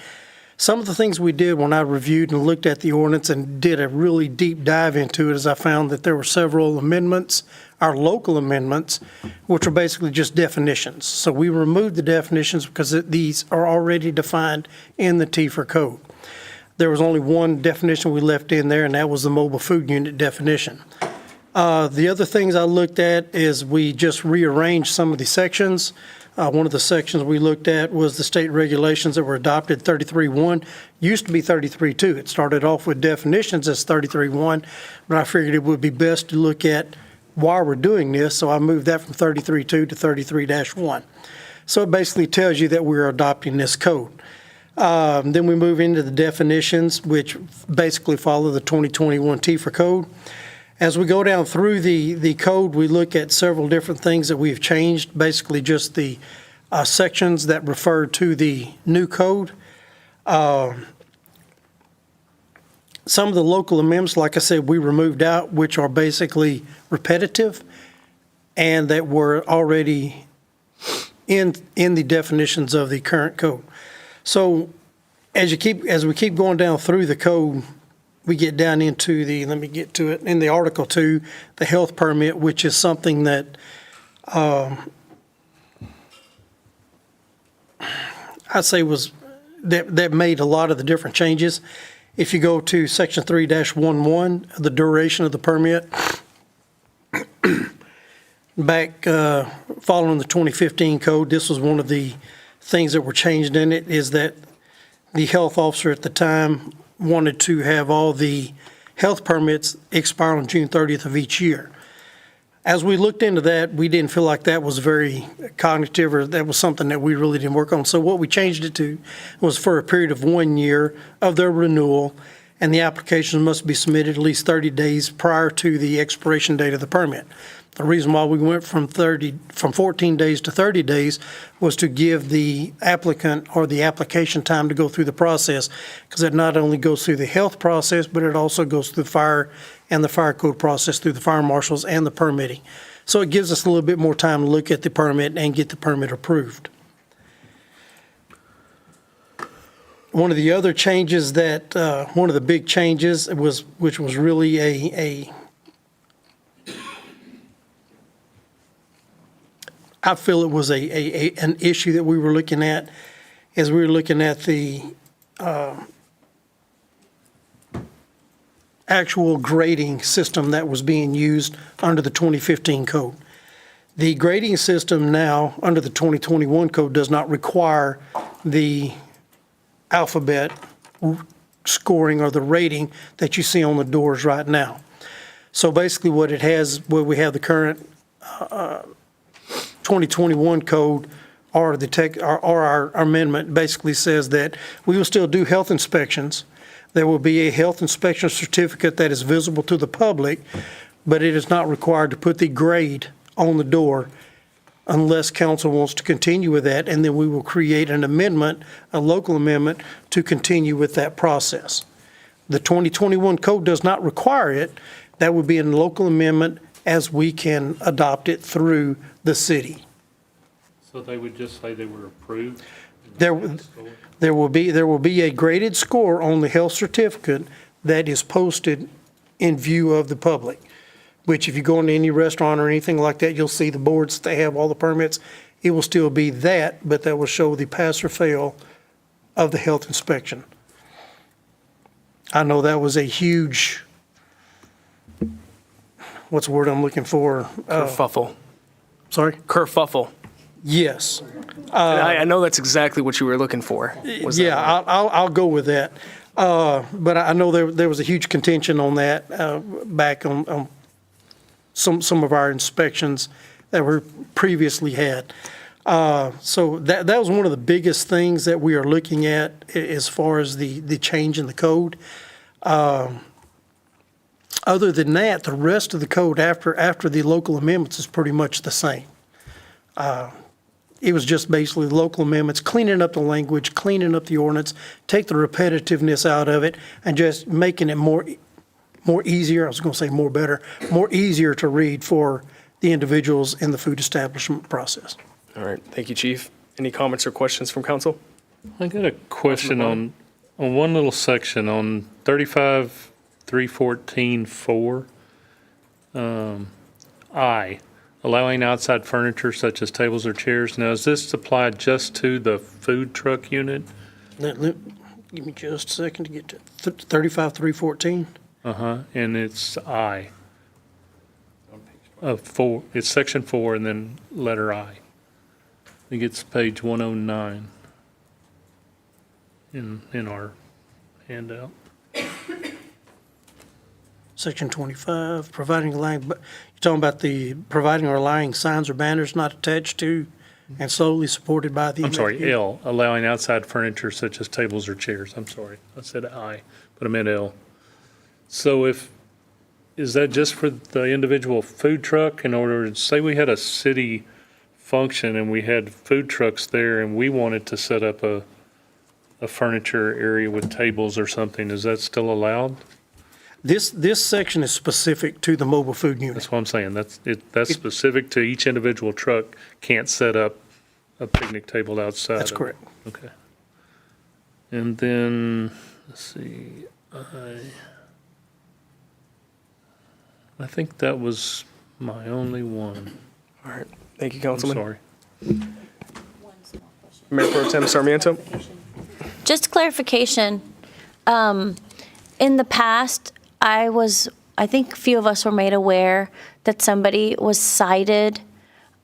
Some of the things we did when I reviewed and looked at the ordinance and did a really deep dive into it is I found that there were several amendments, our local amendments, which are basically just definitions. So we removed the definitions because these are already defined in the TFR code. There was only one definition we left in there, and that was the mobile food unit definition. The other things I looked at is we just rearranged some of the sections. One of the sections we looked at was the state regulations that were adopted, 33.1. Used to be 33.2. It started off with definitions as 33.1, but I figured it would be best to look at why we're doing this, so I moved that from 33.2 to 33-1. So it basically tells you that we're adopting this code. Then we move into the definitions, which basically follow the 2021 TFR code. As we go down through the code, we look at several different things that we've changed, basically just the sections that refer to the new code. Some of the local amendments, like I said, we removed out, which are basically repetitive and that were already in the definitions of the current code. So as we keep going down through the code, we get down into let me get to it, in the Article 2, the health permit, which is something that I'd say that made a lot of the different changes. If you go to Section 3-11, the duration of the permit, back following the 2015 code, this was one of the things that were changed in it, is that the health officer at the time wanted to have all the health permits expire on June 30th of each year. As we looked into that, we didn't feel like that was very cognitive, or that was something that we really didn't work on. So what we changed it to was for a period of 1 year of their renewal, and the application must be submitted at least 30 days prior to the expiration date of the permit. The reason why we went from 14 days to 30 days was to give the applicant or the application time to go through the process, because it not only goes through the health process, but it also goes through the fire and the fire code process through the fire marshals and the permitting. So it gives us a little bit more time to look at the permit and get the permit approved. One of the other changes one of the big changes which was really I feel it was an issue that we were looking at, as we were looking at the actual grading system that was being used under the 2015 code. The grading system now, under the 2021 code, does not require the alphabet scoring or the rating that you see on the doors right now. So basically what it has, where we have the current 2021 code or our amendment basically says that we will still do health inspections. There will be a health inspection certificate that is visible to the public, but it is not required to put the grade on the door unless council wants to continue with that, and then we will create an amendment, a local amendment, to continue with that process. The 2021 code does not require it. That would be a local amendment as we can adopt it through the city. So they would just say they were approved? There will be a graded score on the health certificate that is posted in view of the public, which if you go into any restaurant or anything like that, you'll see the boards, they have all the permits. It will still be that, but that will show the pass or fail of the health inspection. I know that was a huge, what's the word I'm looking for? Kerfuffle. Sorry? Kerfuffle. Yes. I know that's exactly what you were looking for. Yeah, I'll go with that. But I know there was a huge contention on that back on some of our inspections that were previously had. So that was one of the biggest things that we are looking at as far as the change in the code. Other than that, the rest of the code after the local amendments is pretty much the same. It was just basically local amendments, cleaning up the language, cleaning up the ordinance, take the repetitiveness out of it, and just making it more easier, I was going to say more better, more easier to read for the individuals in the food establishment process. All right, thank you, Chief. Any comments or questions from council? I got a question on one little section on 35-314-4. I, allowing outside furniture such as tables or chairs. Now, is this applied just to the food truck unit? Give me just a second to get to 35-314. And it's I. 4, it's section 4 and then letter I. I think it's page 109 in our handout. Section 25, providing you're talking about the providing or allowing signs or banners not attached to and solely supported by the. I'm sorry, L, allowing outside furniture such as tables or chairs. I'm sorry, I said I, but I meant L. So is that just for the individual food truck in order to, say we had a city function and we had food trucks there and we wanted to set up a furniture area with tables or something, is that still allowed? This section is specific to the mobile food unit. That's what I'm saying. That's specific to each individual truck, can't set up a picnic table outside. That's correct. Okay. And then, let's see, I think that was my only one. All right, thank you, Councilman. I'm sorry. Mayor Pro Tem Sarmiento? Just clarification. In the past, I think a few of us were made aware that somebody was cited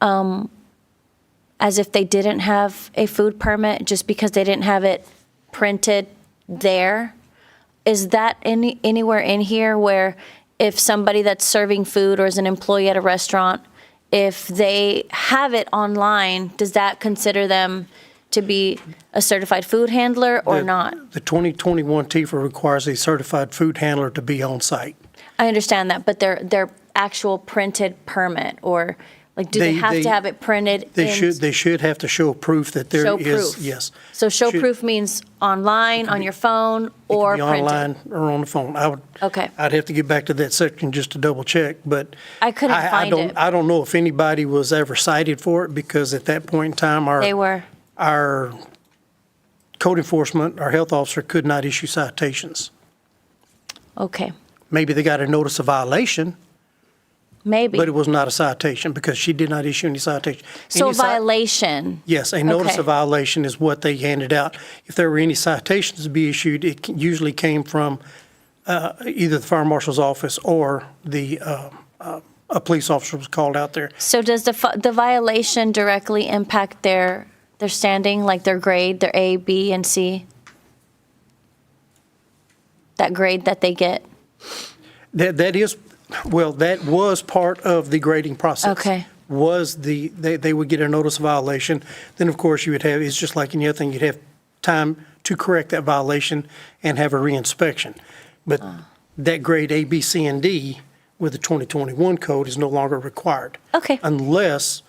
as if they didn't have a food permit just because they didn't have it printed there. Is that anywhere in here where if somebody that's serving food or is an employee at a restaurant, if they have it online, does that consider them to be a certified food handler or not? The 2021 TIFA requires a certified food handler to be on site. I understand that, but their actual printed permit, or like, do they have to have it printed? They should have to show proof that there Show is. proof. Yes. So show proof means online, on your phone, or It could be printed? online or on the phone. Okay. I'd have to get back to that section just to double check, but. I couldn't find it. I don't know if anybody was ever cited for it because at that point in time, They were. our code enforcement, our health officer could not issue citations. Okay, Maybe they got a notice of violation, maybe. but it was not a citation because she did not issue any citation. So a Any ci- violation? Yes, a notice Okay. of violation is what they handed out. If there were any citations to be issued, it usually came from either the fire marshal's office or a police officer was called out there. So does the violation directly impact their standing, like their grade, their A, B, and C? That grade that they get? That was part of the grading process. Okay. was they would get a notice of violation. Then, of course, you would have, it's just like any other thing, you'd have time to correct that violation and have a reinspection. But that grade A, B, C, and D with the 2021 code is no longer required. Okay. Unless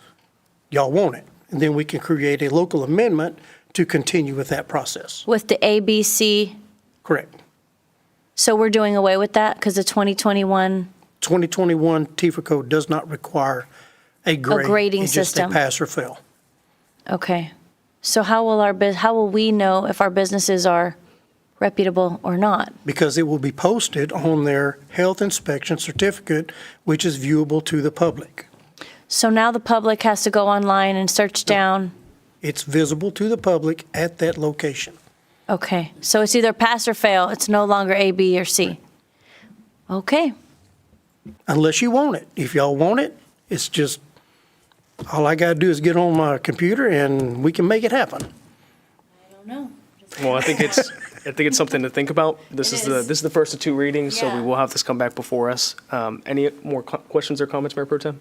y'all want it. And then we can create a local amendment to continue with that process. With the ABC, Correct. so we're doing away with that because the 2021, 2021 TIFA code does not require a grade. grading It's just system. a pass or fail. okay. So how will we know if our businesses are reputable or not? Because it will be posted on their health inspection certificate, which is viewable to the public. So now the public has to go online and search down. It's visible to the public at that location. Okay, so it's either pass or fail. It's no longer A, B, or C. Okay, Unless you want it. If y'all want it, it's just, all I gotta do is get on my computer and we can make it happen. I don't know. Well, I think it's something to think about. This is the first of two readings, so we will have this come back before us. Any more questions or comments, Mayor Pro Tem?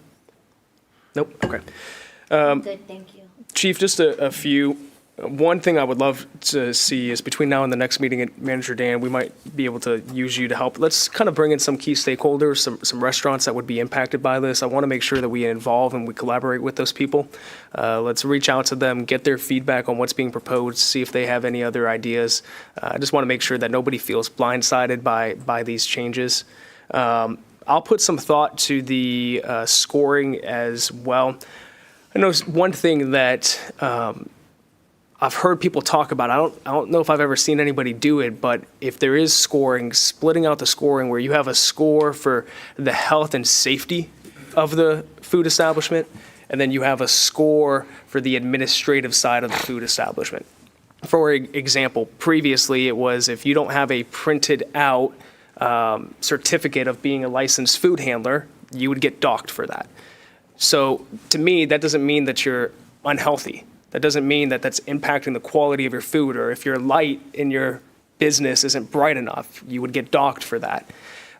Nope. Okay. Good, thank you. Chief, just a few. One thing I would love to see is between now and the next meeting, Manager Dan, we might be able to use you to help. Let's kind of bring in some key stakeholders, some restaurants that would be impacted by this. I want to make sure that we involve and we collaborate with those people. Let's reach out to them, get their feedback on what's being proposed, see if they have any other ideas. I just want to make sure that nobody feels blindsided by these changes. I'll put some thought to the scoring as well. I know one thing that I've heard people talk about. I don't know if I've ever seen anybody do it, but if there is scoring, splitting out the scoring where you have a score for the health and safety of the food establishment, and then you have a score for the administrative side of the food establishment. For example, previously it was if you don't have a printed out certificate of being a licensed food handler, you would get docked for that. So to me, that doesn't mean that you're unhealthy. That doesn't mean that that's impacting the quality of your food, or if your light in your business isn't bright enough, you would get docked for that.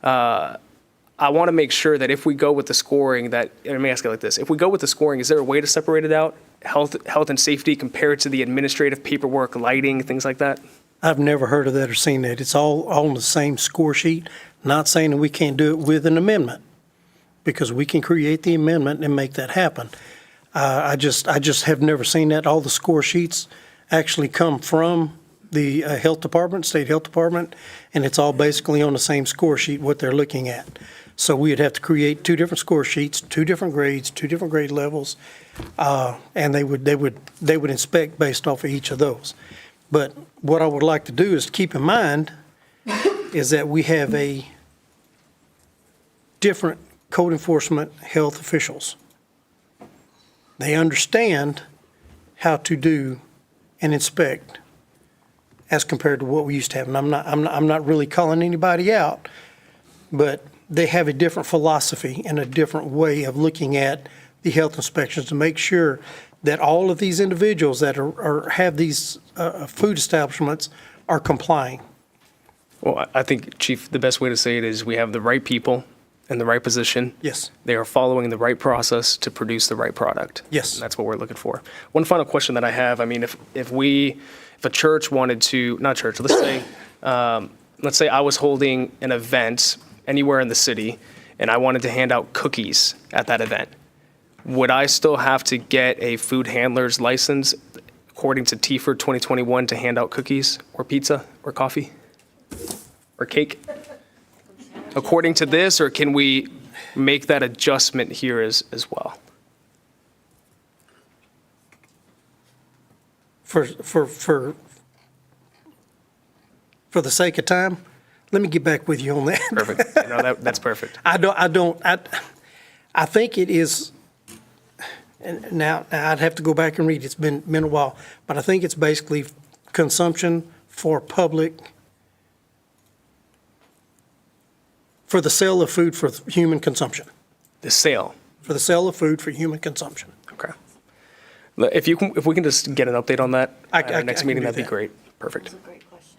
I want to make sure that if we go with the scoring let me ask it like this. If we go with the scoring, is there a way to separate it out? Health and safety compared to the administrative paperwork, lighting, things like that? I've never heard of that or seen that. It's all on the same score sheet. Not saying that we can't do it with an amendment, because we can create the amendment and make that happen. I just have never seen that. All the score sheets actually come from the health department, state health department, and it's all basically on the same score sheet, what they're looking at. So we'd have to create two different score sheets, two different grades, two different grade levels, and they would inspect based off of each of those. But what I would like to do is keep in mind is that we have a different code enforcement health officials. They understand how to do and inspect as compared to what we used to have. And I'm not really calling anybody out, but they have a different philosophy and a different way of looking at the health inspections to make sure that all of these individuals that have these food establishments are complying. Well, I think, Chief, the best way to say it is we have the right people in the right position. Yes. They are following the right process to produce the right product. Yes. And that's what we're looking for. One final question that I have, I mean, if a church wanted to, not church, let's say I was holding an event anywhere in the city and I wanted to hand out cookies at that event, would I still have to get a food handler's license according to TFER 2021 to hand out cookies or pizza or coffee or cake? According to this, or can we make that adjustment here as well? For the sake of time, let me get back with you on that. Perfect. No, that's perfect. I think it is, and now I'd have to go back and read, it's been a while, but I think it's basically consumption for public, for the sale of food for human consumption. The sale? For the sale of food for human consumption. Okay. If we can just get an update on that at our next I can meeting, do that'd be that. great. Perfect. That's a great question.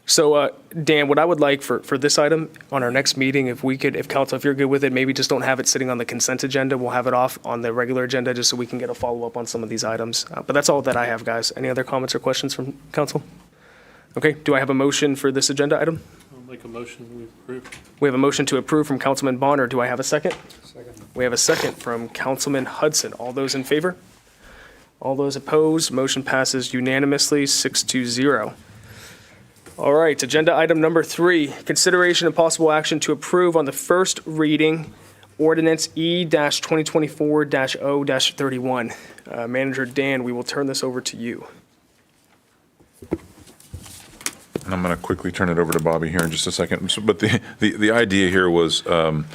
So, Dan, what I would like for this item on our next meeting, if we could, if council, if you're good with it, maybe just don't have it sitting on the consent agenda. We'll have it off on the regular agenda just so we can get a follow-up on some of these items. But that's all that I have, guys. Any other comments or questions from council? Okay, do I have a motion for this agenda item? I'll make a motion we approve. We have a motion to approve from Councilman Bonner. Do I have a second? Second. We have a second from Councilman Hudson. All those in favor? All those opposed? Motion passes unanimously, 6-0. All right, agenda item number 3, consideration and possible action to approve on the first reading ordinance E-2024-0-31. Manager Dan, we will turn this over to you. And I'm going to quickly turn it over to Bobby here in just a second. But the idea here was, and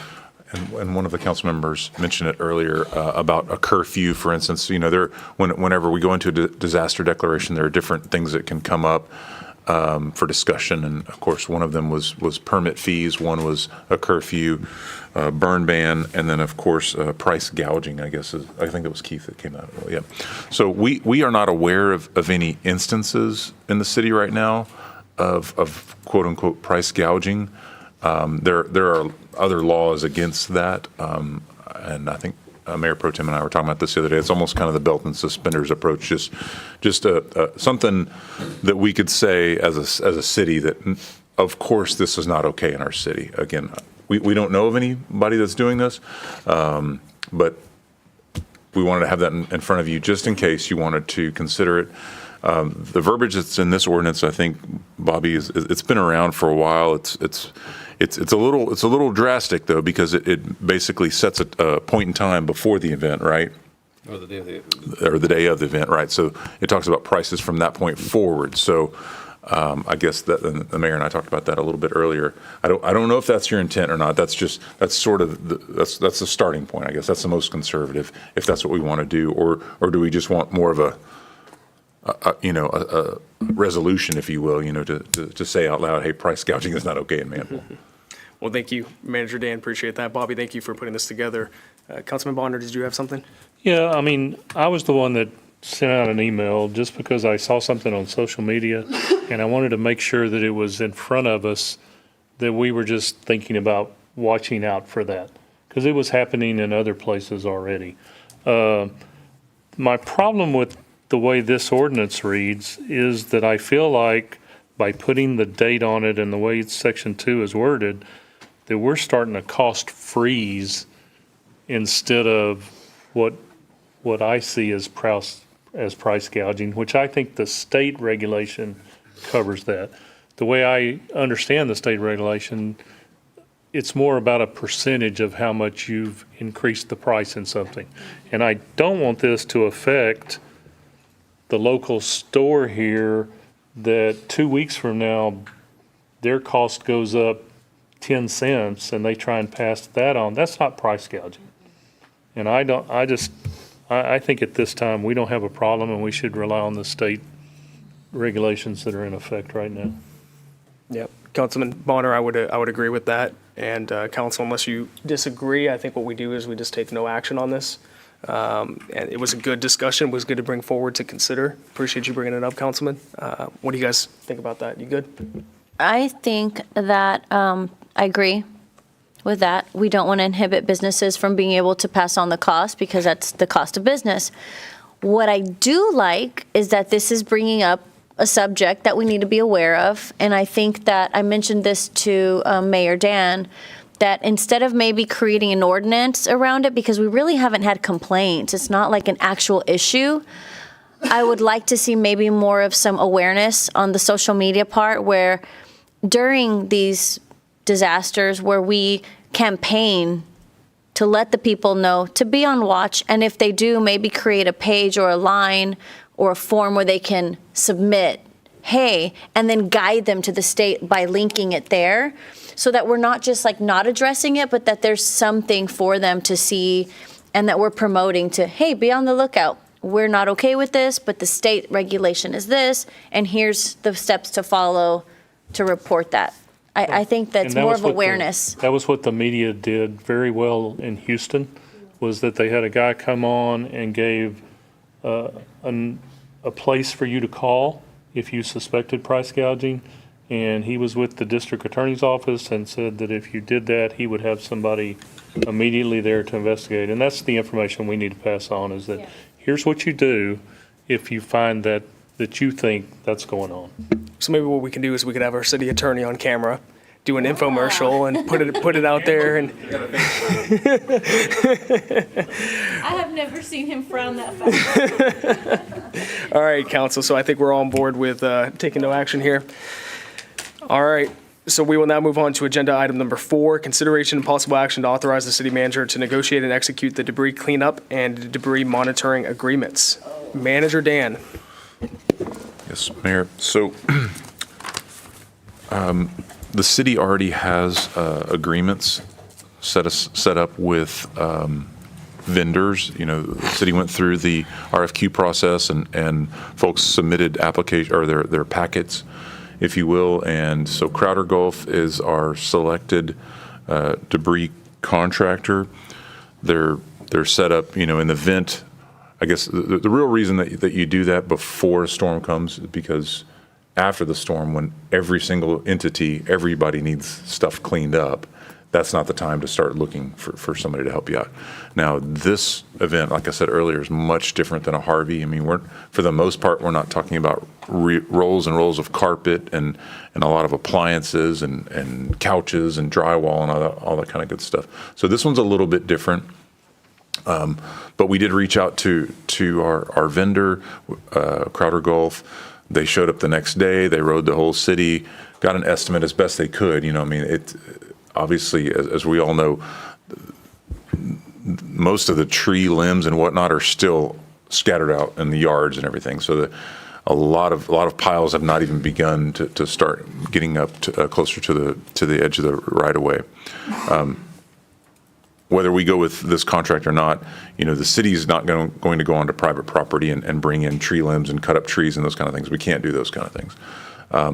one of the council members mentioned it earlier, about a curfew, for instance. You know, whenever we go into a disaster declaration, there are different things that can come up for discussion. And of course, one of them was permit fees, one was a curfew, burn ban, and then of course, price gouging, I guess. I think it was Keith that came out. Yeah. So we are not aware of any instances in the city right now of quote unquote price gouging. There are other laws against that. And I think Mayor Pro Tem and I were talking about this the other day. It's almost kind of the belt and suspenders approach, just something that we could say as a city that, of course, this is not okay in our city. Again, we don't know of anybody that's doing this, but we wanted to have that in front of you just in case you wanted to consider it. The verbiage that's in this ordinance, I think, Bobby, it's been around for a while. It's a little drastic though, because it basically sets a point in time before the event, right? Or the day of the Or the day of the event, right? So it talks about prices from that point forward. So I guess that the mayor and I talked about that a little bit earlier. I don't know if that's your intent or not. That's sort of that's the starting point. I guess that's the most conservative, if that's what we want to do, or do we just want more of a resolution, if you will, to say out loud, hey, price gouging is not okay in Manvel. Well, thank you, Manager Dan. Appreciate that. Bobby, thank you for putting this together. Councilman Bonner, did you have something? Yeah, I mean, I was the one that sent out an email just because I saw something on social media and I wanted to make sure that it was in front of us, that we were just thinking about watching out for that, because it was happening in other places already. My problem with the way this ordinance reads is that I feel like by putting the date on it and the way Section 2 is worded, that we're starting a cost freeze instead of what I see as price gouging, which I think the state regulation covers that. The way I understand the state regulation, it's more about a percentage of how much you've increased the price in something. And I don't want this to affect the local store here, that 2 weeks from now, their cost goes up 10 cents and they try and pass that on. That's not price gouging. And I think at this time, we don't have a problem and we should rely on the state regulations that are in effect right now. Yep. Councilman Bonner, I would agree with that. And council, unless you disagree, I think what we do is we just take no action on this. And it was a good discussion. It was good to bring forward to consider. Appreciate you bringing it up, Councilman. What do you guys think about that? You good? I think that I agree with that. We don't want to inhibit businesses from being able to pass on the cost, because that's the cost of business. What I do like is that this is bringing up a subject that we need to be aware of. And I think that I mentioned this to Mayor Dan, that instead of maybe creating an ordinance around it, because we really haven't had complaints, it's not like an actual issue. I would like to see maybe more of some awareness on the social media part, where during these disasters, where we campaign to let the people know to be on watch. And if they do, maybe create a page or a line or a form where they can submit, hey, and then guide them to the state by linking it there, so that we're not just like not addressing it, but that there's something for them to see, and that we're promoting to, hey, be on the lookout. We're not okay with this, but the state regulation is this, and here's the steps to follow to report that. I think that's more of awareness. That was what the media did very well in Houston, was that they had a guy come on and gave a place for you to call if you suspected price gouging. And he was with the district attorney's office and said that if you did that, he would have somebody immediately there to investigate. And that's the information we need to pass on, is that here's what you do if you find that you think that's going on. So maybe what we can do is we could have our city attorney on camera, do an infomercial and put it out there. And I have never seen him frown that fast. all right, council. So I think we're all on board with taking no action here. All right. So we will now move on to agenda item number 4, consideration and possible action to authorize the city manager to negotiate and execute the debris cleanup and debris monitoring agreements. Manager Dan. Yes, Mayor. So the city already has agreements set up with vendors. You know, the city went through the RFQ process and folks submitted application or their packets, if you will. And so Crowder Gulf is our selected debris contractor. They're set up, you know, in the event. I guess the real reason that you do that before a storm comes is because after the storm, when every single entity, everybody needs stuff cleaned up, that's not the time to start looking for somebody to help you out. Now, this event, like I said earlier, is much different than a Harvey. I mean, for the most part, we're not talking about rolls and rolls of carpet and a lot of appliances and couches and drywall and all that kind of good stuff. So this one's a little bit different. But we did reach out to our vendor, Crowder Gulf. They showed up the next day. They rode the whole city, got an estimate as best they could. You know, I mean, it obviously, as we all know, most of the tree limbs and whatnot are still scattered out in the yards and everything. So a lot of piles have not even begun to start getting up closer to the edge of the right of way. Whether we go with this contract or not, you know, the city is not going to go onto private property and bring in tree limbs and cut up trees and those kind of things. We can't do those kind of things.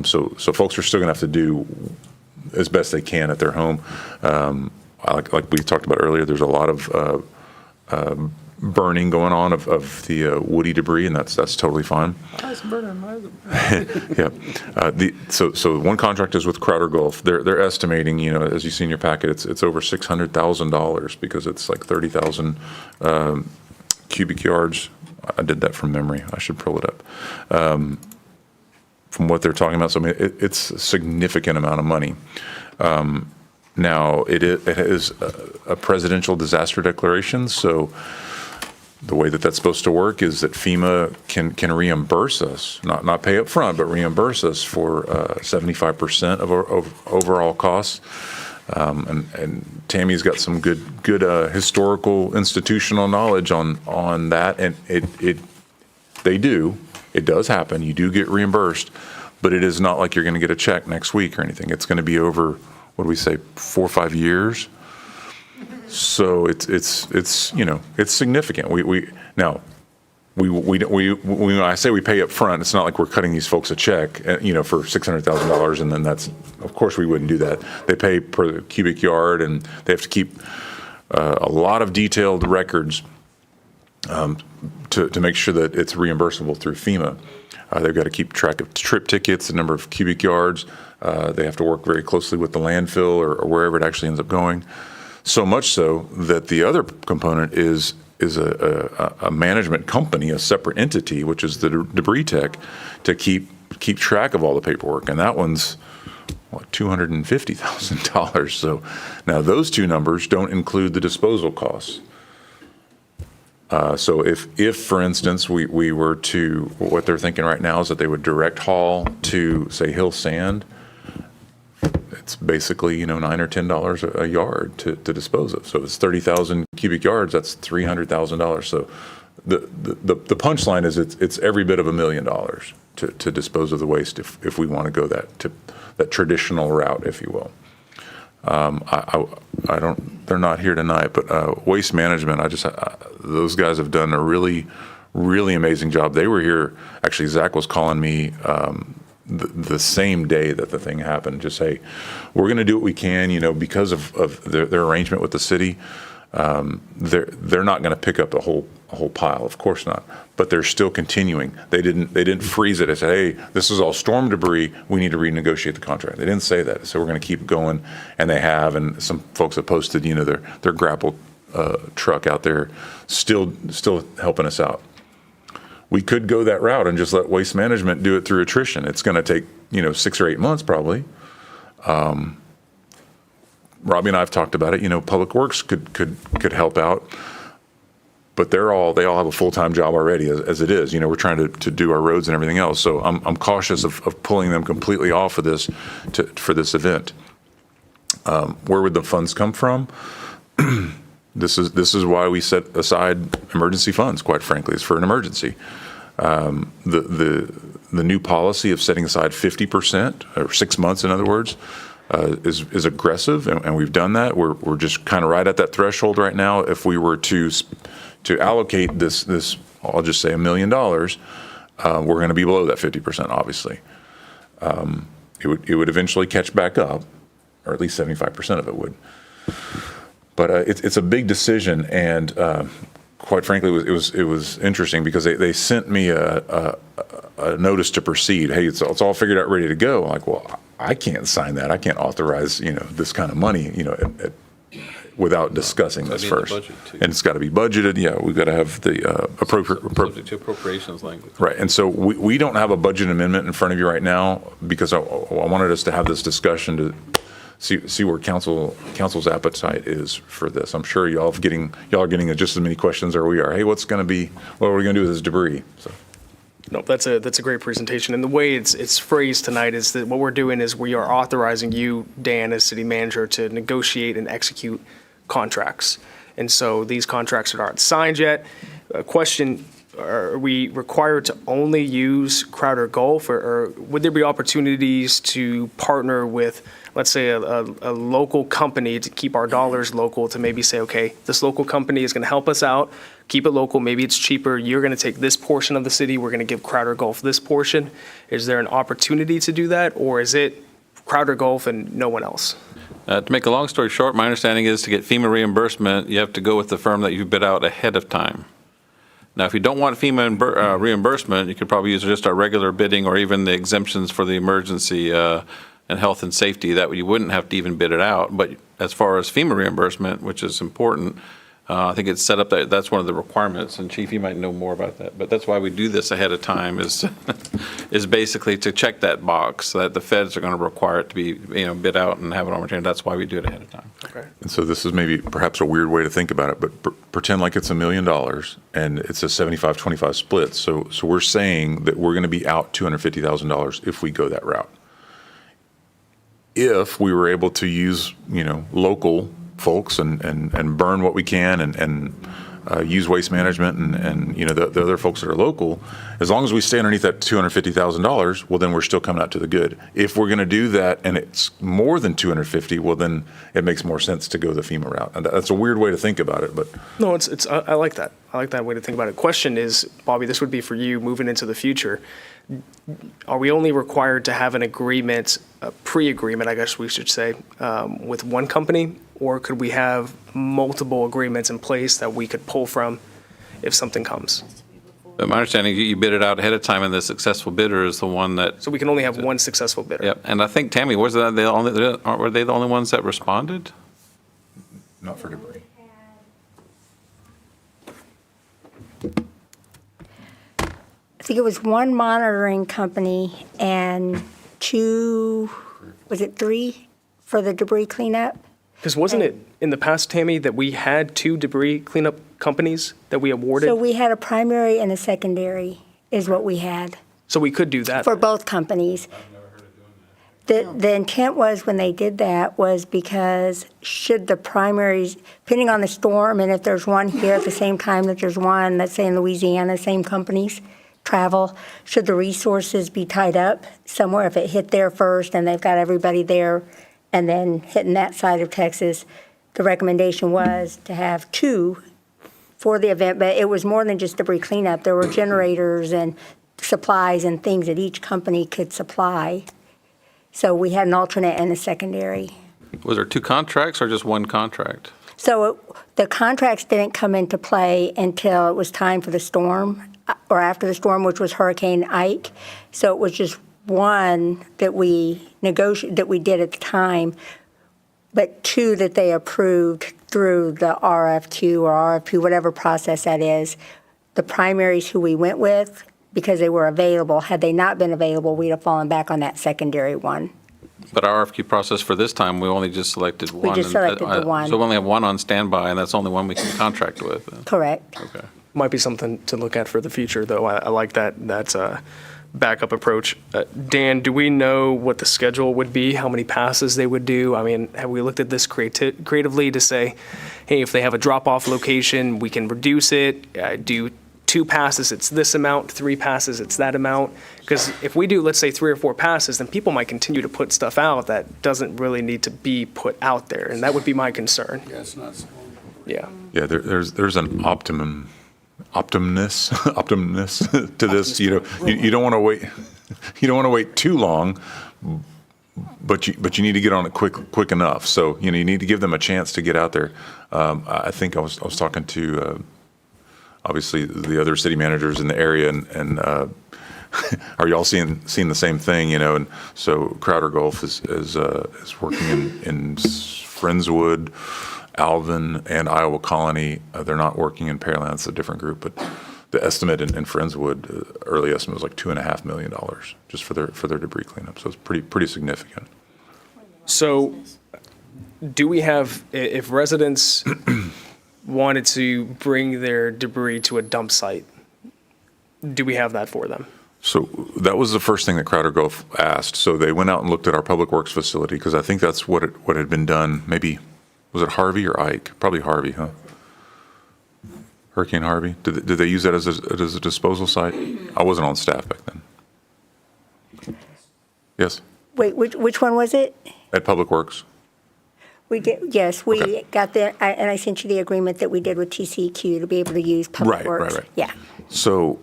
So folks are still going to have to do as best they can at their home. Like we talked about earlier, there's a lot of burning going on of the woody debris, and that's totally fine. Yeah. So one contract is with Crowder Gulf. They're estimating, you know, as you see in your packet, it's over $600,000 because it's like 30,000 cubic yards. I did that from memory. I should pull it up. From what they're talking about, so I mean, it's a significant amount of money. Now it is a presidential disaster declaration, so the way that that's supposed to work is that FEMA can reimburse us, not pay up front, but reimburse us for 75% of our overall costs. And Tammy's got some good historical institutional knowledge on that, and it does happen. You do get reimbursed, but it is not like you're going to get a check next week or anything. It's going to be over, what do we say, 4 or 5 years. So it's you know, it's significant. When I say we pay up front, it's not like we're cutting these folks a check, you know, for $600,000 and then that's, of course we wouldn't do that. They pay per cubic yard and they have to keep a lot of detailed records to make sure that it's reimbursable through FEMA. They've got to keep track of trip tickets, the number of cubic yards. They have to work very closely with the landfill or wherever it actually ends up going. So much so that the other component is a management company, a separate entity, which is the debris tech, to keep track of all the paperwork. And that one's, what, $250,000. So now those two numbers don't include the disposal costs. So if for instance, we were to, what they're thinking right now is that they would direct haul to, say, Hill Sand, it's basically, you know, $9 or $10 a yard to dispose of. So if it's 30,000 cubic yards, that's $300,000. So the punchline is it's every bit of $1 million to dispose of the waste if we want to go that traditional route, if you will. I don't, they're not here tonight, but Waste Management, those guys have done a really, really amazing job. They were here, actually Zach was calling me the same day that the thing happened, just say, we're going to do what we can, you know, because of their arrangement with the city. They're not going to pick up the whole a whole pile, of course not. But they're still continuing. They didn't freeze it and say, hey, this is all storm debris, we need to renegotiate the contract. They didn't say that. So we're going to keep going, and they have. And some folks have posted, their grapple truck out there, still helping us out. We could go that route and just let Waste Management do it through attrition. It's going to take 6 or 8 months probably. Robbie and I have talked about it. Public Works could help out, but they all have a full-time job already as it is. We're trying to do our roads and everything else. So I'm cautious of pulling them completely off of this for this event. Where would the funds come from? This is why we set aside emergency funds. Quite frankly, it's for an emergency. The new policy of setting aside 50% or 6 months, in other words, is aggressive, and we've done that. We're just kind of right at that threshold right now. If we were to allocate this, I'll just say $1 million, we're going to be below that 50%. Obviously, it would eventually catch back up, or at least 75% of it would. But it's a big decision, and quite frankly, it was interesting because they sent me a notice to proceed. Hey, it's all figured out, ready to go. I'm like, well, I can't sign that. I can't authorize this kind of money without discussing this first. And it's got to be budgeted. Yeah, we've got to have the appropriate Subject to appropriations language. Right, and so we don't have a budget amendment in front of you right now because I wanted us to have this discussion to see where council's appetite is for this. I'm sure y'all are getting just as many questions as we are. Hey, what are we going to do with this debris? So. No, that's a great presentation. And the way it's phrased tonight is that what we're doing is we are authorizing you, Dan, as city manager, to negotiate and execute contracts. And so these contracts aren't signed yet. Question, are we required to only use Crowder Gulf, or would there be opportunities to partner with, let's say, a local company to keep our dollars local, to maybe say, okay, this local company is going to help us out, keep it local, maybe it's cheaper, you're going to take this portion of the city, we're going to give Crowder Gulf this portion. Is there an opportunity to do that, or is it Crowder Gulf and no one else? To make a long story short, my understanding is to get FEMA reimbursement, you have to go with the firm that you bid out ahead of time. Now, if you don't want FEMA reimbursement, you could probably use just our regular bidding or even the exemptions for the emergency and health and safety. That way you wouldn't have to even bid it out. But as far as FEMA reimbursement, which is important, I think it's set up that's one of the requirements. And Chief, you might know more about that. But that's why we do this ahead of time is basically to check that box that the feds are going to require it to be bid out and have it on return. That's why we do it ahead of time. Okay. And so this is maybe perhaps a weird way to think about it, but pretend like it's $1 million and it's a 75-25 split. So we're saying that we're going to be out $250,000 if we go that route. If we were able to use, local folks and burn what we can and use Waste Management and the other folks that are local, as long as we stay underneath that $250,000, well, then we're still coming out to the good. If we're going to do that and it's more than 250, well, then it makes more sense to go the FEMA route. And that's a weird way to think about it, but No, I like that. I like that way to think about it. Question is, Bobby, this would be for you moving into the future. Are we only required to have an agreement, a pre-agreement, I guess we should say, with one company? Or could we have multiple agreements in place that we could pull from if something comes? My understanding, you bid it out ahead of time, and the successful bidder is the one that. So we can only have one successful bidder? Yep. And I think, Tammy, were they the only ones that responded? not for debris. I think it was one monitoring company and two, was it three for the debris cleanup? Because wasn't it in the past, Tammy, that we had two debris cleanup companies that we awarded? So we had a primary and a secondary is what we had. So we could do that. For both companies. The intent was when they did that was because should the primaries, depending on the storm, and if there's one here at the same time that there's one, let's say in Louisiana, same companies travel, should the resources be tied up somewhere, if it hit there first and they've got everybody there and then hitting that side of Texas, the recommendation was to have two for the event, but it was more than just debris cleanup. There were generators and supplies and things that each company could supply. So we had an alternate and a secondary. Was there two contracts or just one contract? So the contracts didn't come into play until it was time for the storm, or after the storm, which was Hurricane Ike. So it was just one that we that we did at the time, but two that they approved through the RFQ or RFP, whatever process that is. The primaries who we went with, because they were available. Had they not been available, we'd have fallen back on that secondary one. But our RFQ process for this time, we only just selected one. We just selected the one. So we only have one on standby, and that's the only one we can contract with. Correct. Okay. Might be something to look at for the future, though. I like that backup approach. Dan, do we know what the schedule would be, how many passes they would do? I mean, have we looked at this creatively to say, hey, if they have a drop-off location, we can reduce it, do 2 passes, it's this amount, 3 passes, it's that amount? Because if we do, let's say, 3 or 4 passes, then people might continue to put stuff out that doesn't really need to be put out there, and that would be my concern. Yeah, it's not. Yeah. Yeah, there's an optimumness to this. You don't want to wait. You don't want to wait too long, but you need to get on it quick enough. So you need to give them a chance to get out there. I think I was talking to obviously the other city managers in the area, and are y'all seeing the same thing? And so Crowder Gulf is working in Friendswood, Alvin, and Iowa Colony. They're not working in Pearland. It's a different group, but the estimate in Friendswood, early estimate was like $2.5 million just for their debris cleanup. So it's pretty significant. So do we have, if residents wanted to bring their debris to a dump site, do we have that for them? So that was the first thing that Crowder Gulf asked. So they went out and looked at our public works facility, because I think that's what had been done. Maybe, was it Harvey or Ike? Probably Harvey, huh? Hurricane Harvey. Did they use that as a disposal site? I wasn't on staff back then. Yes, Wait, which one was it? at Public Works. We did, yes, we Okay. got and I sent you the agreement that we did with TCEQ to be able to use Public Works. Right. Yeah. So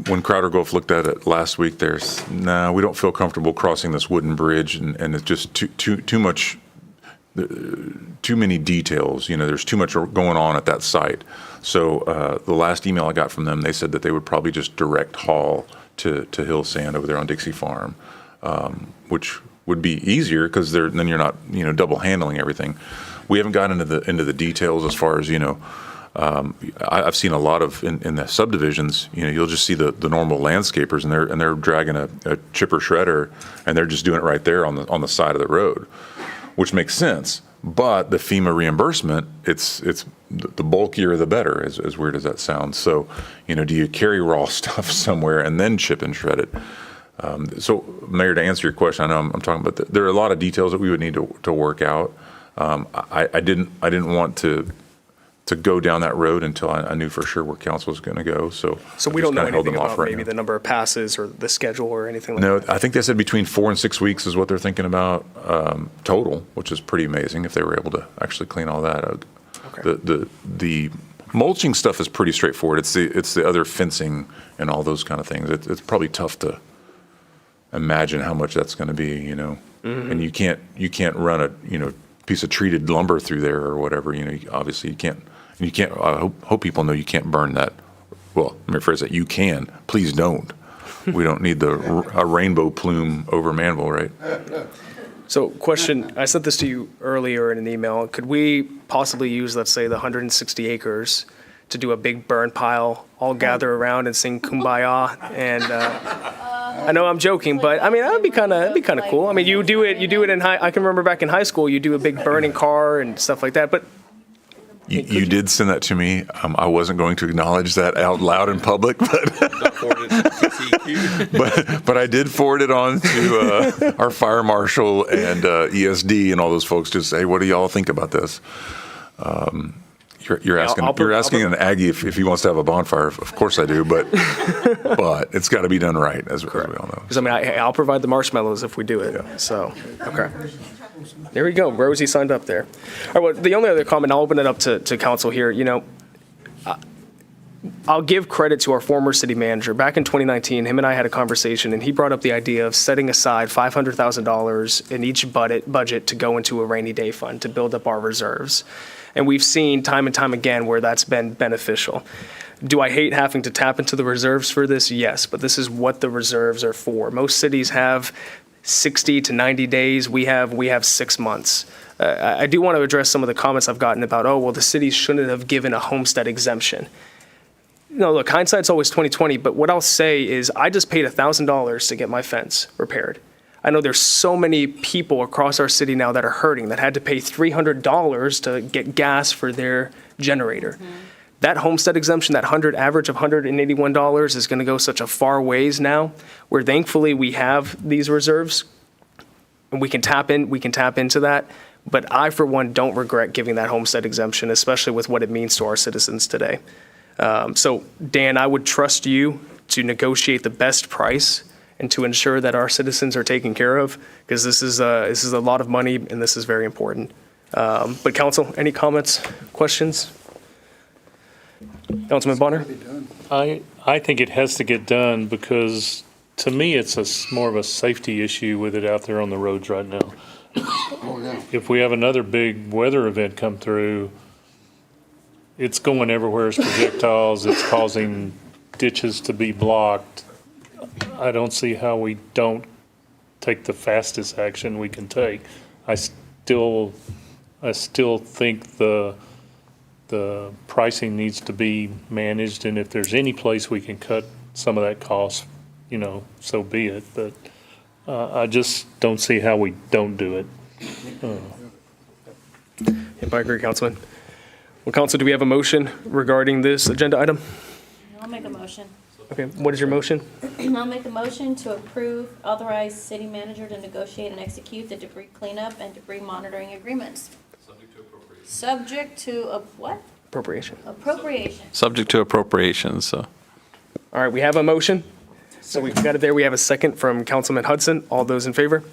when Crowder Gulf looked at it last week, we don't feel comfortable crossing this wooden bridge, and it's just too much, too many details. There's too much going on at that site. So the last email I got from them, they said that they would probably just direct haul to Hill Sand over there on Dixie Farm, which would be easier because then you're not double handling everything. We haven't gotten into the details as far as I've seen a lot of in the subdivisions. You'll just see the normal landscapers, and they're dragging a chipper shredder, and they're just doing it right there on the side of the road, which makes sense. But the FEMA reimbursement, it's the bulkier the better, as weird as that sounds. So do you carry raw stuff somewhere and then chip and shred it? So, Mayor, to answer your question, I know I'm talking about there are a lot of details that we would need to work out. I didn't want to go down that road until I knew for sure where council was going to go. So we don't know anything about right maybe now. the number of passes or the schedule or anything like No, that? I think they said between 4 and 6 weeks is what they're thinking about total, which is pretty amazing if they were able to actually clean all that out. Okay. The mulching stuff is pretty straightforward. It's the other fencing and all those kind of things. It's probably tough to imagine how much that's going to be, Mm-hmm. and you can't run a piece of treated lumber through there or whatever. Obviously you can't. I hope people know you can't burn that. Well, let me rephrase that. You can. Please don't. We don't need a rainbow plume over Manvel, right? So question, I sent this to you earlier in an email. Could we possibly use, let's say, the 160 acres to do a big burn pile, all gather around and sing Kumbaya? And I know I'm joking, but I mean, that would be kind of cool. I mean, you do it in I can remember back in high school, you do a big burning car and stuff like that, but You did send that to me. I wasn't going to acknowledge that out loud in public, but I did forward it on to our fire marshal and ESD and all those folks to say, what do y'all think about this? You're asking an Aggie if he wants to have a bonfire. Of course I do, but it's got to be done right, as we all know. because I mean, I'll provide the marshmallows if we do it. Yeah. So, okay. There we go. Rosie signed up there. All right, well, the only other comment, I'll open it up to council here. I'll give credit to our former city manager. Back in 2019, him and I had a conversation, and he brought up the idea of setting aside $500,000 in each budget to go into a rainy day fund to build up our reserves. And we've seen time and time again where that's been beneficial. Do I hate having to tap into the reserves for this? Yes, but this is what the reserves are for. Most cities have 60 to 90 days. We have 6 months. I do want to address some of the comments I've gotten about, oh, well, the city shouldn't have given a homestead exemption. No, look, hindsight's always 20/20, but what I'll say is I just paid $1,000 to get my fence repaired. I know there's so many people across our city now that are hurting, that had to pay $300 to get gas for their generator. That homestead exemption, that average of $181 is going to go such a far ways now, where thankfully we have these reserves and we can tap into that. But I, for one, don't regret giving that homestead exemption, especially with what it means to our citizens today. So Dan, I would trust you to negotiate the best price and to ensure that our citizens are taken care of, because this is a lot of money and this is very important. But council, any comments, questions? Councilman Bonner? I think it has to get done because, to me, it's more of a safety issue with it out there on the roads right now. If we have another big weather event come through, it's going everywhere as projectiles. It's causing ditches to be blocked. I don't see how we don't take the fastest action we can take. I still think the pricing needs to be managed, and if there's any place we can cut some of that cost, so be it. But I just don't see how we don't do it. I agree, Councilman. Well, Council, do we have a motion regarding this agenda item? I'll make a motion. Okay, what is your motion? I'll make a motion to authorize city manager to negotiate and execute the debris cleanup and debris monitoring agreements. Subject to what? Appropriation. Appropriation. Subject to appropriations, so. All right, we have a motion. So we've got it there. We have a second from Councilman Hudson. All those in favor?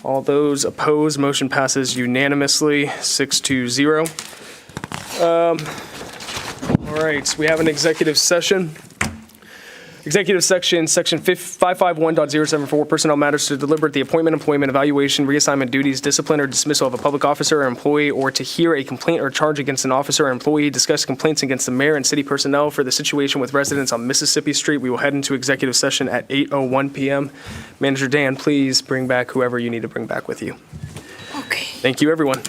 All those opposed? Motion passes unanimously, 6-0. All right, we have an executive session. Executive section 551.074, personnel matters to deliberate the appointment, employment, evaluation, reassignment duties, discipline, or dismissal of a public officer or employee, or to hear a complaint or charge against an officer or employee, discuss complaints against the mayor and city personnel for the situation with residents on Mississippi Street. We will head into executive session at 8:01 p.m. Manager Dan, please bring back whoever you need to bring back with you. Okay. Thank you, everyone.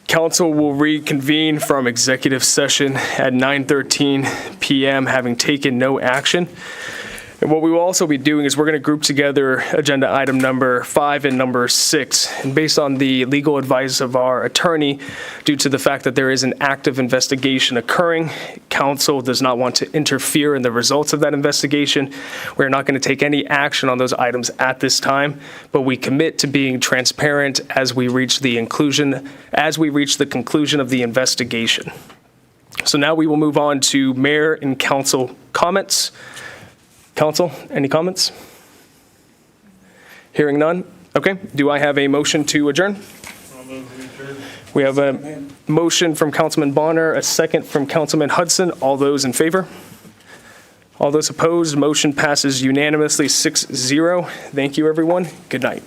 Council will reconvene from executive session at 9:13 PM, having taken no action. And what we will also be doing is we're going to group together agenda item number 5 and number 6. And based on the legal advice of our attorney, due to the fact that there is an active investigation occurring, council does not want to interfere in the results of that investigation. We're not going to take any action on those items at this time, but we commit to being transparent as we reach the conclusion of the investigation. So now we will move on to mayor and council comments. Council, any comments? Hearing none? Okay, do I have a motion to adjourn? We have a motion from Councilman Bonner, a second from Councilman Hudson. All those in favor? All those opposed? Motion passes unanimously 6-0. Thank you, everyone. Good night.